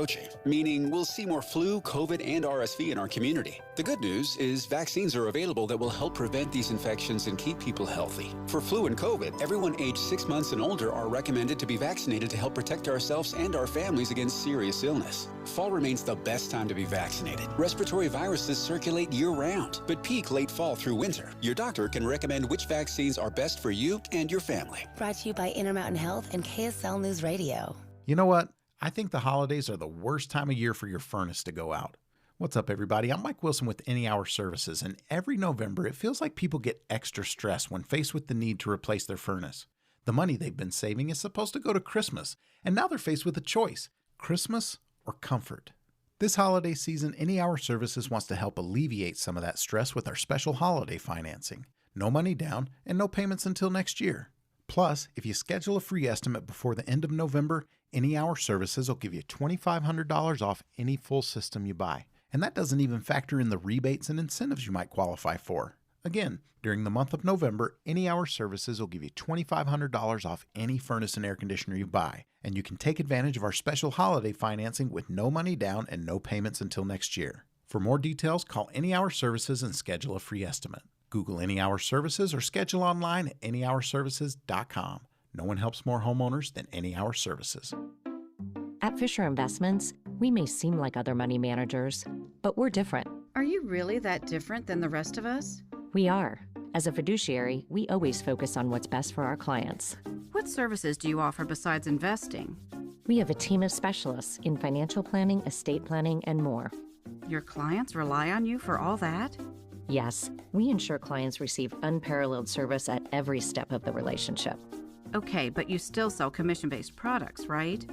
S6: meaning we'll see more flu, COVID, and RSV in our community. The good news is vaccines are available that will help prevent these infections and keep people healthy. For flu and COVID, everyone aged 6 months and older are recommended to be vaccinated to help protect ourselves and our families against serious illness. Fall remains the best time to be vaccinated. Respiratory viruses circulate year-round, but peak late fall through winter. Your doctor can recommend which vaccines are best for you and your family.
S19: Brought to you by Intermountain Health and KSL News Radio.
S21: You know what? I think the holidays are the worst time of year for your furnace to go out.
S4: What's up, everybody? I'm Mike Wilson with Any Hour Services, and every November it feels like people get extra stressed when faced with the need to replace their furnace. The money they've been saving is supposed to go to Christmas, and now they're faced with a choice: Christmas or comfort. This holiday season, Any Hour Services wants to help alleviate some of that stress with our special holiday financing. No money down and no payments until next year. Plus, if you schedule a free estimate before the end of November, Any Hour Services will give you $2,500 off any full system you buy. And that doesn't even factor in the rebates and incentives you might qualify for. Again, during the month of November, Any Hour Services will give you $2,500 off any furnace and air conditioner you buy. And you can take advantage of our special holiday financing with no money down and no payments until next year. For more details, call Any Hour Services and schedule a free estimate. Google Any Hour Services or schedule online at anyhourservices.com. No one helps more homeowners than Any Hour Services.
S10: At Fisher Investments, we may seem like other money managers, but we're different.
S20: Are you really that different than the rest of us?
S10: We are. As a fiduciary, we always focus on what's best for our clients.
S20: What services do you offer besides investing?
S10: We have a team of specialists in financial planning, estate planning, and more.
S20: Your clients rely on you for all that?
S10: Yes, we ensure clients receive unparalleled service at every step of the relationship.
S20: Okay, but you still sell commission-based products, right?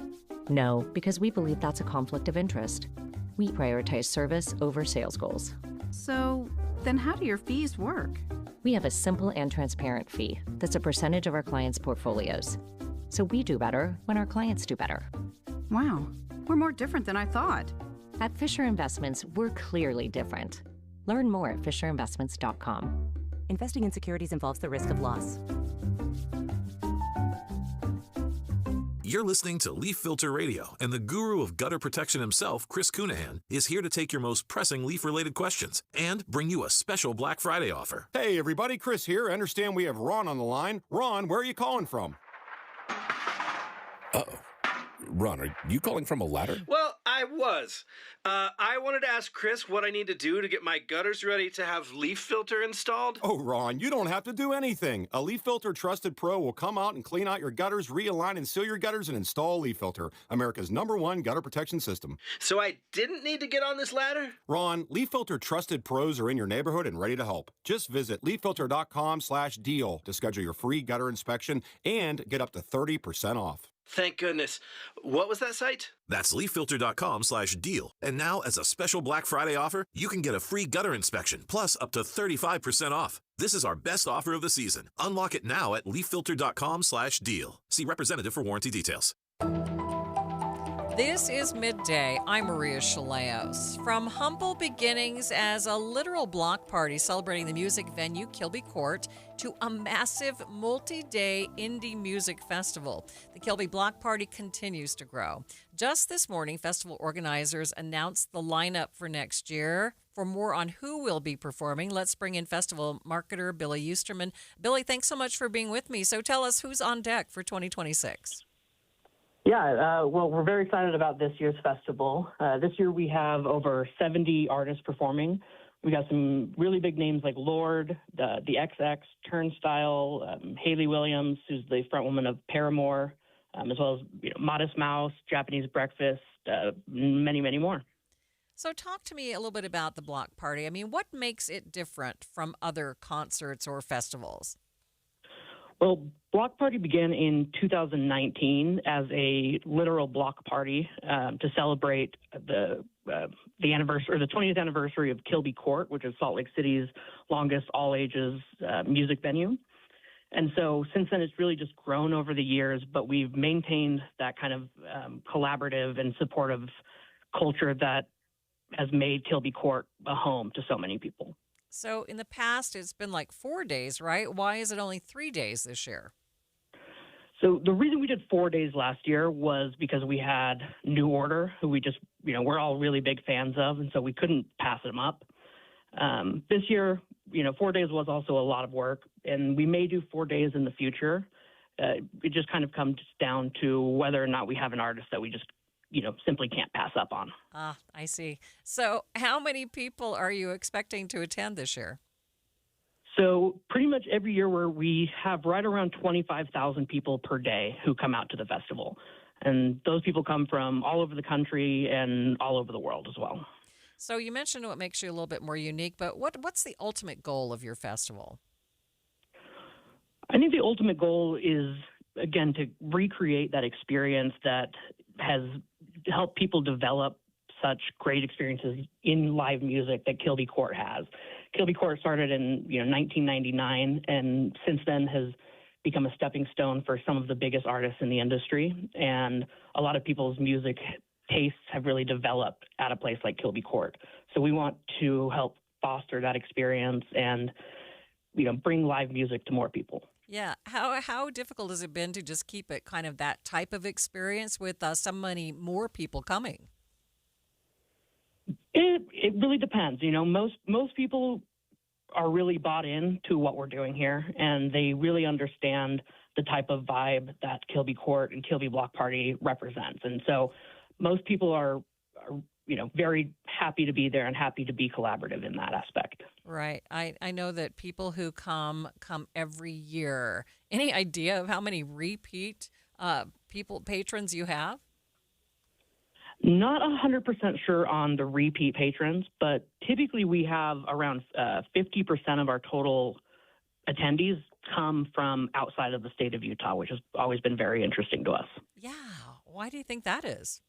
S10: No, because we believe that's a conflict of interest. We prioritize service over sales goals.
S20: So, then how do your fees work?
S10: We have a simple and transparent fee that's a percentage of our clients' portfolios. So we do better when our clients do better.
S20: Wow, we're more different than I thought.
S10: At Fisher Investments, we're clearly different. Learn more at fisherinvestments.com.
S21: Investing in securities involves the risk of loss.
S24: You're listening to Leaf Filter Radio, and the guru of gutter protection himself, Chris Cunahan, is here to take your most pressing leaf-related questions and bring you a special Black Friday offer.
S25: Hey, everybody, Chris here. I understand we have Ron on the line. Ron, where are you calling from?
S12: Uh-oh. Ron, are you calling from a ladder?
S27: Well, I was. I wanted to ask Chris what I need to do to get my gutters ready to have leaf filter installed.
S25: Oh, Ron, you don't have to do anything. A Leaf Filter Trusted Pro will come out and clean out your gutters, realign and seal your gutters, and install a Leaf Filter, America's #1 gutter protection system.
S27: So I didn't need to get on this ladder?
S25: Ron, Leaf Filter Trusted Pros are in your neighborhood and ready to help. Just visit leaffilter.com/deal to schedule your free gutter inspection and get up to 30% off.
S27: Thank goodness. What was that site?
S24: That's leaffilter.com/deal. And now, as a special Black Friday offer, you can get a free gutter inspection, plus up to 35% off. This is our best offer of the season. Unlock it now at leaffilter.com/deal. See representative for warranty details.
S1: This is Midday. I'm Maria Shilaos. From humble beginnings as a literal block party celebrating the music venue Kilby Court to a massive multi-day indie music festival, the Kilby Block Party continues to grow. Just this morning, festival organizers announced the lineup for next year. For more on who will be performing, let's bring in festival marketer Billy Eusterman. Billy, thanks so much for being with me. So tell us who's on deck for 2026.
S22: Yeah, well, we're very excited about this year's festival. This year we have over 70 artists performing. We got some really big names like Lorde, the XX, Turnstile, Hayley Williams, who's the frontwoman of Paramore, as well as Modest Mouse, Japanese Breakfast, many, many more.
S1: So talk to me a little bit about the block party. I mean, what makes it different from other concerts or festivals?
S22: Well, Block Party began in 2019 as a literal block party to celebrate the anniversary, or the 20th anniversary of Kilby Court, which is Salt Lake City's longest all-ages music venue. And so since then, it's really just grown over the years, but we've maintained that kind of collaborative and supportive culture that has made Kilby Court a home to so many people.
S1: So in the past, it's been like 4 days, right? Why is it only 3 days this year?
S22: So the reason we did 4 days last year was because we had New Order, who we just, we're all really big fans of, and so we couldn't pass them up. This year, 4 days was also a lot of work, and we may do 4 days in the future. It just kind of comes down to whether or not we have an artist that we just simply can't pass up on.
S1: Ah, I see. So how many people are you expecting to attend this year?
S22: So pretty much every year we have right around 25,000 people per day who come out to the festival. And those people come from all over the country and all over the world as well.
S1: So you mentioned what makes you a little bit more unique, but what's the ultimate goal of your festival?
S22: I think the ultimate goal is, again, to recreate that experience that has helped people develop such great experiences in live music that Kilby Court has. Kilby Court started in 1999, and since then has become a stepping stone for some of the biggest artists in the industry. And a lot of people's music tastes have really developed at a place like Kilby Court. So we want to help foster that experience and bring live music to more people.
S1: Yeah. How difficult has it been to just keep it kind of that type of experience with so many more people coming?
S22: It really depends. Most people are really bought in to what we're doing here, and they really understand the type of vibe that Kilby Court and Kilby Block Party represents. And so most people are very happy to be there and happy to be collaborative in that aspect.
S1: Right. I know that people who come every year. Any idea of how many repeat patrons you have?
S22: Not 100% sure on the repeat patrons, but typically we have around 50% of our total attendees come from outside of the state of Utah, which has always been very interesting to us.
S1: Yeah. Why do you think that is?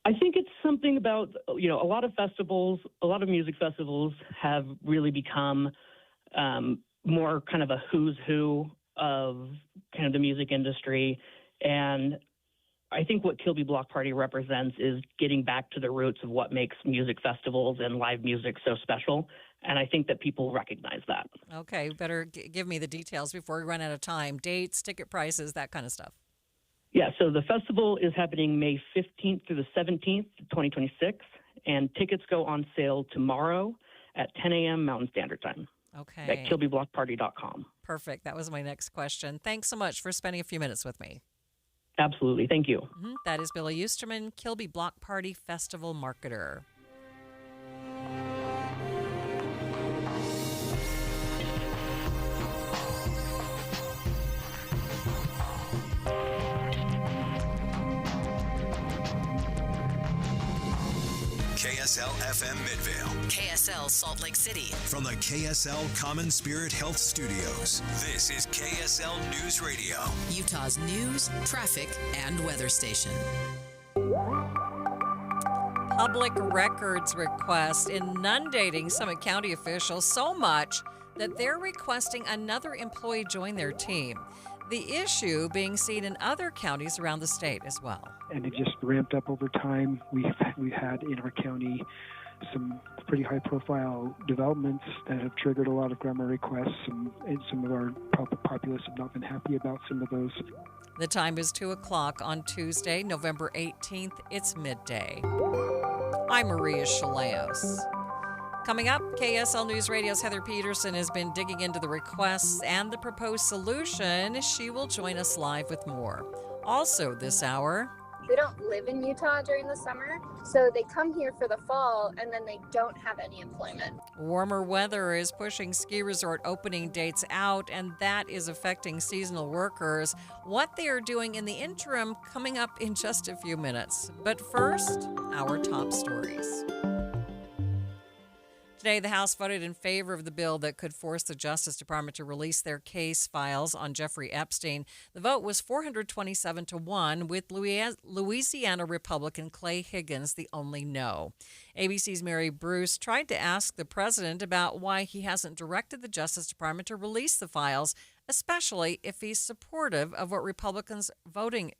S22: I think it's something about, a lot of music festivals have really become more kind of a who's who of kind of the music industry. And I think what Kilby Block Party represents is getting back to the roots of what makes music festivals and live music so special. And I think that people recognize that.
S1: Okay, better give me the details before we run out of time. Dates, ticket prices, that kind of stuff.
S22: Yeah, so the festival is happening May 15th through the 17th, 2026, and tickets go on sale tomorrow at 10 a.m. Mountain Standard Time.
S1: Okay.
S22: At KilbyBlockParty.com.
S1: Perfect. That was my next question. Thanks so much for spending a few minutes with me.
S22: Absolutely. Thank you.
S1: That is Billy Eusterman, Kilby Block Party Festival Marketer.
S2: KSL FM Midvale.
S5: KSL Salt Lake City.
S2: From the KSL Common Spirit Health Studios, this is KSL News Radio.
S5: Utah's news, traffic, and weather station.
S1: Public records request inundating Summit County officials so much that they're requesting another employee join their team. The issue being seen in other counties around the state as well.
S7: And it just ramped up over time. We've had in our county some pretty high-profile developments that have triggered a lot of grammar requests, and some of our populace have not been happy about some of those.
S1: The time is 2 o'clock on Tuesday, November 18th. It's midday. I'm Maria Shilaos. Coming up, KSL News Radio's Heather Peterson has been digging into the requests and the proposed solution. She will join us live with more. Also this hour,
S13: they don't live in Utah during the summer, so they come here for the fall and then they don't have any employment.
S1: warmer weather is pushing ski resort opening dates out, and that is affecting seasonal workers. What they are doing in the interim coming up in just a few minutes. But first, our top stories. Today, the House voted in favor of the bill that could force the Justice Department to release their case files on Jeffrey Epstein. The vote was 427-1, with Louisiana Republican Clay Higgins the only no. ABC's Mary Bruce tried to ask the president about why he hasn't directed the Justice Department to release the files, especially if he's supportive of what Republicans voting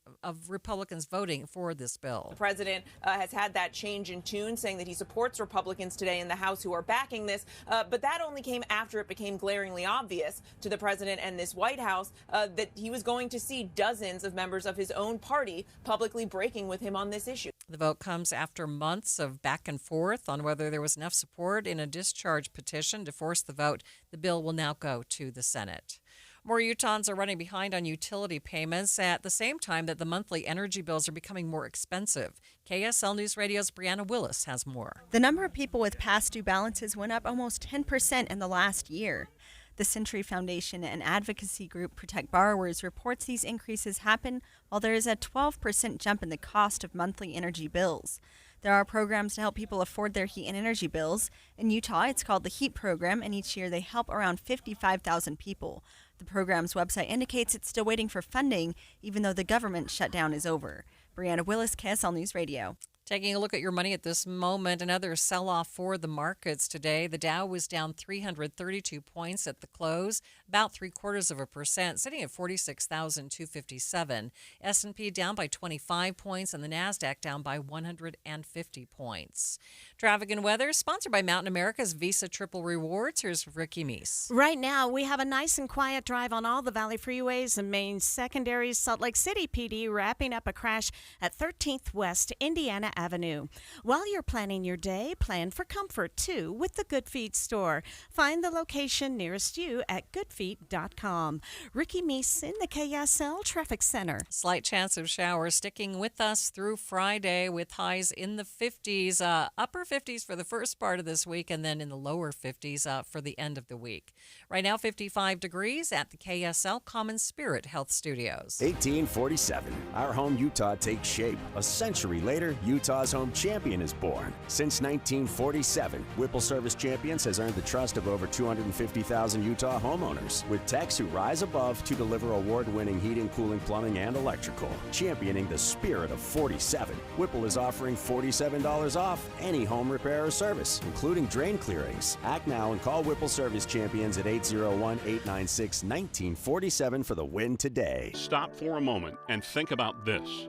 S1: for this bill.
S18: The president has had that change in tune, saying that he supports Republicans today in the House who are backing this, but that only came after it became glaringly obvious to the president and this White House that he was going to see dozens of members of his own party publicly breaking with him on this issue.
S1: The vote comes after months of back and forth on whether there was enough support in a discharge petition to force the vote. The bill will now go to the Senate. More Utahns are running behind on utility payments at the same time that the monthly energy bills are becoming more expensive. KSL News Radio's Brianna Willis has more.
S23: The number of people with past due balances went up almost 10% in the last year. The Century Foundation and advocacy group Protect Borrowers reports these increases happen while there is a 12% jump in the cost of monthly energy bills. There are programs to help people afford their heat and energy bills. In Utah, it's called the HEAT program, and each year they help around 55,000 people. The program's website indicates it's still waiting for funding, even though the government shutdown is over. Brianna Willis, KSL News Radio.
S1: Taking a look at your money at this moment, another sell-off for the markets today. The Dow was down 332 points at the close, about 0.75%, sitting at 46,257. S&P down by 25 points, and the Nasdaq down by 150 points. Traffic and weather sponsored by Mountain America's Visa Triple Rewards. Here's Ricky Meese.
S8: Right now, we have a nice and quiet drive on all the Valley freeways and main secondaries. Salt Lake City PD wrapping up a crash at 13th West Indiana Avenue. While you're planning your day, plan for comfort too with the Good Feet store. Find the location nearest you at goodfeet.com. Ricky Meese in the KSL Traffic Center.
S1: Slight chance of showers sticking with us through Friday with highs in the 50s, upper 50s for the first part of this week, and then in the lower 50s for the end of the week. Right now, 55 degrees at the KSL Common Spirit Health Studios.
S9: 1847. Our home Utah takes shape. A century later, Utah's home champion is born. Since 1947, Whipple Service Champions has earned the trust of over 250,000 Utah homeowners, with techs who rise above to deliver award-winning heating, cooling, plumbing, and electrical. Championing the spirit of 47, Whipple is offering $47 off any home repair or service, including drain clearings. Act now and call Whipple Service Champions at 801-896-1947 for the win today.
S14: Stop for a moment and think about this.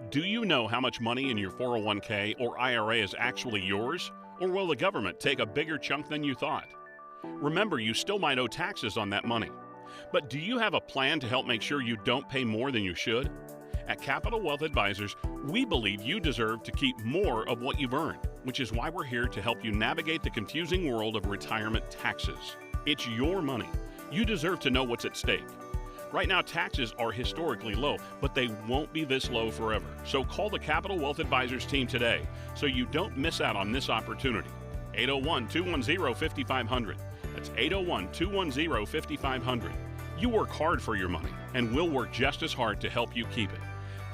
S14: Do you know how much money in your 401k or IRA is actually yours? Or will the government take a bigger chunk than you thought? Remember, you still might owe taxes on that money. But do you have a plan to help make sure you don't pay more than you should? At Capital Wealth Advisors, we believe you deserve to keep more of what you've earned, which is why we're here to help you navigate the confusing world of retirement taxes. It's your money. You deserve to know what's at stake. Right now, taxes are historically low, but they won't be this low forever. So call the Capital Wealth Advisors team today so you don't miss out on this opportunity. 801-210-5500. That's 801-210-5500. You work hard for your money, and we'll work just as hard to help you keep it.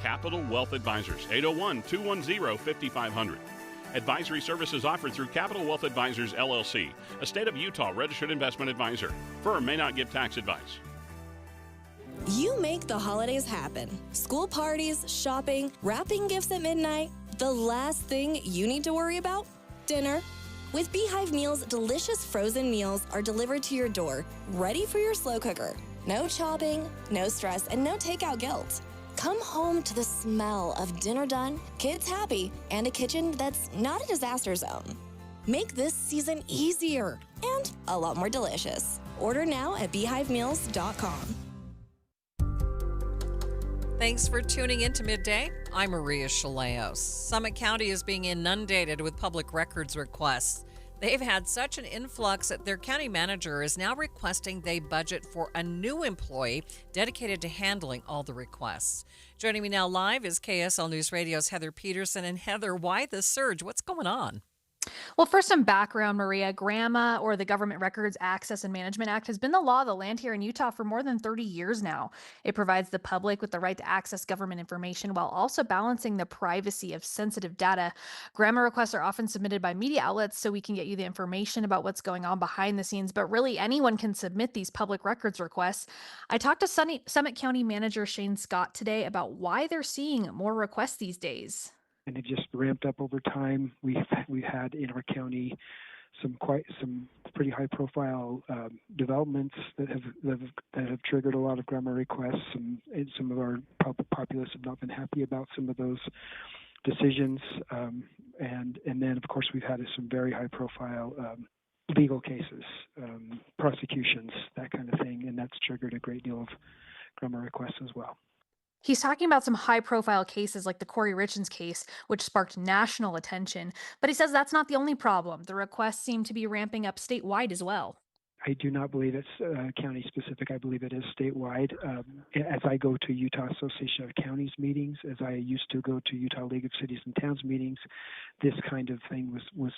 S14: Capital Wealth Advisors, 801-210-5500. Advisory services offered through Capital Wealth Advisors, LLC, a state of Utah registered investment advisor. Firm may not give tax advice.
S15: You make the holidays happen. School parties, shopping, wrapping gifts at midnight. The last thing you need to worry about? Dinner. With Beehive Meals, delicious frozen meals are delivered to your door, ready for your slow cooker. No chopping, no stress, and no takeout guilt. Come home to the smell of dinner done, kids happy, and a kitchen that's not a disaster zone. Make this season easier and a lot more delicious. Order now at beehivemeals.com.
S1: Thanks for tuning in to Midday. I'm Maria Shilaos. Summit County is being inundated with public records requests. They've had such an influx that their county manager is now requesting they budget for a new employee dedicated to handling all the requests. Joining me now live is KSL News Radio's Heather Peterson. And Heather, why the surge? What's going on?
S16: Well, first, some background, Maria. GRAMA, or the Government Records Access and Management Act, has been the law of the land here in Utah for more than 30 years now. It provides the public with the right to access government information while also balancing the privacy of sensitive data. GRAMA requests are often submitted by media outlets so we can get you the information about what's going on behind the scenes, but really anyone can submit these public records requests. I talked to Summit County Manager Shane Scott today about why they're seeing more requests these days.
S7: And it just ramped up over time. We've had in our county some pretty high-profile developments that have triggered a lot of GRAMA requests. And some of our populace have not been happy about some of those decisions. And then, of course, we've had some very high-profile legal cases, prosecutions, that kind of thing, and that's triggered a great deal of GRAMA requests as well.
S16: He's talking about some high-profile cases like the Corey Richens case, which sparked national attention. But he says that's not the only problem. The requests seem to be ramping up statewide as well.
S7: I do not believe it's county-specific. I believe it is statewide. As I go to Utah Association of Counties meetings, as I used to go to Utah League of Cities and Towns meetings, this kind of thing was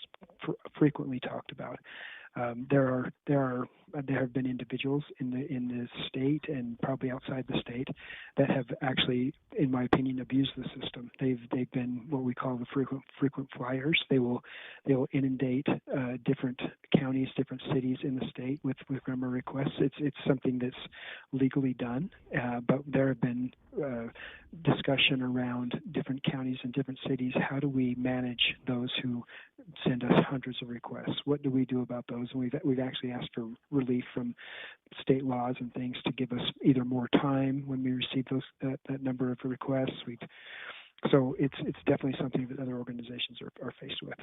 S7: frequently talked about. There have been individuals in the state and probably outside the state that have actually, in my opinion, abused the system. They've been what we call the frequent flyers. They will inundate different counties, different cities in the state with grammar requests. It's something that's legally done, but there have been discussion around different counties and different cities. How do we manage those who send us hundreds of requests? What do we do about those? And we've actually asked for relief from state laws and things to give us either more time when we receive that number of requests. So it's definitely something that other organizations are faced with.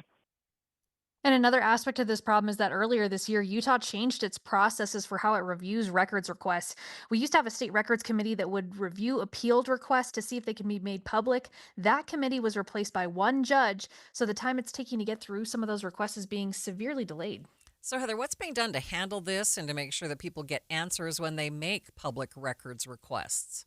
S16: And another aspect of this problem is that earlier this year, Utah changed its processes for how it reviews records requests. We used to have a state records committee that would review appealed requests to see if they can be made public. That committee was replaced by one judge, so the time it's taking to get through some of those requests is being severely delayed.
S1: So, Heather, what's being done to handle this and to make sure that people get answers when they make public records requests?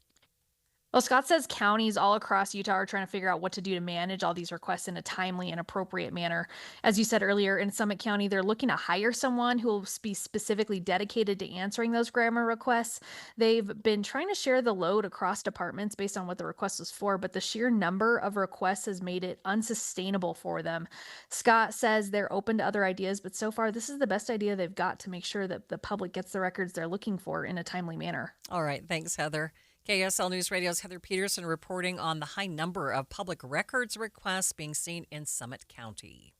S16: Well, Scott says counties all across Utah are trying to figure out what to do to manage all these requests in a timely and appropriate manner. As you said earlier, in Summit County, they're looking to hire someone who will be specifically dedicated to answering those grammar requests. They've been trying to share the load across departments based on what the request was for, but the sheer number of requests has made it unsustainable for them. Scott says they're open to other ideas, but so far, this is the best idea they've got to make sure that the public gets the records they're looking for in a timely manner.
S1: All right. Thanks, Heather. KSL News Radio's Heather Peterson reporting on the high number of public records requests being seen in Summit County.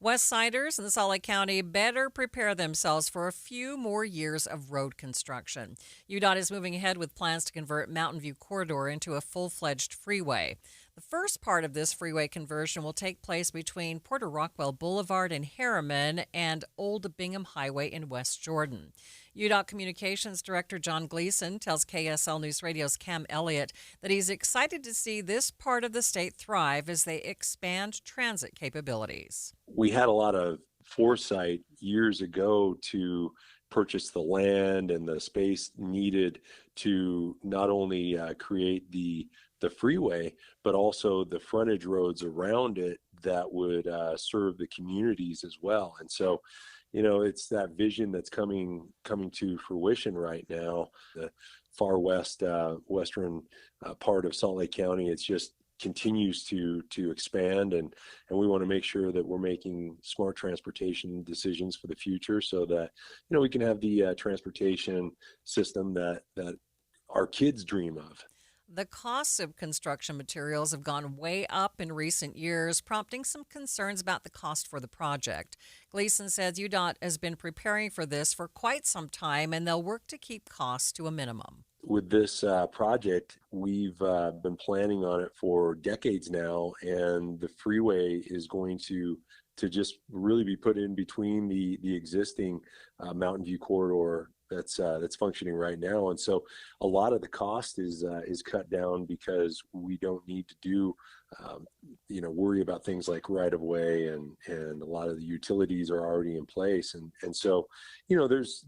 S1: Westsiders in the Salt Lake County better prepare themselves for a few more years of road construction. UDOT is moving ahead with plans to convert Mountain View Corridor into a full-fledged freeway. The first part of this freeway conversion will take place between Porter Rockwell Boulevard in Harriman and Old Bingham Highway in West Jordan. UDOT Communications Director John Gleason tells KSL News Radio's Cam Elliott that he's excited to see this part of the state thrive as they expand transit capabilities.
S3: We had a lot of foresight years ago to purchase the land and the space needed to not only create the freeway, but also the frontage roads around it that would serve the communities as well. And so, it's that vision that's coming to fruition right now. The far western part of Salt Lake County, it's just continues to expand, and we want to make sure that we're making smart transportation decisions for the future so that we can have the transportation system that our kids dream of.
S1: The costs of construction materials have gone way up in recent years, prompting some concerns about the cost for the project. Gleason says UDOT has been preparing for this for quite some time, and they'll work to keep costs to a minimum.
S3: With this project, we've been planning on it for decades now, and the freeway is going to just really be put in between the existing Mountain View corridor that's functioning right now. And so a lot of the cost is cut down because we don't need to do worry about things like right of way, and a lot of the utilities are already in place, and so there's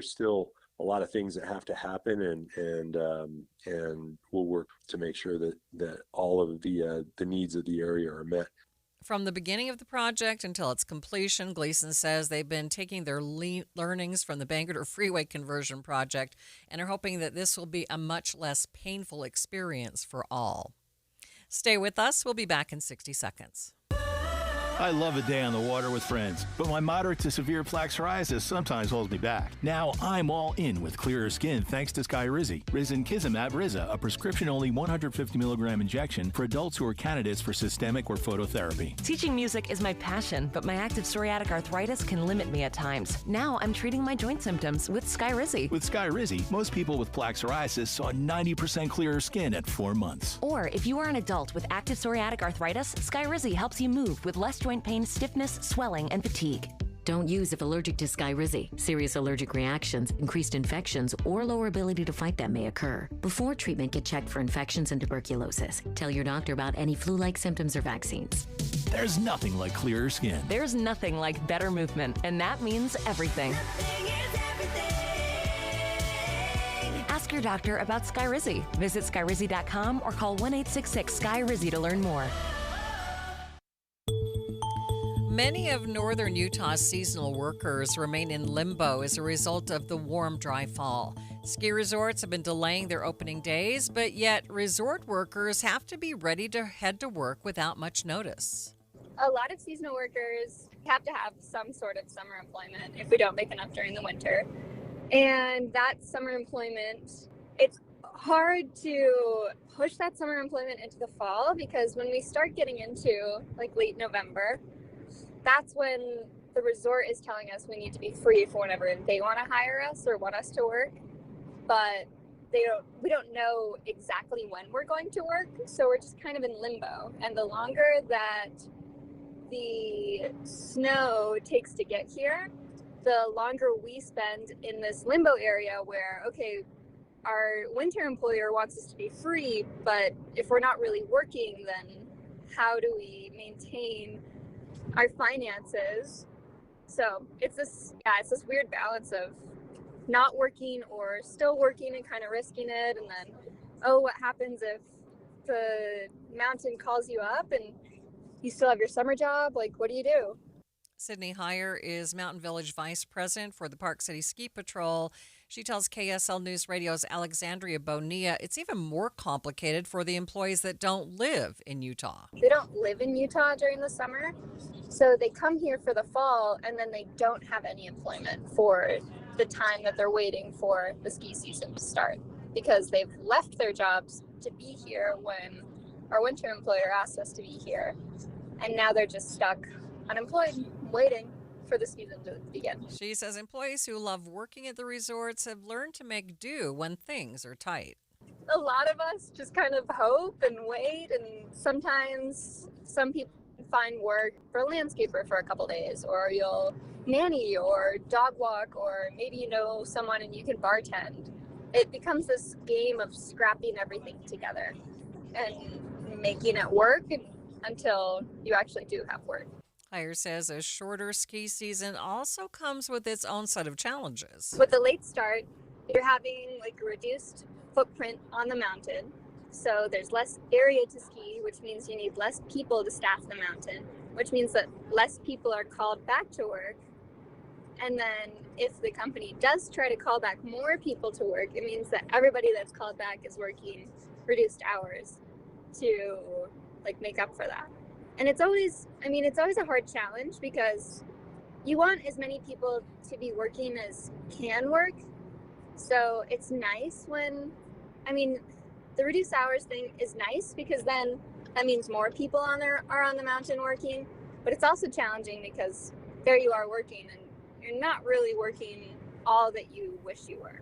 S3: still a lot of things that have to happen, and we'll work to make sure that all of the needs of the area are met.
S1: From the beginning of the project until its completion, Gleason says they've been taking their learnings from the Bangor Freeway conversion project and are hoping that this will be a much less painful experience for all. Stay with us. We'll be back in 60 seconds.
S4: I love a day on the water with friends, but my moderate to severe plaque psoriasis sometimes holds me back. Now I'm all in with clearer skin thanks to Skyrizi. Risankizumab Riza, a prescription-only 150 milligram injection for adults who are candidates for systemic or phototherapy.
S21: Teaching music is my passion, but my active psoriatic arthritis can limit me at times. Now I'm treating my joint symptoms with Skyrizi.
S4: With Skyrizi, most people with plaque psoriasis saw 90% clearer skin at 4 months.
S21: Or if you are an adult with active psoriatic arthritis, Skyrizi helps you move with less joint pain, stiffness, swelling, and fatigue.
S6: Don't use if allergic to Skyrizi. Serious allergic reactions, increased infections, or lower ability to fight them may occur. Before treatment, get checked for infections and tuberculosis. Tell your doctor about any flu-like symptoms or vaccines.
S4: There's nothing like clearer skin.
S21: There's nothing like better movement, and that means everything. Ask your doctor about Skyrizi. Visit Skyrizi.com or call 1-866-SKYRIZI to learn more.
S1: Many of northern Utah's seasonal workers remain in limbo as a result of the warm, dry fall. Ski resorts have been delaying their opening days, but yet resort workers have to be ready to head to work without much notice.
S13: A lot of seasonal workers have to have some sort of summer employment if we don't make enough during the winter. And that summer employment, it's hard to push that summer employment into the fall, because when we start getting into like late November, that's when the resort is telling us we need to be free for whenever they want to hire us or want us to work. But we don't know exactly when we're going to work, so we're just kind of in limbo. And the longer that the snow takes to get here, the longer we spend in this limbo area where, okay, our winter employer wants us to be free, but if we're not really working, then how do we maintain our finances? So it's this weird balance of not working or still working and kind of risking it. And then, what happens if the mountain calls you up and you still have your summer job? Like, what do you do?
S1: Sydney Heyer is Mountain Village Vice President for the Park City Ski Patrol. She tells KSL News Radio's Alexandria Bonilla it's even more complicated for the employees that don't live in Utah.
S13: They don't live in Utah during the summer, so they come here for the fall, and then they don't have any employment for the time that they're waiting for the ski season to start, because they've left their jobs to be here when our winter employer asked us to be here, and now they're just stuck unemployed, waiting for the season to begin.
S1: She says employees who love working at the resorts have learned to make do when things are tight.
S13: A lot of us just kind of hope and wait, and sometimes some people find work for a landscaper for a couple days, or you'll nanny or dog walk, or maybe you know someone and you can bartend. It becomes this game of scrapping everything together and making it work until you actually do have work.
S1: Heyer says a shorter ski season also comes with its own set of challenges.
S13: With the late start, you're having like a reduced footprint on the mountain. So there's less area to ski, which means you need less people to staff the mountain, which means that less people are called back to work. And then if the company does try to call back more people to work, it means that everybody that's called back is working reduced hours to like make up for that. And it's always a hard challenge, because you want as many people to be working as can work. So it's nice when, the reduced hours thing is nice, because then that means more people are on the mountain working. But it's also challenging because there you are working and you're not really working all that you wish you were.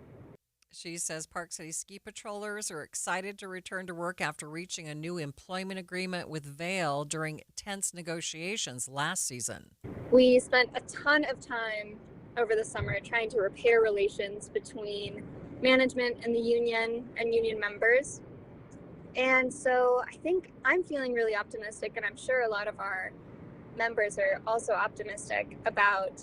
S1: She says Park City ski patrollers are excited to return to work after reaching a new employment agreement with Vail during tense negotiations last season.
S13: We spent a ton of time over the summer trying to repair relations between management and the union and union members. And so I think I'm feeling really optimistic, and I'm sure a lot of our members are also optimistic about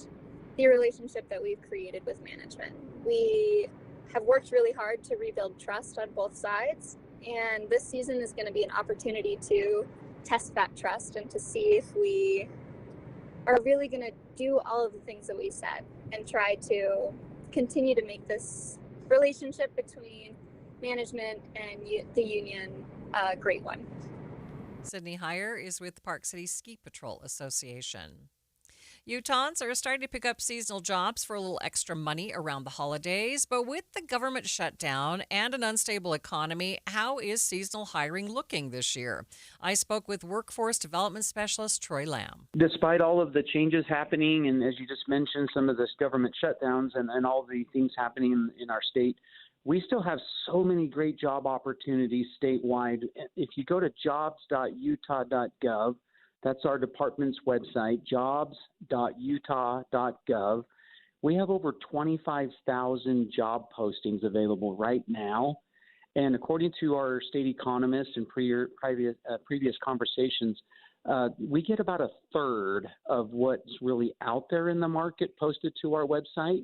S13: the relationship that we've created with management. We have worked really hard to rebuild trust on both sides, and this season is going to be an opportunity to test that trust and to see if we are really going to do all of the things that we said and try to continue to make this relationship between management and the union a great one.
S1: Sydney Heyer is with the Park City Ski Patrol Association. Utahns are starting to pick up seasonal jobs for a little extra money around the holidays, but with the government shutdown and an unstable economy, how is seasonal hiring looking this year? I spoke with Workforce Development Specialist Troy Lamb.
S10: Despite all of the changes happening, and as you just mentioned, some of this government shutdowns and all the things happening in our state, we still have so many great job opportunities statewide. If you go to jobs.utah.gov, that's our department's website, jobs.utah.gov. We have over 25,000 job postings available right now. And according to our state economists and previous conversations, we get about a third of what's really out there in the market posted to our website.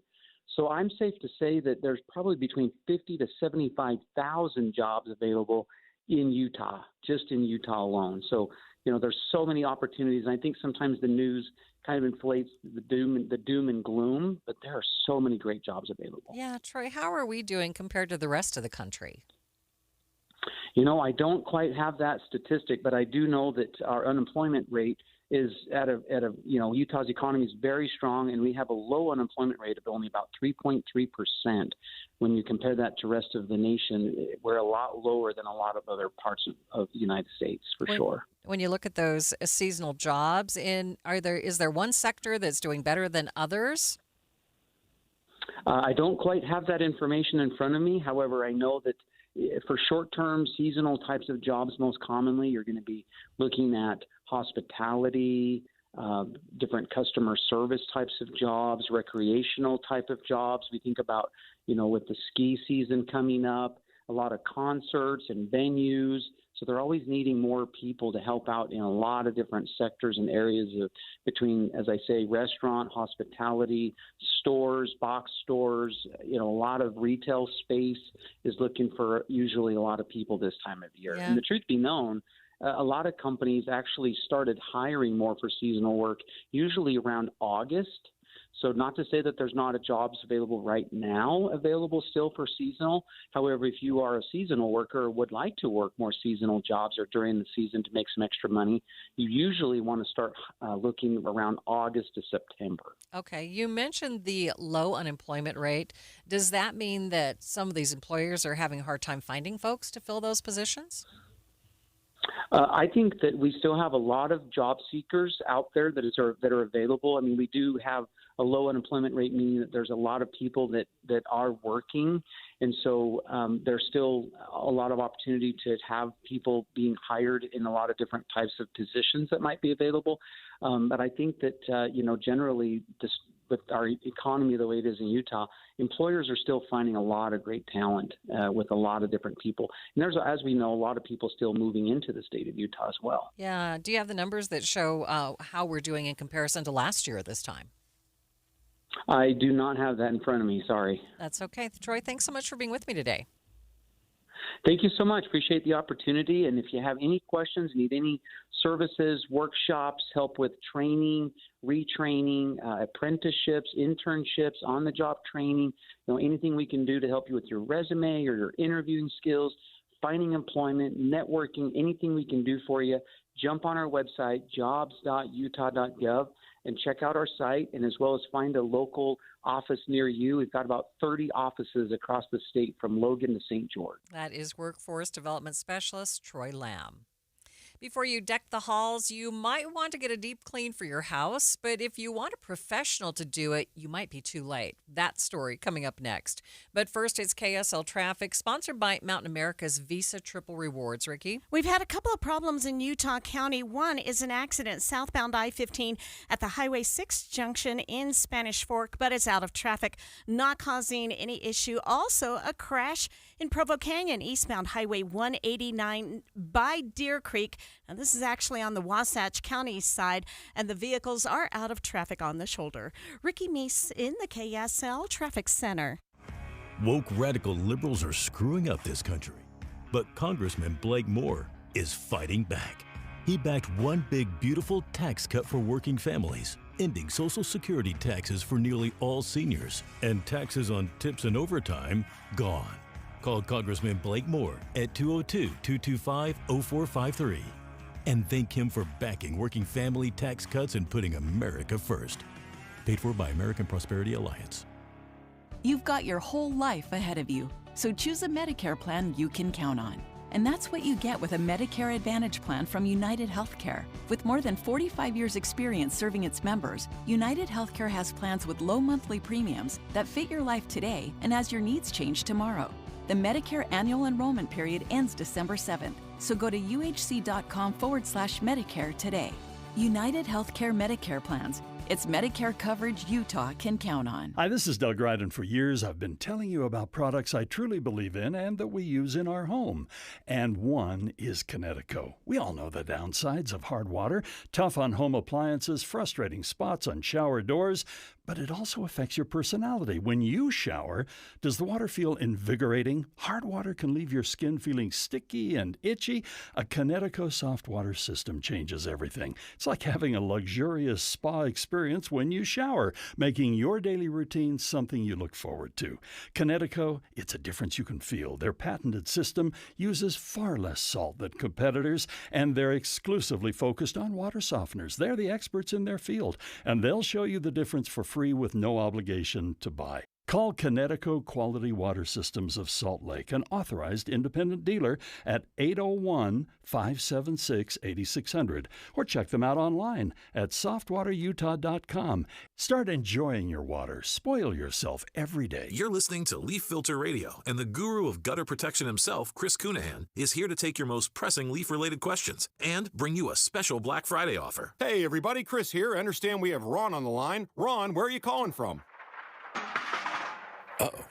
S10: So I'm safe to say that there's probably between 50 to 75,000 jobs available in Utah, just in Utah alone. So there's so many opportunities. And I think sometimes the news kind of inflates the doom and gloom, but there are so many great jobs available.
S1: Yeah, Troy, how are we doing compared to the rest of the country?
S10: I don't quite have that statistic, but I do know that our unemployment rate is at a Utah's economy is very strong, and we have a low unemployment rate of only about 3.3%. When you compare that to the rest of the nation, we're a lot lower than a lot of other parts of the United States, for sure.
S1: When you look at those seasonal jobs, is there one sector that's doing better than others?
S10: I don't quite have that information in front of me. However, I know that for short-term seasonal types of jobs, most commonly, you're going to be looking at hospitality, different customer service types of jobs, recreational type of jobs. We think about, with the ski season coming up, a lot of concerts and venues. So they're always needing more people to help out in a lot of different sectors and areas between, as I say, restaurant, hospitality, stores, box stores. A lot of retail space is looking for usually a lot of people this time of year.
S1: Yeah.
S10: And the truth be known, a lot of companies actually started hiring more for seasonal work, usually around August. So not to say that there's not jobs available right now, available still for seasonal. However, if you are a seasonal worker or would like to work more seasonal jobs or during the season to make some extra money, you usually want to start looking around August to September.
S1: Okay, you mentioned the low unemployment rate. Does that mean that some of these employers are having a hard time finding folks to fill those positions?
S10: I think that we still have a lot of job seekers out there that are available. I mean, we do have a low unemployment rate, meaning that there's a lot of people that are working. And so there's still a lot of opportunity to have people being hired in a lot of different types of positions that might be available. But I think that, generally with our economy the way it is in Utah, employers are still finding a lot of great talent with a lot of different people. And there's, as we know, a lot of people still moving into the state of Utah as well.
S1: Yeah. Do you have the numbers that show how we're doing in comparison to last year at this time?
S10: I do not have that in front of me. Sorry.
S1: That's okay. Troy, thanks so much for being with me today.
S10: Thank you so much. Appreciate the opportunity. And if you have any questions, need any services, workshops, help with training, retraining, apprenticeships, internships, on-the-job training, anything we can do to help you with your resume or your interviewing skills, finding employment, networking, anything we can do for you, jump on our website, jobs.utah.gov, and check out our site, and as well as find a local office near you. We've got about 30 offices across the state from Logan to St. George.
S1: That is Workforce Development Specialist Troy Lamb. Before you deck the halls, you might want to get a deep clean for your house, but if you want a professional to do it, you might be too late. That story coming up next. But first, it's KSL Traffic, sponsored by Mountain America's Visa Triple Rewards. Ricky?
S8: We've had a couple of problems in Utah County. One is an accident southbound I-15 at the Highway 6 junction in Spanish Fork, but it's out of traffic, not causing any issue. Also, a crash in Provo Canyon, eastbound Highway 189 by Deer Creek. And this is actually on the Wasatch County side, and the vehicles are out of traffic on the shoulder. Ricky Meese in the KSL Traffic Center.
S4: Woke radical liberals are screwing up this country, but Congressman Blake Moore is fighting back. He backed one big, beautiful tax cut for working families, ending Social Security taxes for nearly all seniors, and taxes on tips and overtime gone. Call Congressman Blake Moore at 202-225-0453 and thank him for backing working family tax cuts and putting America first. Paid for by American Prosperity Alliance.
S11: You've got your whole life ahead of you, so choose a Medicare plan you can count on. And that's what you get with a Medicare Advantage plan from United Healthcare. With more than 45 years' experience serving its members, United Healthcare has plans with low monthly premiums that fit your life today and as your needs change tomorrow. The Medicare annual enrollment period ends December 7th, so go to uhc.com/Medicare today. United Healthcare Medicare plans. It's Medicare coverage Utah can count on.
S12: Hi, this is Doug Ryden. For years, I've been telling you about products I truly believe in and that we use in our home. And one is Kinetico. We all know the downsides of hard water, tough on home appliances, frustrating spots on shower doors, but it also affects your personality. When you shower, does the water feel invigorating? Hard water can leave your skin feeling sticky and itchy. A Kinetico soft water system changes everything. It's like having a luxurious spa experience when you shower, making your daily routine something you look forward to. Kinetico, it's a difference you can feel. Their patented system uses far less salt than competitors, and they're exclusively focused on water softeners. They're the experts in their field, and they'll show you the difference for free with no obligation to buy. Call Kinetico Quality Water Systems of Salt Lake, an authorized independent dealer, at 801-576-8600, or check them out online at softwaterutah.com. Start enjoying your water. Spoil yourself every day.
S24: You're listening to Leaf Filter Radio, and the guru of gutter protection himself, Chris Cunahan, is here to take your most pressing leaf-related questions and bring you a special Black Friday offer.
S17: Hey, everybody, Chris here. I understand we have Ron on the line. Ron, where are you calling from?
S19: Uh-oh.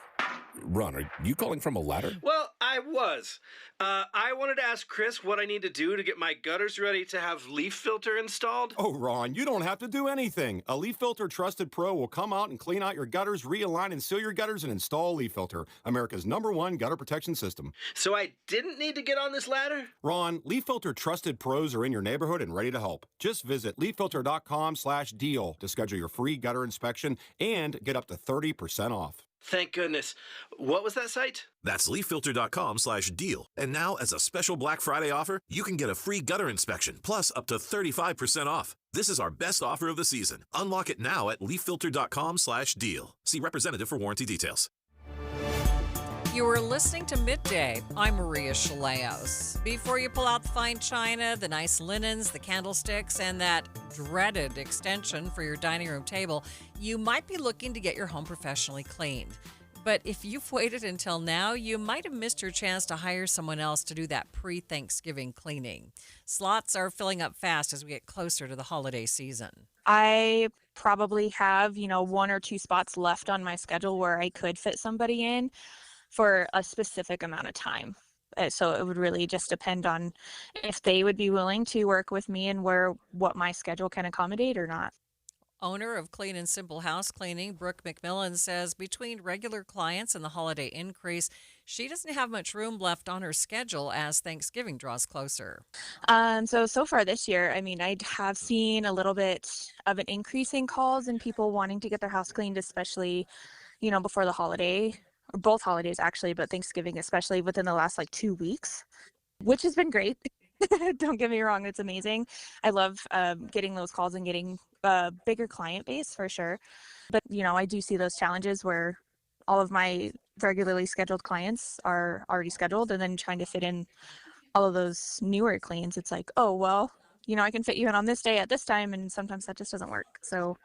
S19: Ron, are you calling from a ladder?
S20: Well, I was. I wanted to ask Chris what I need to do to get my gutters ready to have leaf filter installed.
S17: Oh, Ron, you don't have to do anything. A Leaf Filter Trusted Pro will come out and clean out your gutters, realign and seal your gutters, and install Leaf Filter, America's #1 gutter protection system.
S20: So I didn't need to get on this ladder?
S17: Ron, Leaf Filter Trusted Pros are in your neighborhood and ready to help. Just visit leaffilter.com/deal to schedule your free gutter inspection and get up to 30% off.
S20: Thank goodness. What was that site?
S24: That's leaffilter.com/deal. And now, as a special Black Friday offer, you can get a free gutter inspection, plus up to 35% off. This is our best offer of the season. Unlock it now at leaffilter.com/deal. See representative for warranty details.
S1: You are listening to Midday. I'm Maria Shilaos. Before you pull out the fine china, the nice linens, the candlesticks, and that dreaded extension for your dining room table, you might be looking to get your home professionally cleaned. But if you've waited until now, you might have missed your chance to hire someone else to do that pre-Thanksgiving cleaning. Slots are filling up fast as we get closer to the holiday season.
S25: I probably have, 1 or 2 spots left on my schedule where I could fit somebody in for a specific amount of time. So it would really just depend on if they would be willing to work with me and what my schedule can accommodate or not.
S1: Owner of Clean and Simple House Cleaning, Brooke McMillan, says between regular clients and the holiday increase, she doesn't have much room left on her schedule as Thanksgiving draws closer.
S25: So far this year, I have seen a little bit of an increase in calls and people wanting to get their house cleaned, especially, before the holiday. Both holidays actually, but Thanksgiving especially within the last 2 weeks, which has been great. Don't get me wrong, it's amazing. I love getting those calls and getting a bigger client base for sure. But, I do see those challenges where all of my regularly scheduled clients are already scheduled and then trying to fit in all of those newer cleans. It's like, oh, well, I can fit you in on this day at this time, and sometimes that just doesn't work. So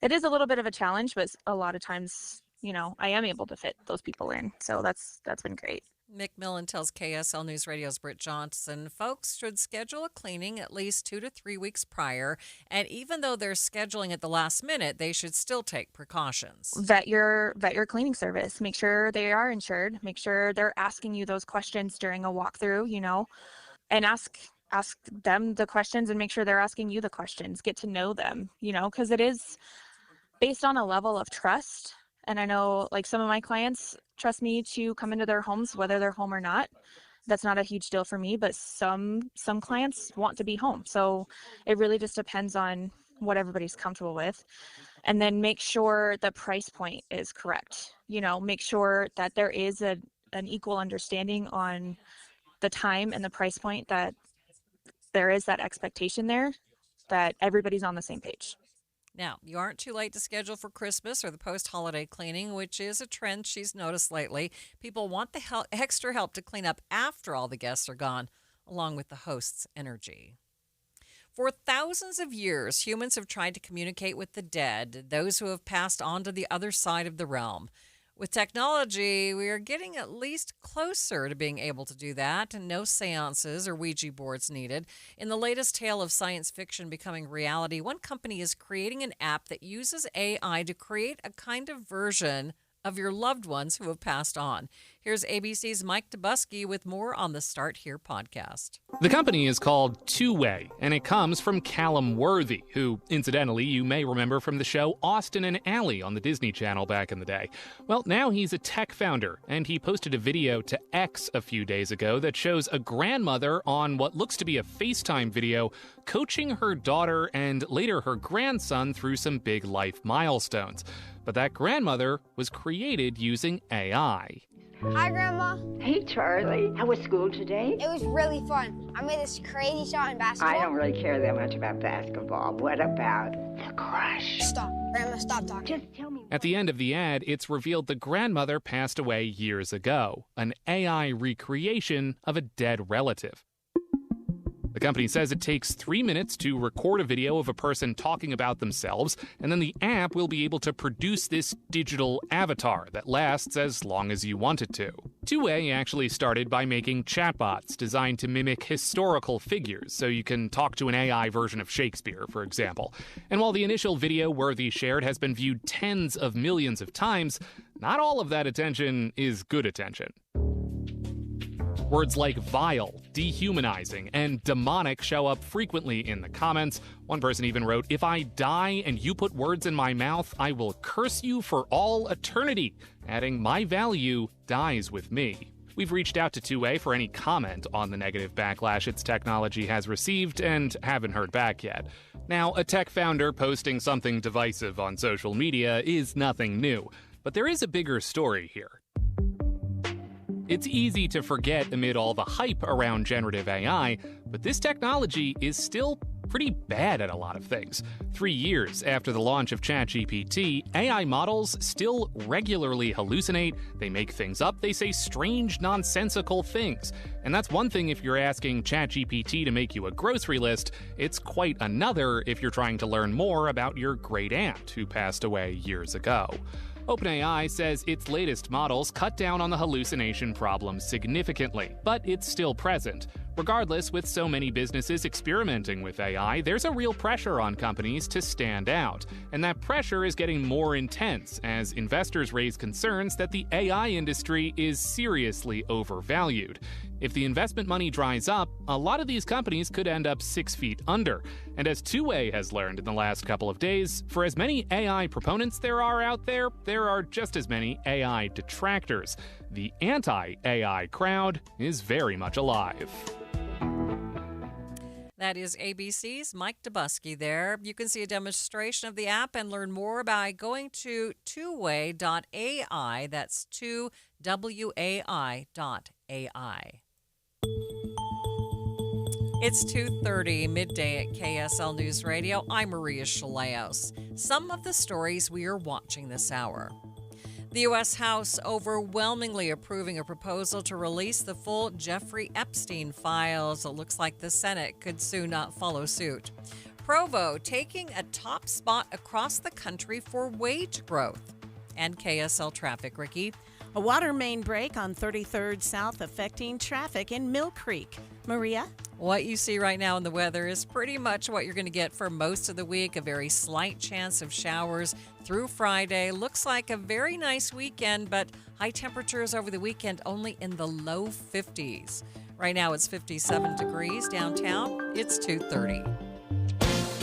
S25: it is a little bit of a challenge, but a lot of times I am able to fit those people in. So that's been great.
S1: McMillan tells KSL News Radio's Britt Johnson folks should schedule a cleaning at least 2 to 3 weeks prior. And even though they're scheduling at the last minute, they should still take precautions.
S25: Vet your cleaning service. Make sure they are insured. Make sure they're asking you those questions during a walkthrough, and ask them the questions and make sure they're asking you the questions. Get to know them, because it is based on a level of trust. And I know some of my clients trust me to come into their homes, whether they're home or not. That's not a huge deal for me, but some clients want to be home. So it really just depends on what everybody's comfortable with. And then make sure the price point is correct. Make sure that there is an equal understanding on the time and the price point, that there is that expectation there, that everybody's on the same page.
S1: Now, you aren't too late to schedule for Christmas or the post-holiday cleaning, which is a trend she's noticed lately. People want the extra help to clean up after all the guests are gone, along with the host's energy. For thousands of years, humans have tried to communicate with the dead, those who have passed on to the other side of the realm. With technology, we are getting at least closer to being able to do that, and no seances or Ouija boards needed. In the latest tale of science fiction becoming reality, one company is creating an app that uses AI to create a kind of version of your loved ones who have passed on. Here's ABC's Mike Dubusky with more on the Start Here podcast.
S2: The company is called Two Way, and it comes from Callum Worthy, who, incidentally, you may remember from the show Austin and Ally on the Disney Channel back in the day. Well, now he's a tech founder, and he posted a video to X a few days ago that shows a grandmother on what looks to be a FaceTime video coaching her daughter and later her grandson through some big life milestones. But that grandmother was created using AI.
S5: Hi, Grandma.
S18: Hey, Charlie. How was school today?
S5: It was really fun. I made this crazy shot in basketball.
S18: I don't really care that much about basketball. What about the crush?
S5: Stop. Grandma, stop talking.
S18: Just tell me.
S2: At the end of the ad, it's revealed the grandmother passed away years ago, an AI recreation of a dead relative. The company says it takes 3 minutes to record a video of a person talking about themselves, and then the app will be able to produce this digital avatar that lasts as long as you want it to. Two Way actually started by making chatbots designed to mimic historical figures, so you can talk to an AI version of Shakespeare, for example. And while the initial video Worthy shared has been viewed tens of millions of times, not all of that attention is good attention. Words like vile, dehumanizing, and demonic show up frequently in the comments. One person even wrote, "If I die and you put words in my mouth, I will curse you for all eternity," adding, "My value dies with me." We've reached out to Two Way for any comment on the negative backlash its technology has received and haven't heard back yet. Now, a tech founder posting something divisive on social media is nothing new, but there is a bigger story here. It's easy to forget amid all the hype around generative AI, but this technology is still pretty bad at a lot of things. 3 years after the launch of ChatGPT, AI models still regularly hallucinate, they make things up, they say strange, nonsensical things. And that's one thing if you're asking ChatGPT to make you a grocery list, it's quite another if you're trying to learn more about your great aunt who passed away years ago. OpenAI says its latest models cut down on the hallucination problem significantly, but it's still present. Regardless, with so many businesses experimenting with AI, there's a real pressure on companies to stand out. And that pressure is getting more intense as investors raise concerns that the AI industry is seriously overvalued. If the investment money dries up, a lot of these companies could end up 6 feet under. And as Two Way has learned in the last couple of days, for as many AI proponents there are out there, there are just as many AI detractors. The anti-AI crowd is very much alive.
S1: That is ABC's Mike Dubusky there. You can see a demonstration of the app and learn more by going to twoway.ai. That's 2WAI.ai. It's 2:30, midday at KSL News Radio. I'm Maria Shilaos. Some of the stories we are watching this hour. The U.S. House overwhelmingly approving a proposal to release the full Jeffrey Epstein files. It looks like the Senate could soon follow suit. Provo taking a top spot across the country for wage growth. And KSL traffic, Ricky.
S8: A water main break on 33rd South affecting traffic in Mill Creek. Maria?
S1: What you see right now in the weather is pretty much what you're going to get for most of the week. A very slight chance of showers through Friday. Looks like a very nice weekend, but high temperatures over the weekend only in the low 50s. Right now it's 57 degrees downtown. It's 2:30.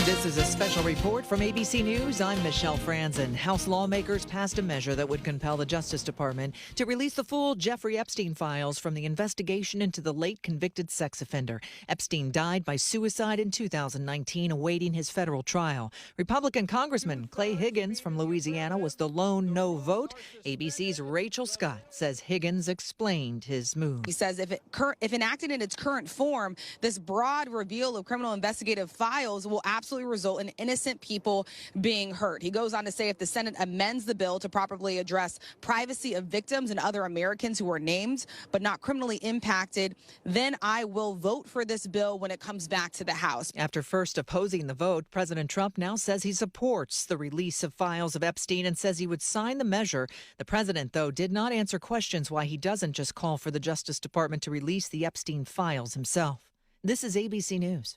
S22: This is a special report from ABC News. I'm Michelle Franzen. House lawmakers passed a measure that would compel the Justice Department to release the full Jeffrey Epstein files from the investigation into the late convicted sex offender. Epstein died by suicide in 2019, awaiting his federal trial. Republican Congressman Clay Higgins from Louisiana was the lone no vote. ABC's Rachel Scott says Higgins explained his move.
S23: He says if enacted in its current form, this broad reveal of criminal investigative files will absolutely
S7: actually result in innocent people being hurt. He goes on to say if the Senate amends the bill to properly address privacy of victims and other Americans who were named but not criminally impacted, then I will vote for this bill when it comes back to the House.
S22: After first opposing the vote, President Trump now says he supports the release of files of Epstein and says he would sign the measure. The president, though, did not answer questions why he doesn't just call for the Justice Department to release the Epstein files himself. This is ABC News.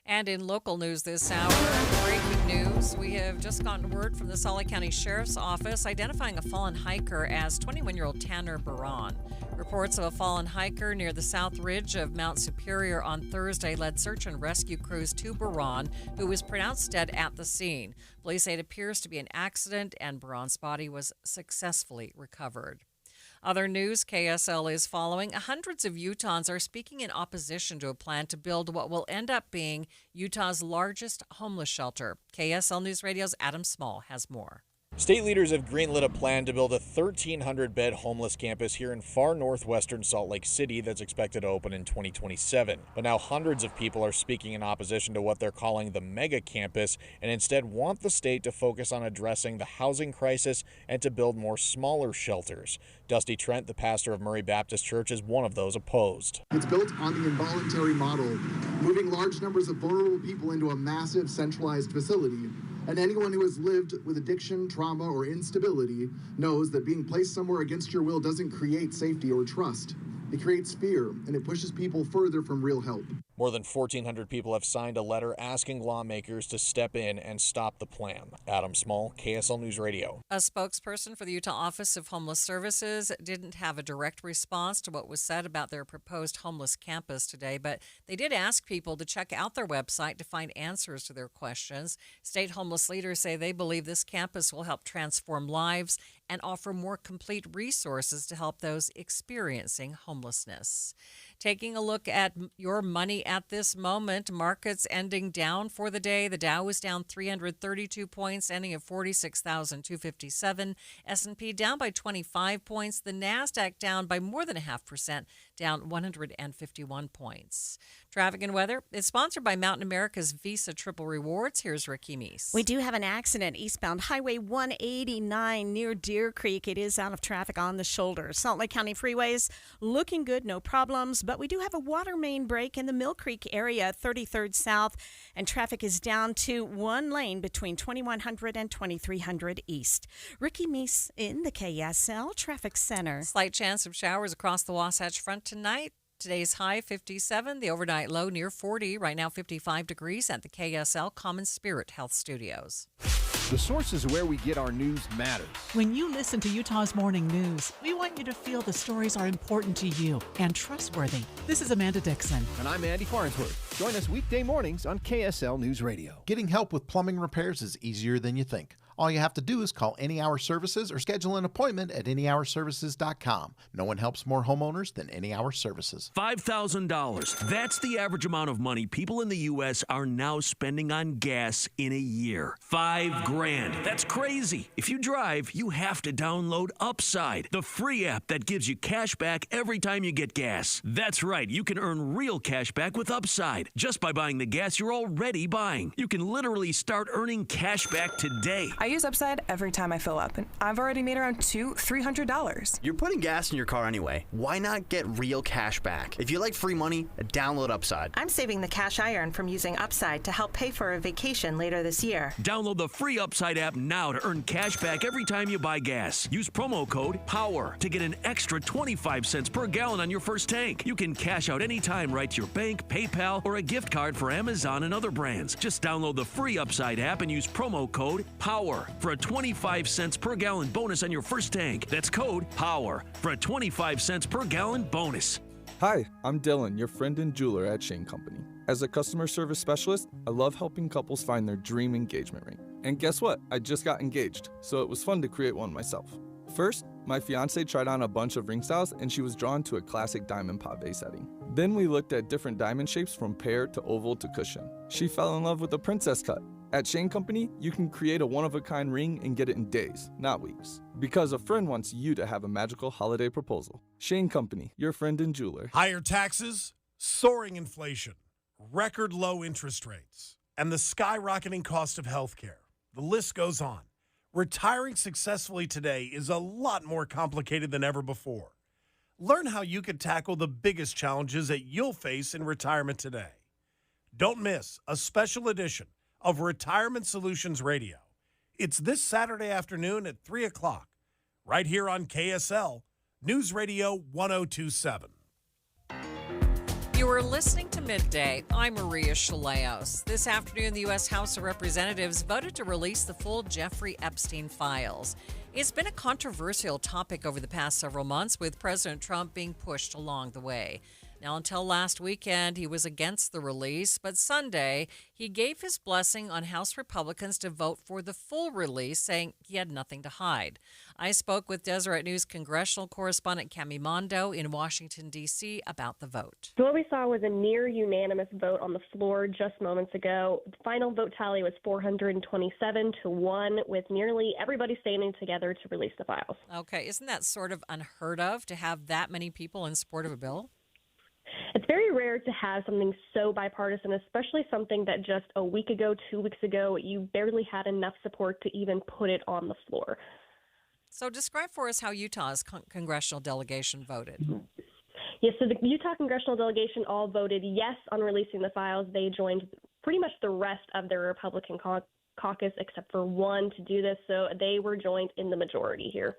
S1: And in local news this hour, breaking news, we have just gotten word from the Salt Lake County Sheriff's Office identifying a fallen hiker as 21-year-old Tanner Baran. Reports of a fallen hiker near the south ridge of Mount Superior on Thursday led search and rescue crews to Baran, who was pronounced dead at the scene. Police say it appears to be an accident, and Baran's body was successfully recovered. Other news KSL is following. Hundreds of Utahns are speaking in opposition to a plan to build what will end up being Utah's largest homeless shelter. KSL News Radio's Adam Small has more.
S9: State leaders have greenlit a plan to build a 1,300-bed homeless campus here in far northwestern Salt Lake City that's expected to open in 2027. But now hundreds of people are speaking in opposition to what they're calling the mega campus and instead want the state to focus on addressing the housing crisis and to build more smaller shelters. Dusty Trent, the pastor of Murray Baptist Church, is one of those opposed.
S14: It's built on the involuntary model, moving large numbers of vulnerable people into a massive centralized facility. And anyone who has lived with addiction, trauma, or instability knows that being placed somewhere against your will doesn't create safety or trust. It creates fear, and it pushes people further from real help.
S9: More than 1,400 people have signed a letter asking lawmakers to step in and stop the plan. Adam Small, KSL News Radio.
S1: A spokesperson for the Utah Office of Homeless Services didn't have a direct response to what was said about their proposed homeless campus today, but they did ask people to check out their website to find answers to their questions. State homeless leaders say they believe this campus will help transform lives and offer more complete resources to help those experiencing homelessness. Taking a look at your money at this moment, markets ending down for the day. The Dow is down 332 points, ending at 46,257. S&P down by 25 points. The Nasdaq down by more than 0.5%, down 151 points. Traffic and weather is sponsored by Mountain America's Visa Triple Rewards. Here's Ricky Meese.
S8: We do have an accident eastbound Highway 189 near Deer Creek. It is out of traffic on the shoulder. Salt Lake County freeways looking good, no problems, but we do have a water main break in the Mill Creek area, 33rd South, and traffic is down to one lane between 2100 and 2300 East. Ricky Meese in the KSL Traffic Center.
S1: Slight chance of showers across the Wasatch Front tonight. Today's high 57, the overnight low near 40, right now 55 degrees at the KSL Common Spirit Health Studios.
S15: The sources where we get our news matters.
S23: When you listen to Utah's Morning News, we want you to feel the stories are important to you and trustworthy. This is Amanda Dixon.
S15: And I'm Andy Farnsworth. Join us weekday mornings on KSL News Radio. Getting help with plumbing repairs is easier than you think. All you have to do is call Any Hour Services or schedule an appointment at anyhourservices.com. No one helps more homeowners than Any Hour Services.
S26: $5,000. That's the average amount of money people in the U.S. are now spending on gas in a year. $5,000. That's crazy. If you drive, you have to download Upside, the free app that gives you cash back every time you get gas. That's right. You can earn real cash back with Upside just by buying the gas you're already buying. You can literally start earning cash back today.
S27: I use Upside every time I fill up, and I've already made around $300.
S28: You're putting gas in your car anyway. Why not get real cash back? If you like free money, download Upside.
S29: I'm saving the cash I earn from using Upside to help pay for a vacation later this year.
S26: Download the free Upside app now to earn cash back every time you buy gas. Use promo code POWER to get an extra 25 cents per gallon on your first tank. You can cash out anytime right to your bank, PayPal, or a gift card for Amazon and other brands. Just download the free Upside app and use promo code POWER for a 25 cents per gallon bonus on your first tank. That's code POWER for a 25 cents per gallon bonus.
S30: Hi, I'm Dylan, your friend and jeweler at Shane Company. As a customer service specialist, I love helping couples find their dream engagement ring. And guess what? I just got engaged, so it was fun to create one myself. First, my fiance tried on a bunch of ring styles and she was drawn to a classic diamond pave setting. Then we looked at different diamond shapes from pear to oval to cushion. She fell in love with the princess cut. At Shane Company, you can create a one-of-a-kind ring and get it in days, not weeks. Because a friend wants you to have a magical holiday proposal. Shane Company, your friend and jeweler.
S31: Higher taxes, soaring inflation, record low interest rates.
S3: and the skyrocketing cost of healthcare. The list goes on. Retiring successfully today is a lot more complicated than ever before. Learn how you can tackle the biggest challenges that you'll face in retirement today. Don't miss a special edition of Retirement Solutions Radio. It's this Saturday afternoon at 3 o'clock, right here on KSL, News Radio 1027.
S1: You are listening to Midday. I'm Maria Shilaos. This afternoon, the U.S. House of Representatives voted to release the full Jeffrey Epstein files. It's been a controversial topic over the past several months, with President Trump being pushed along the way. Now, until last weekend, he was against the release, but Sunday, he gave his blessing on House Republicans to vote for the full release, saying he had nothing to hide. I spoke with Deseret News congressional correspondent Cami Mondo in Washington, D.C. about the vote.
S4: So what we saw was a near unanimous vote on the floor just moments ago. The final vote tally was 427-1, with nearly everybody standing together to release the files.
S1: Okay, isn't that sort of unheard of to have that many people in support of a bill?
S4: It's very rare to have something so bipartisan, especially something that just a week ago, 2 weeks ago, you barely had enough support to even put it on the floor.
S1: So describe for us how Utah's congressional delegation voted.
S4: Yes, so the Utah congressional delegation all voted yes on releasing the files. They joined pretty much the rest of their Republican caucus except for one to do this, so they were joined in the majority here.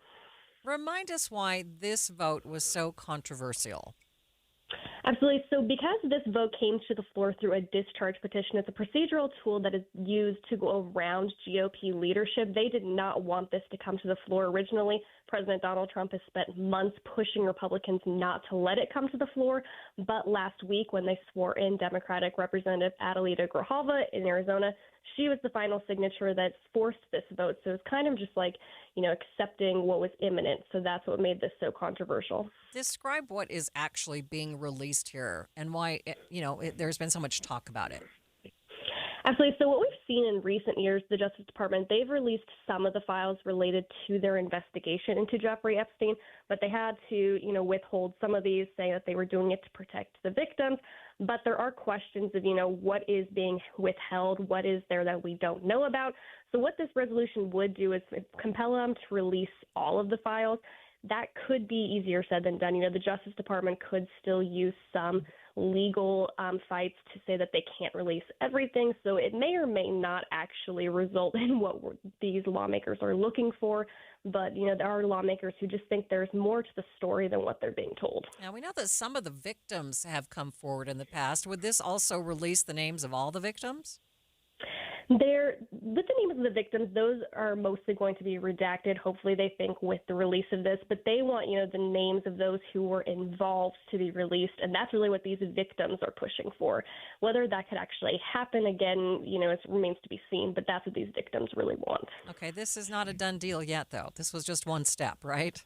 S1: Remind us why this vote was so controversial.
S4: Absolutely. So because this vote came to the floor through a discharge petition, it's a procedural tool that is used to go around GOP leadership. They did not want this to come to the floor originally. President Donald Trump has spent months pushing Republicans not to let it come to the floor. But last week, when they swore in Democratic Representative Adelita Grijalva in Arizona, she was the final signature that forced this vote. So it's kind of just like, accepting what was imminent. So that's what made this so controversial.
S1: Describe what is actually being released here and why, there's been so much talk about it.
S4: Absolutely. So what we've seen in recent years, the Justice Department, they've released some of the files related to their investigation into Jeffrey Epstein, but they had to, withhold some of these, saying that they were doing it to protect the victims. But there are questions of, what is being withheld, what is there that we don't know about. So what this resolution would do is compel them to release all of the files. That could be easier said than done. The Justice Department could still use some legal fights to say that they can't release everything. So it may or may not actually result in what these lawmakers are looking for. But, there are lawmakers who just think there's more to the story than what they're being told.
S1: Now, we know that some of the victims have come forward in the past. Would this also release the names of all the victims?
S4: With the names of the victims, those are mostly going to be redacted, hopefully, they think, with the release of this. But they want, the names of those who were involved to be released. And that's really what these victims are pushing for. Whether that could actually happen again, it remains to be seen. But that's what these victims really want.
S1: Okay, this is not a done deal yet, though. This was just one step, right?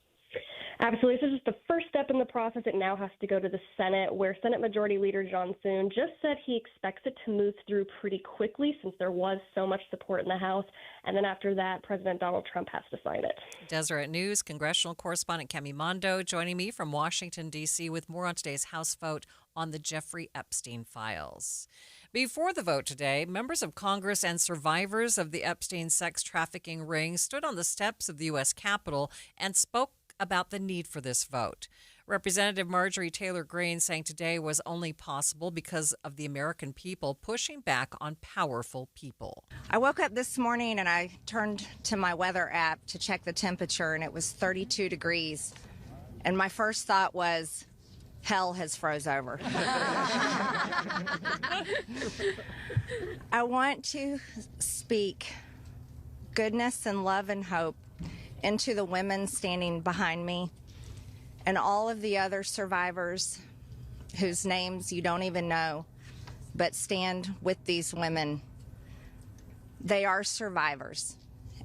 S4: Absolutely. This is just the first step in the process. It now has to go to the Senate, where Senate Majority Leader John Thune just said he expects it to move through pretty quickly since there was so much support in the House. And then after that, President Donald Trump has to sign it. Deseret
S1: News congressional correspondent Cami Mondo joining me from Washington, D.C. with more on today's House vote on the Jeffrey Epstein files. Before the vote today, members of Congress and survivors of the Epstein sex trafficking ring stood on the steps of the U.S. Capitol and spoke about the need for this vote. Representative Marjorie Taylor Greene saying today was only possible because of the American people pushing back on powerful people.
S6: I woke up this morning and I turned to my weather app to check the temperature, and it was 32 degrees. And my first thought was, hell has froze over. I want to speak goodness and love and hope into the women standing behind me and all of the other survivors whose names you don't even know, but stand with these women. They are survivors,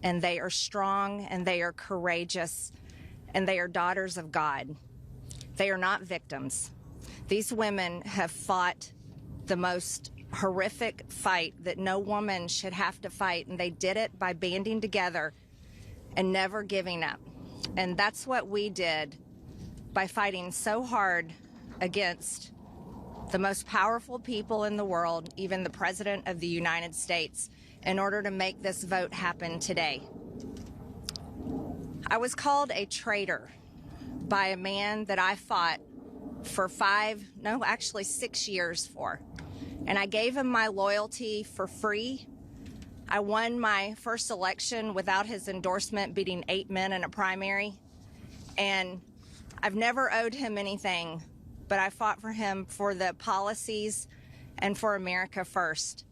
S6: and they are strong, and they are courageous, and they are daughters of God. They are not victims. These women have fought the most horrific fight that no woman should have to fight, and they did it by banding together and never giving up. And that's what we did by fighting so hard against the most powerful people in the world, even the President of the United States, in order to make this vote happen today. I was called a traitor by a man that I fought for 6 years for. And I gave him my loyalty for free. I won my first election without his endorsement, beating 8 men in a primary. And I've never owed him anything, but I fought for him for the policies and for America first.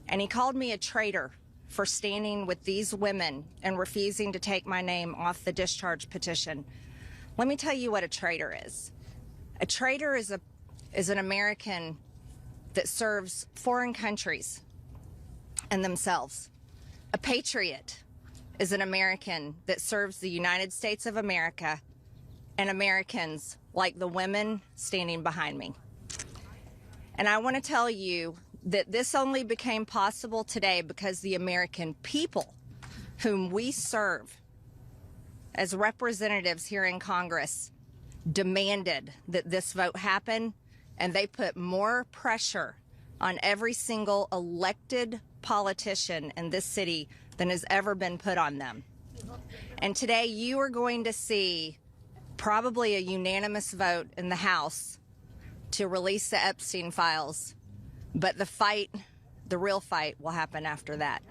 S6: And he called me a traitor for standing with these women and refusing to take my name off the discharge petition. Let me tell you what a traitor is. A traitor is an American that serves foreign countries and themselves. A patriot is an American that serves the United States of America and Americans like the women standing behind me. And I want to tell you that this only became possible today because the American people whom we serve as representatives here in Congress demanded that this vote happen, and they put more pressure on every single elected politician in this city than has ever been put on them. And today you are going to see probably a unanimous vote in the House to release the Epstein files, but the real fight will happen after that.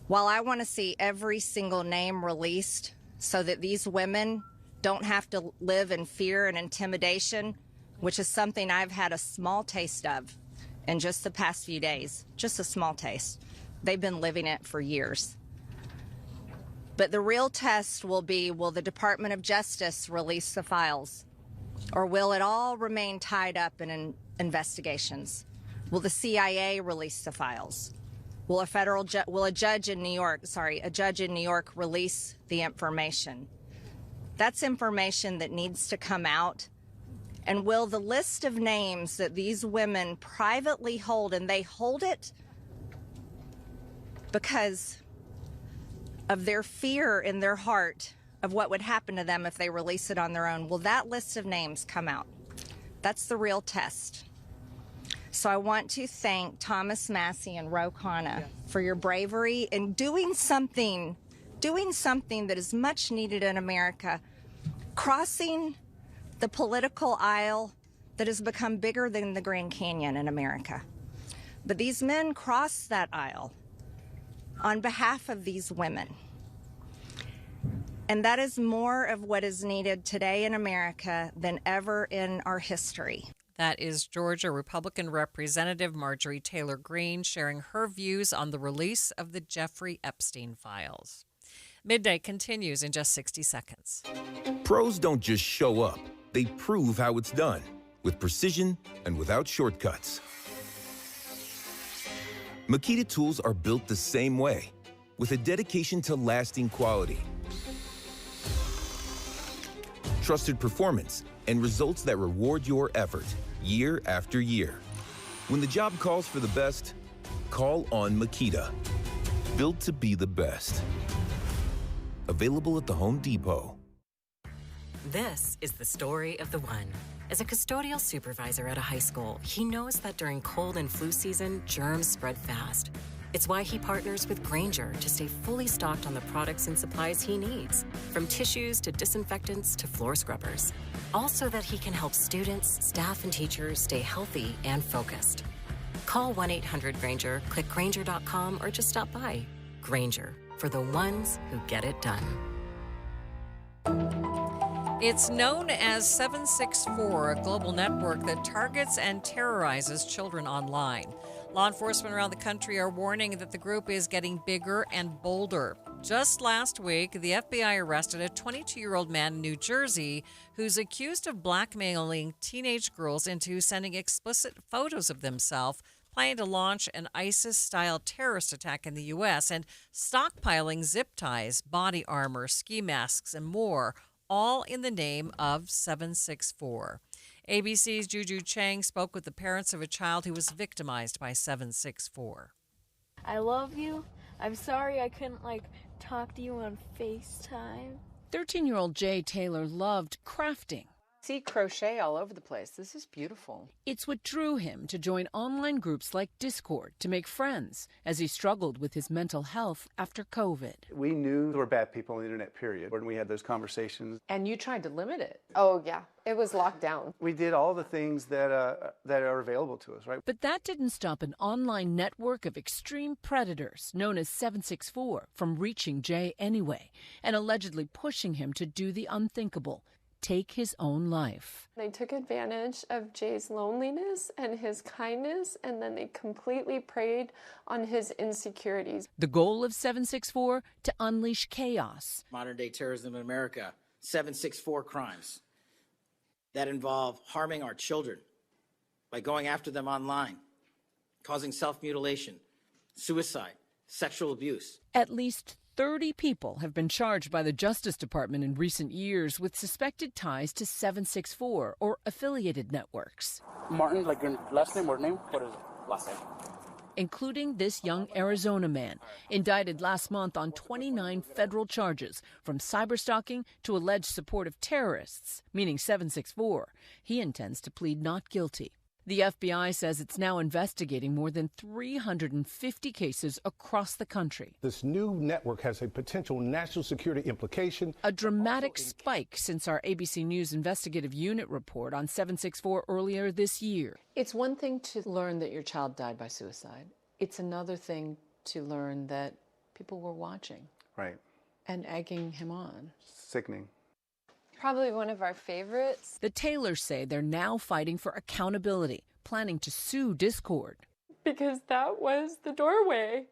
S6: While I want to see every single name released so that these women don't have to live in fear and intimidation, which is something I've had a small taste of in just the past few days, just a small taste. They've been living it for years. But the real test will be, will the Department of Justice release the files? Or will it all remain tied up in investigations? Will the CIA release the files? Will a judge in New York release the information? That's information that needs to come out. And will the list of names that these women privately hold, and they hold it because of their fear in their heart of what would happen to them if they release it on their own, will that list of names come out? That's the real test. So I want to thank Thomas Massey and Ro Khanna for your bravery in doing something that is much needed in America, crossing the political aisle that has become bigger than the Grand Canyon in America. But these men crossed that aisle on behalf of these women. And that is more of what is needed today in America than ever in our history.
S1: That is Georgia Republican Representative Marjorie Taylor Greene sharing her views on the release of the Jeffrey Epstein files. Midday continues in just 60 seconds.
S10: Pros don't just show up. They prove how it's done, with precision and without shortcuts. Makita tools are built the same way, with a dedication to lasting quality, trusted performance, and results that reward your effort year after year. When the job calls for the best, call on Makita. Built to be the best. Available at the Home Depot.
S11: This is the story of the one. As a custodial supervisor at a high school, he knows that during cold and flu season, germs spread fast. It's why he partners with Grainger to stay fully stocked on the products and supplies he needs, from tissues to disinfectants to floor scrubbers. All so that he can help students, staff, and teachers stay healthy and focused. Call 1-800-GRAINGER, click Grainger.com, or just stop by. Grainger, for the ones who get it done.
S1: It's known as 764, a global network that targets and terrorizes children online. Law enforcement around the country are warning that the group is getting bigger and bolder. Just last week, the FBI arrested a 22-year-old man in New Jersey who's accused of blackmailing teenage girls into sending explicit photos of themselves, planning to launch an ISIS-style terrorist attack in the U.S., and stockpiling zip ties, body armor, ski masks, and more, all in the name of 764. ABC's Juju Chang spoke with the parents of a child who was victimized by 764.
S12: I love you. I'm sorry I couldn't, talk to you on FaceTime.
S13: 13-year-old Jay Taylor loved crafting.
S5: see crochet all over the place. This is beautiful.
S13: It's what drew him to join online groups like Discord to make friends as he struggled with his mental health after COVID.
S16: We knew there were bad people on the internet, period, when we had those conversations.
S5: And you tried to limit it.
S17: Oh, yeah. It was locked down.
S16: We did all the things that are available to us, right?
S13: But that didn't stop an online network of extreme predators known as 764 from reaching Jay anyway and allegedly pushing him to do the unthinkable, take his own life.
S17: They took advantage of Jay's loneliness and his kindness, and then they completely preyed on his insecurities.
S13: The goal of 764, to unleash chaos.
S18: Modern-day terrorism in America, 764 crimes that involve harming our children by going after them online, causing self-mutilation, suicide, sexual abuse.
S13: At least 30 people have been charged by the Justice Department in recent years with suspected ties to 764 or affiliated networks.
S19: Martin, like your last name or name? What is it? Last name.
S13: Including this young Arizona man, indicted last month on 29 federal charges, from cyberstalking to alleged support of terrorists, meaning 764. He intends to plead not guilty. The FBI says it's now investigating more than 350 cases across the country.
S20: This new network has a potential national security implication.
S13: A dramatic spike since our ABC News investigative unit report on 764 earlier this year.
S5: It's one thing to learn that your child died by suicide. It's another thing to learn that people were watching.
S16: Right.
S5: And egging him on.
S16: Sickening.
S17: Probably one of our favorites.
S13: The Taylors say they're now fighting for accountability, planning to sue Discord.
S17: Because that was the doorway.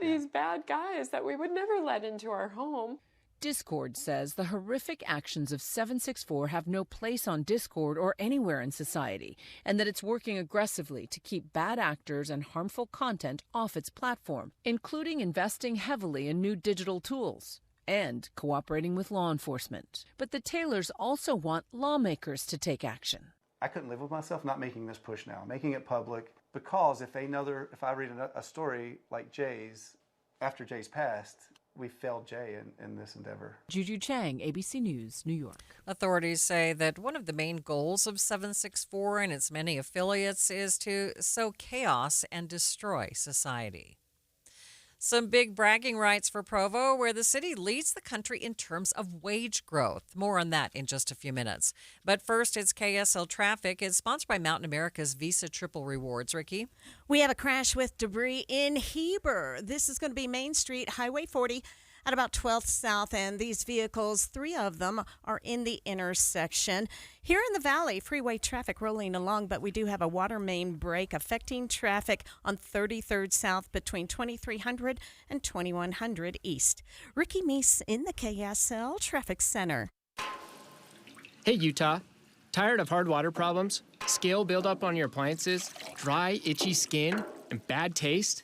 S17: These bad guys that we would never let into our home.
S13: Discord says the horrific actions of 764 have no place on Discord or anywhere in society, and that it's working aggressively to keep bad actors and harmful content off its platform, including investing heavily in new digital tools and cooperating with law enforcement. But the Taylors also want lawmakers to take action.
S16: I couldn't live with myself not making this push now, making it public, because if I read a story like Jay's, after Jay's passed, we failed Jay in this endeavor.
S13: Juju Chang, ABC News, New York.
S1: Authorities say that one of the main goals of 764 and its many affiliates is to sow chaos and destroy society. Some big bragging rights for Provo, where the city leads the country in terms of wage growth. More on that in just a few minutes. But first, it's KSL Traffic. It's sponsored by Mountain America's Visa Triple Rewards. Ricky?
S8: We have a crash with debris in Heber. This is going to be Main Street, Highway 40, at about 12th South, and these vehicles, 3 of them, are in the intersection. Here in the Valley, freeway traffic rolling along, but we do have a water main break affecting traffic on 33rd South between 2300 and 2100 East. Ricky Meese in the KSL Traffic Center.
S21: Hey, Utah. Tired of hard water problems, scale buildup on your appliances, dry, itchy skin, and bad taste?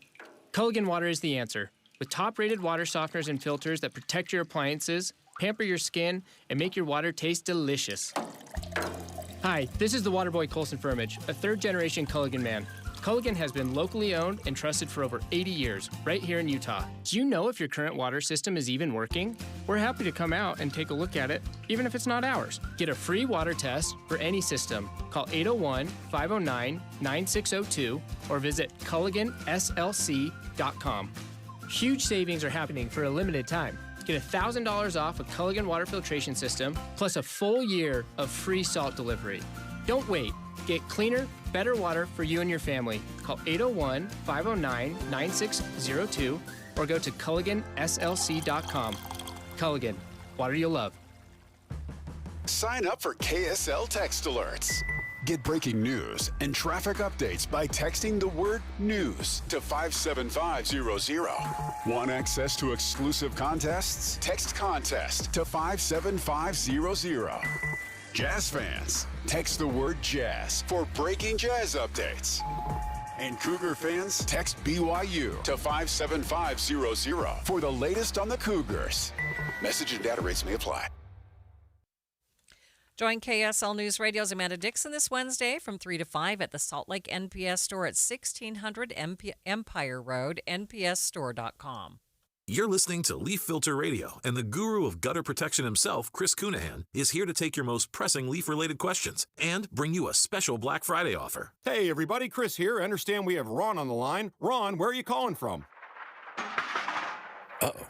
S21: Culligan Water is the answer. With top-rated water softeners and filters that protect your appliances, pamper your skin, and make your water taste delicious. Hi, this is the Waterboy Colson Firmage, a third-generation Culligan man. Culligan has been locally owned and trusted for over 80 years, right here in Utah. Do you know if your current water system is even working? We're happy to come out and take a look at it, even if it's not ours. Get a free water test for any system. Call 801-509-9602 or visit culliganslc.com. Huge savings are happening for a limited time. Get $1,000 off a Culligan water filtration system, plus a full year of free salt delivery. Don't wait. Get cleaner, better water for you and your family. Call 801-509-9602 or go to culliganslc.com. Culligan, water you'll love.
S24: Sign up for KSL Text Alerts. Get breaking news and traffic updates by texting the word news to 57500. Want access to exclusive contests? Text contest to 57500. Jazz fans, text the word jazz for breaking jazz updates. And Cougar fans, text BYU to 57500 for the latest on the Cougars. Message and data rates may apply.
S1: Join KSL News Radio's Amanda Dixon this Wednesday from 3 to 5 at the Salt Lake NPS store at 1600 Empire Road, npsstore.com.
S2: You're listening to Leaf Filter Radio, and the guru of gutter protection himself, Chris Cunahan, is here to take your most pressing leaf-related questions and bring you a special Black Friday offer.
S7: Hey, everybody, Chris here. I understand we have Ron on the line. Ron, where are you calling from?
S9: Uh-oh.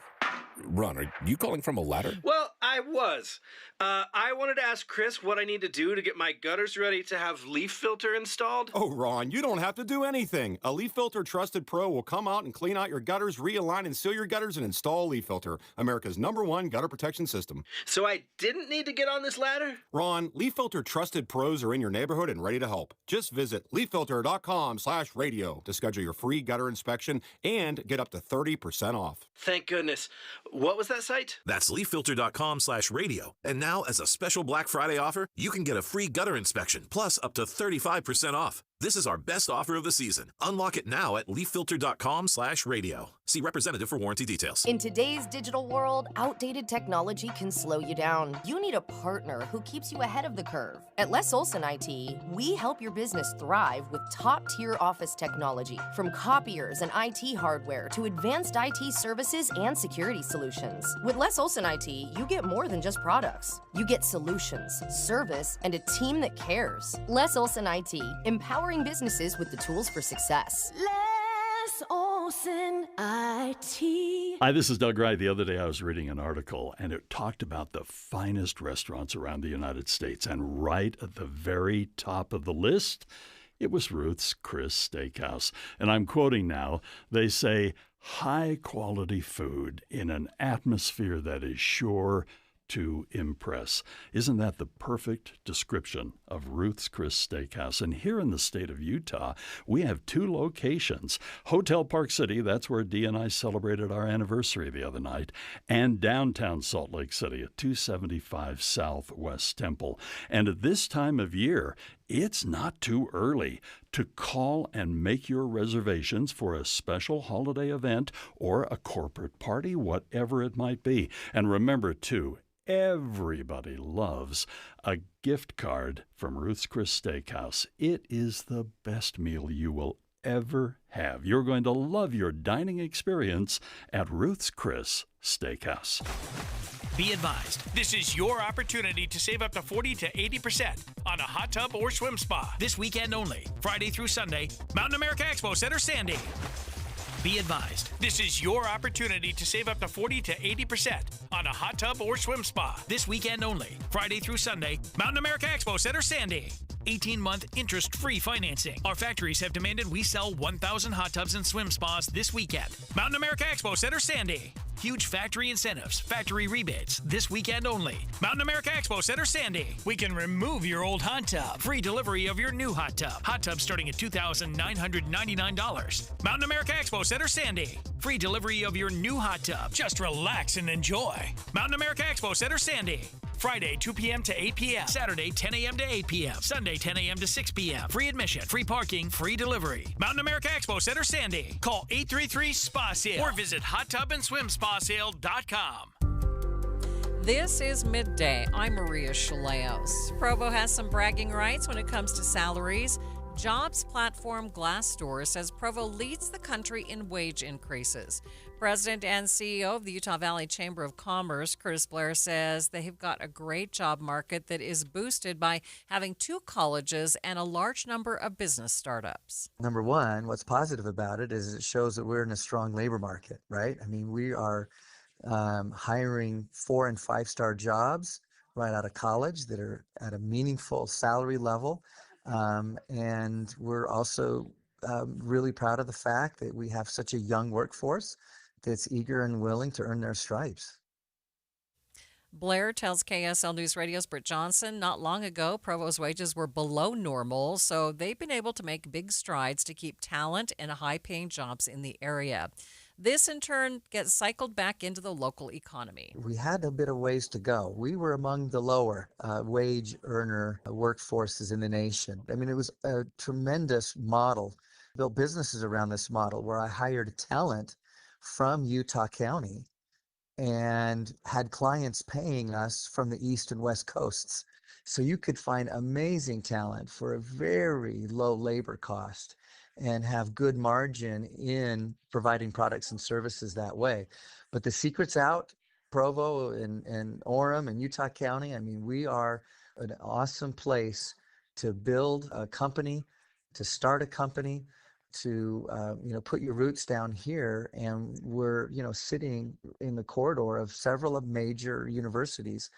S9: Ron, are you calling from a ladder?
S14: Well, I was. I wanted to ask Chris what I need to do to get my gutters ready to have leaf filter installed.
S7: Oh, Ron, you don't have to do anything. A Leaf Filter Trusted Pro will come out and clean out your gutters, realign and seal your gutters, and install Leaf Filter, America's #1 gutter protection system.
S14: So I didn't need to get on this ladder?
S7: Ron, Leaf Filter Trusted Pros are in your neighborhood and ready to help. Just visit leaffilter.com/radio to schedule your free gutter inspection and get up to 30% off.
S14: Thank goodness. What was that site?
S2: That's leaffilter.com/radio. And now, as a special Black Friday offer, you can get a free gutter inspection, plus up to 35% off. This is our best offer of the season. Unlock it now at leaffilter.com/radio. See representative for warranty details.
S15: In today's digital world, outdated technology can slow you down. You need a partner who keeps you ahead of the curve. At Les Olson IT, we help your business thrive with top-tier office technology, from copiers and IT hardware to advanced IT services and security solutions. With Les Olson IT, you get more than just products. You get solutions, service, and a team that cares. Les Olson IT, empowering businesses with the tools for success.
S22: Les Olson IT.
S23: Hi, this is Doug Wright. The other day I was reading an article, and it talked about the finest restaurants around the United States. And right at the very top of the list, it was Ruth's Chris Steakhouse. And I'm quoting now. They say, high-quality food in an atmosphere that is sure to impress. Isn't that the perfect description of Ruth's Chris Steakhouse? And here in the state of Utah, we have 2 locations. Hotel Park City, that's where Dee and I celebrated our anniversary the other night, and downtown Salt Lake City at 275 Southwest Temple. And at this time of year, it's not too early to call and make your reservations for a special holiday event or a corporate party, whatever it might be. And remember, too, everybody loves a gift card from Ruth's Chris Steakhouse. It is the best meal you will ever have. You're going to love your dining experience at Ruth's Chris Steakhouse.
S25: Be advised, this is your opportunity to save up to 40 to 80% on a hot tub or swim spa this weekend only, Friday through Sunday, Mountain America Expo Center, Sandy. Be advised, this is your opportunity to save up to 40 to 80% on a hot tub or swim spa this weekend only, Friday through Sunday, Mountain America Expo Center, Sandy. 18-month interest-free financing. Our factories have demanded we sell 1,000 hot tubs and swim spas this weekend. Mountain America Expo Center, Sandy. Huge factory incentives, factory rebates, this weekend only. Mountain America Expo Center, Sandy. We can remove your old hot tub. Free delivery of your new hot tub. Hot tub starting at $2,999. Mountain America Expo Center, Sandy. Free delivery of your new hot tub. Just relax and enjoy. Mountain America Expo Center, Sandy. Friday, 2 p.m. to 8 p.m. Saturday, 10 a.m. to 8 p.m. Sunday, 10 a.m. to 6 p.m. Free admission, free parking, free delivery. Mountain America Expo Center, Sandy. Call 833-SPA-SALE or visit hottubandSwimSpaSale.com.
S1: This is Midday. I'm Maria Shilaos. Provo has some bragging rights when it comes to salaries. Jobs platform Glassdoor says Provo leads the country in wage increases. President and CEO of the Utah Valley Chamber of Commerce, Curtis Blair, says they've got a great job market that is boosted by having 2 colleges and a large number of business startups.
S27: Number one, what's positive about it is it shows that we're in a strong labor market, right? I mean, we are hiring 4- and 5-star jobs right out of college that are at a meaningful salary level. And we're also really proud of the fact that we have such a young workforce that's eager and willing to earn their stripes.
S1: Blair tells KSL News Radio's Britt Johnson not long ago Provo's wages were below normal, so they've been able to make big strides to keep talent and high-paying jobs in the area. This, in turn, gets cycled back into the local economy.
S27: We had a bit of ways to go. We were among the lower wage earner workforces in the nation. I mean, it was a tremendous model. Built businesses around this model where I hired talent from Utah County and had clients paying us from the East and West Coasts. So you could find amazing talent for a very low labor cost. and have good margin in providing products and services that way. But the secret's out. Provo and Orem and Utah County, I mean, we are an awesome place to build a company, to start a company, to put your roots down here. And we're sitting in the corridor of several of major universities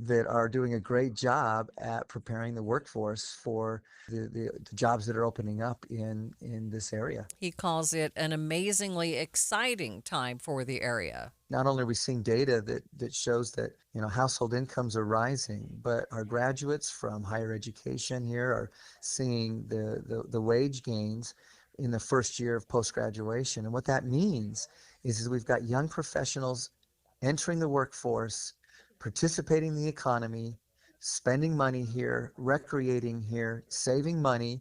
S27: that are doing a great job at preparing the workforce for the jobs that are opening up in this area.
S1: He calls it an amazingly exciting time for the area.
S27: Not only are we seeing data that shows that household incomes are rising, but our graduates from higher education here are seeing the wage gains in the first year of post-graduation. And what that means is we've got young professionals entering the workforce, participating in the economy, spending money here, recreating here, saving money.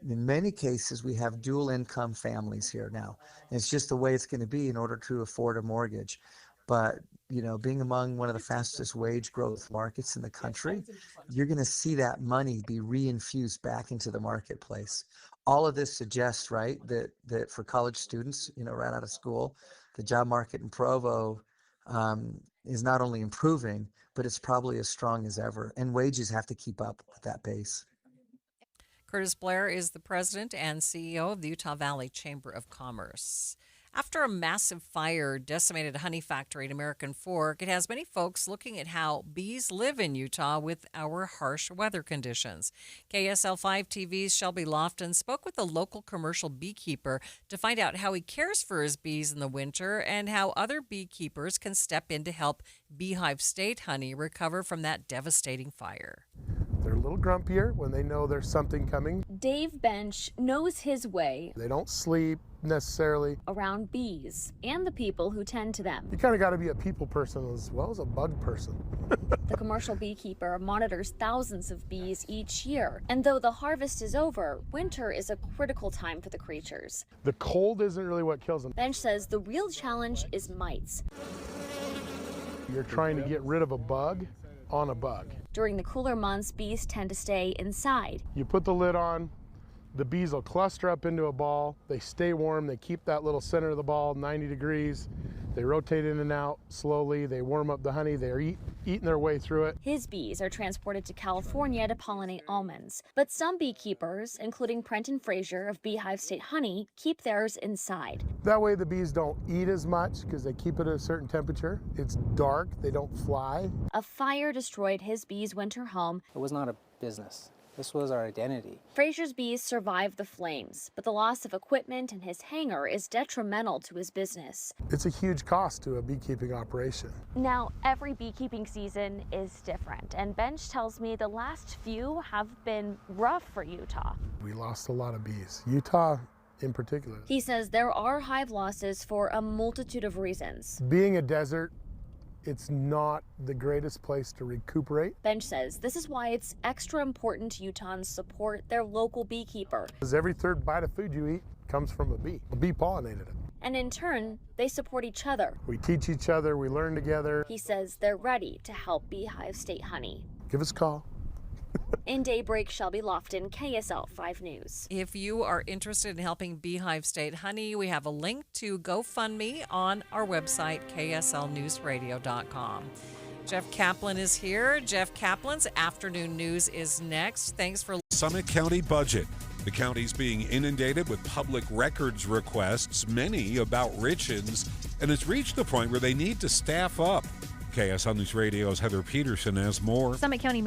S27: In many cases, we have dual income families here now. And it's just the way it's going to be in order to afford a mortgage. But, being among one of the fastest wage growth markets in the country, you're going to see that money be reinfused back into the marketplace. All of this suggests, right, that for college students, right out of school, the job market in Provo is not only improving, but it's probably as strong as ever. And wages have to keep up with that pace.
S1: Curtis Blair is the president and CEO of the Utah Valley Chamber of Commerce. After a massive fire decimated a honey factory at American Fork, it has many folks looking at how bees live in Utah with our harsh weather conditions. KSL 5 TV's Shelby Lofton spoke with a local commercial beekeeper to find out how he cares for his bees in the winter and how other beekeepers can step in to help Beehive State honey recover from that devastating fire.
S3: They're a little grumpier when they know there's something coming.
S4: Dave Bench knows his way.
S3: They don't sleep necessarily
S4: around bees and the people who tend to them.
S3: You kind of got to be a people person as well as a bug person.
S4: The commercial beekeeper monitors thousands of bees each year. And though the harvest is over, winter is a critical time for the creatures.
S3: The cold isn't really what kills them.
S4: Bench says the real challenge is mites.
S3: You're trying to get rid of a bug on a bug.
S4: During the cooler months, bees tend to stay inside.
S3: You put the lid on, the bees will cluster up into a ball. They stay warm. They keep that little center of the ball 90 degrees. They rotate in and out slowly. They warm up the honey. They're eating their way through it.
S4: His bees are transported to California to pollinate almonds. But some beekeepers, including Brenton Frazier of Beehive State Honey, keep theirs inside.
S3: That way the bees don't eat as much because they keep it at a certain temperature. It's dark. They don't fly.
S4: A fire destroyed his bees' winter home.
S6: It was not a business. This was our identity.
S4: Frazier's bees survived the flames, but the loss of equipment and his hangar is detrimental to his business.
S3: It's a huge cost to a beekeeping operation.
S4: Now, every beekeeping season is different, and Bench tells me the last few have been rough for Utah.
S3: We lost a lot of bees. Utah in particular.
S4: He says there are hive losses for a multitude of reasons.
S3: Being a desert, it's not the greatest place to recuperate.
S4: Bench says this is why it's extra important Utahns support their local beekeeper.
S3: Because every third bite of food you eat comes from a bee. A bee pollinated it.
S4: And in turn, they support each other.
S3: We teach each other, we learn together.
S4: He says they're ready to help Beehive State Honey.
S3: Give us a call.
S4: In Daybreak, Shelby Lofton, KSL 5 News.
S1: If you are interested in helping Beehive State Honey, we have a link to GoFundMe on our website, kslnewsradio.com. Jeff Kaplan is here. Jeff Kaplan's Afternoon News is next. Thanks for
S10: Summit County budget. The county's being inundated with public records requests, many about Richens, and it's reached the point where they need to staff up. KSL News Radio's Heather Peterson has more.
S11: Summit County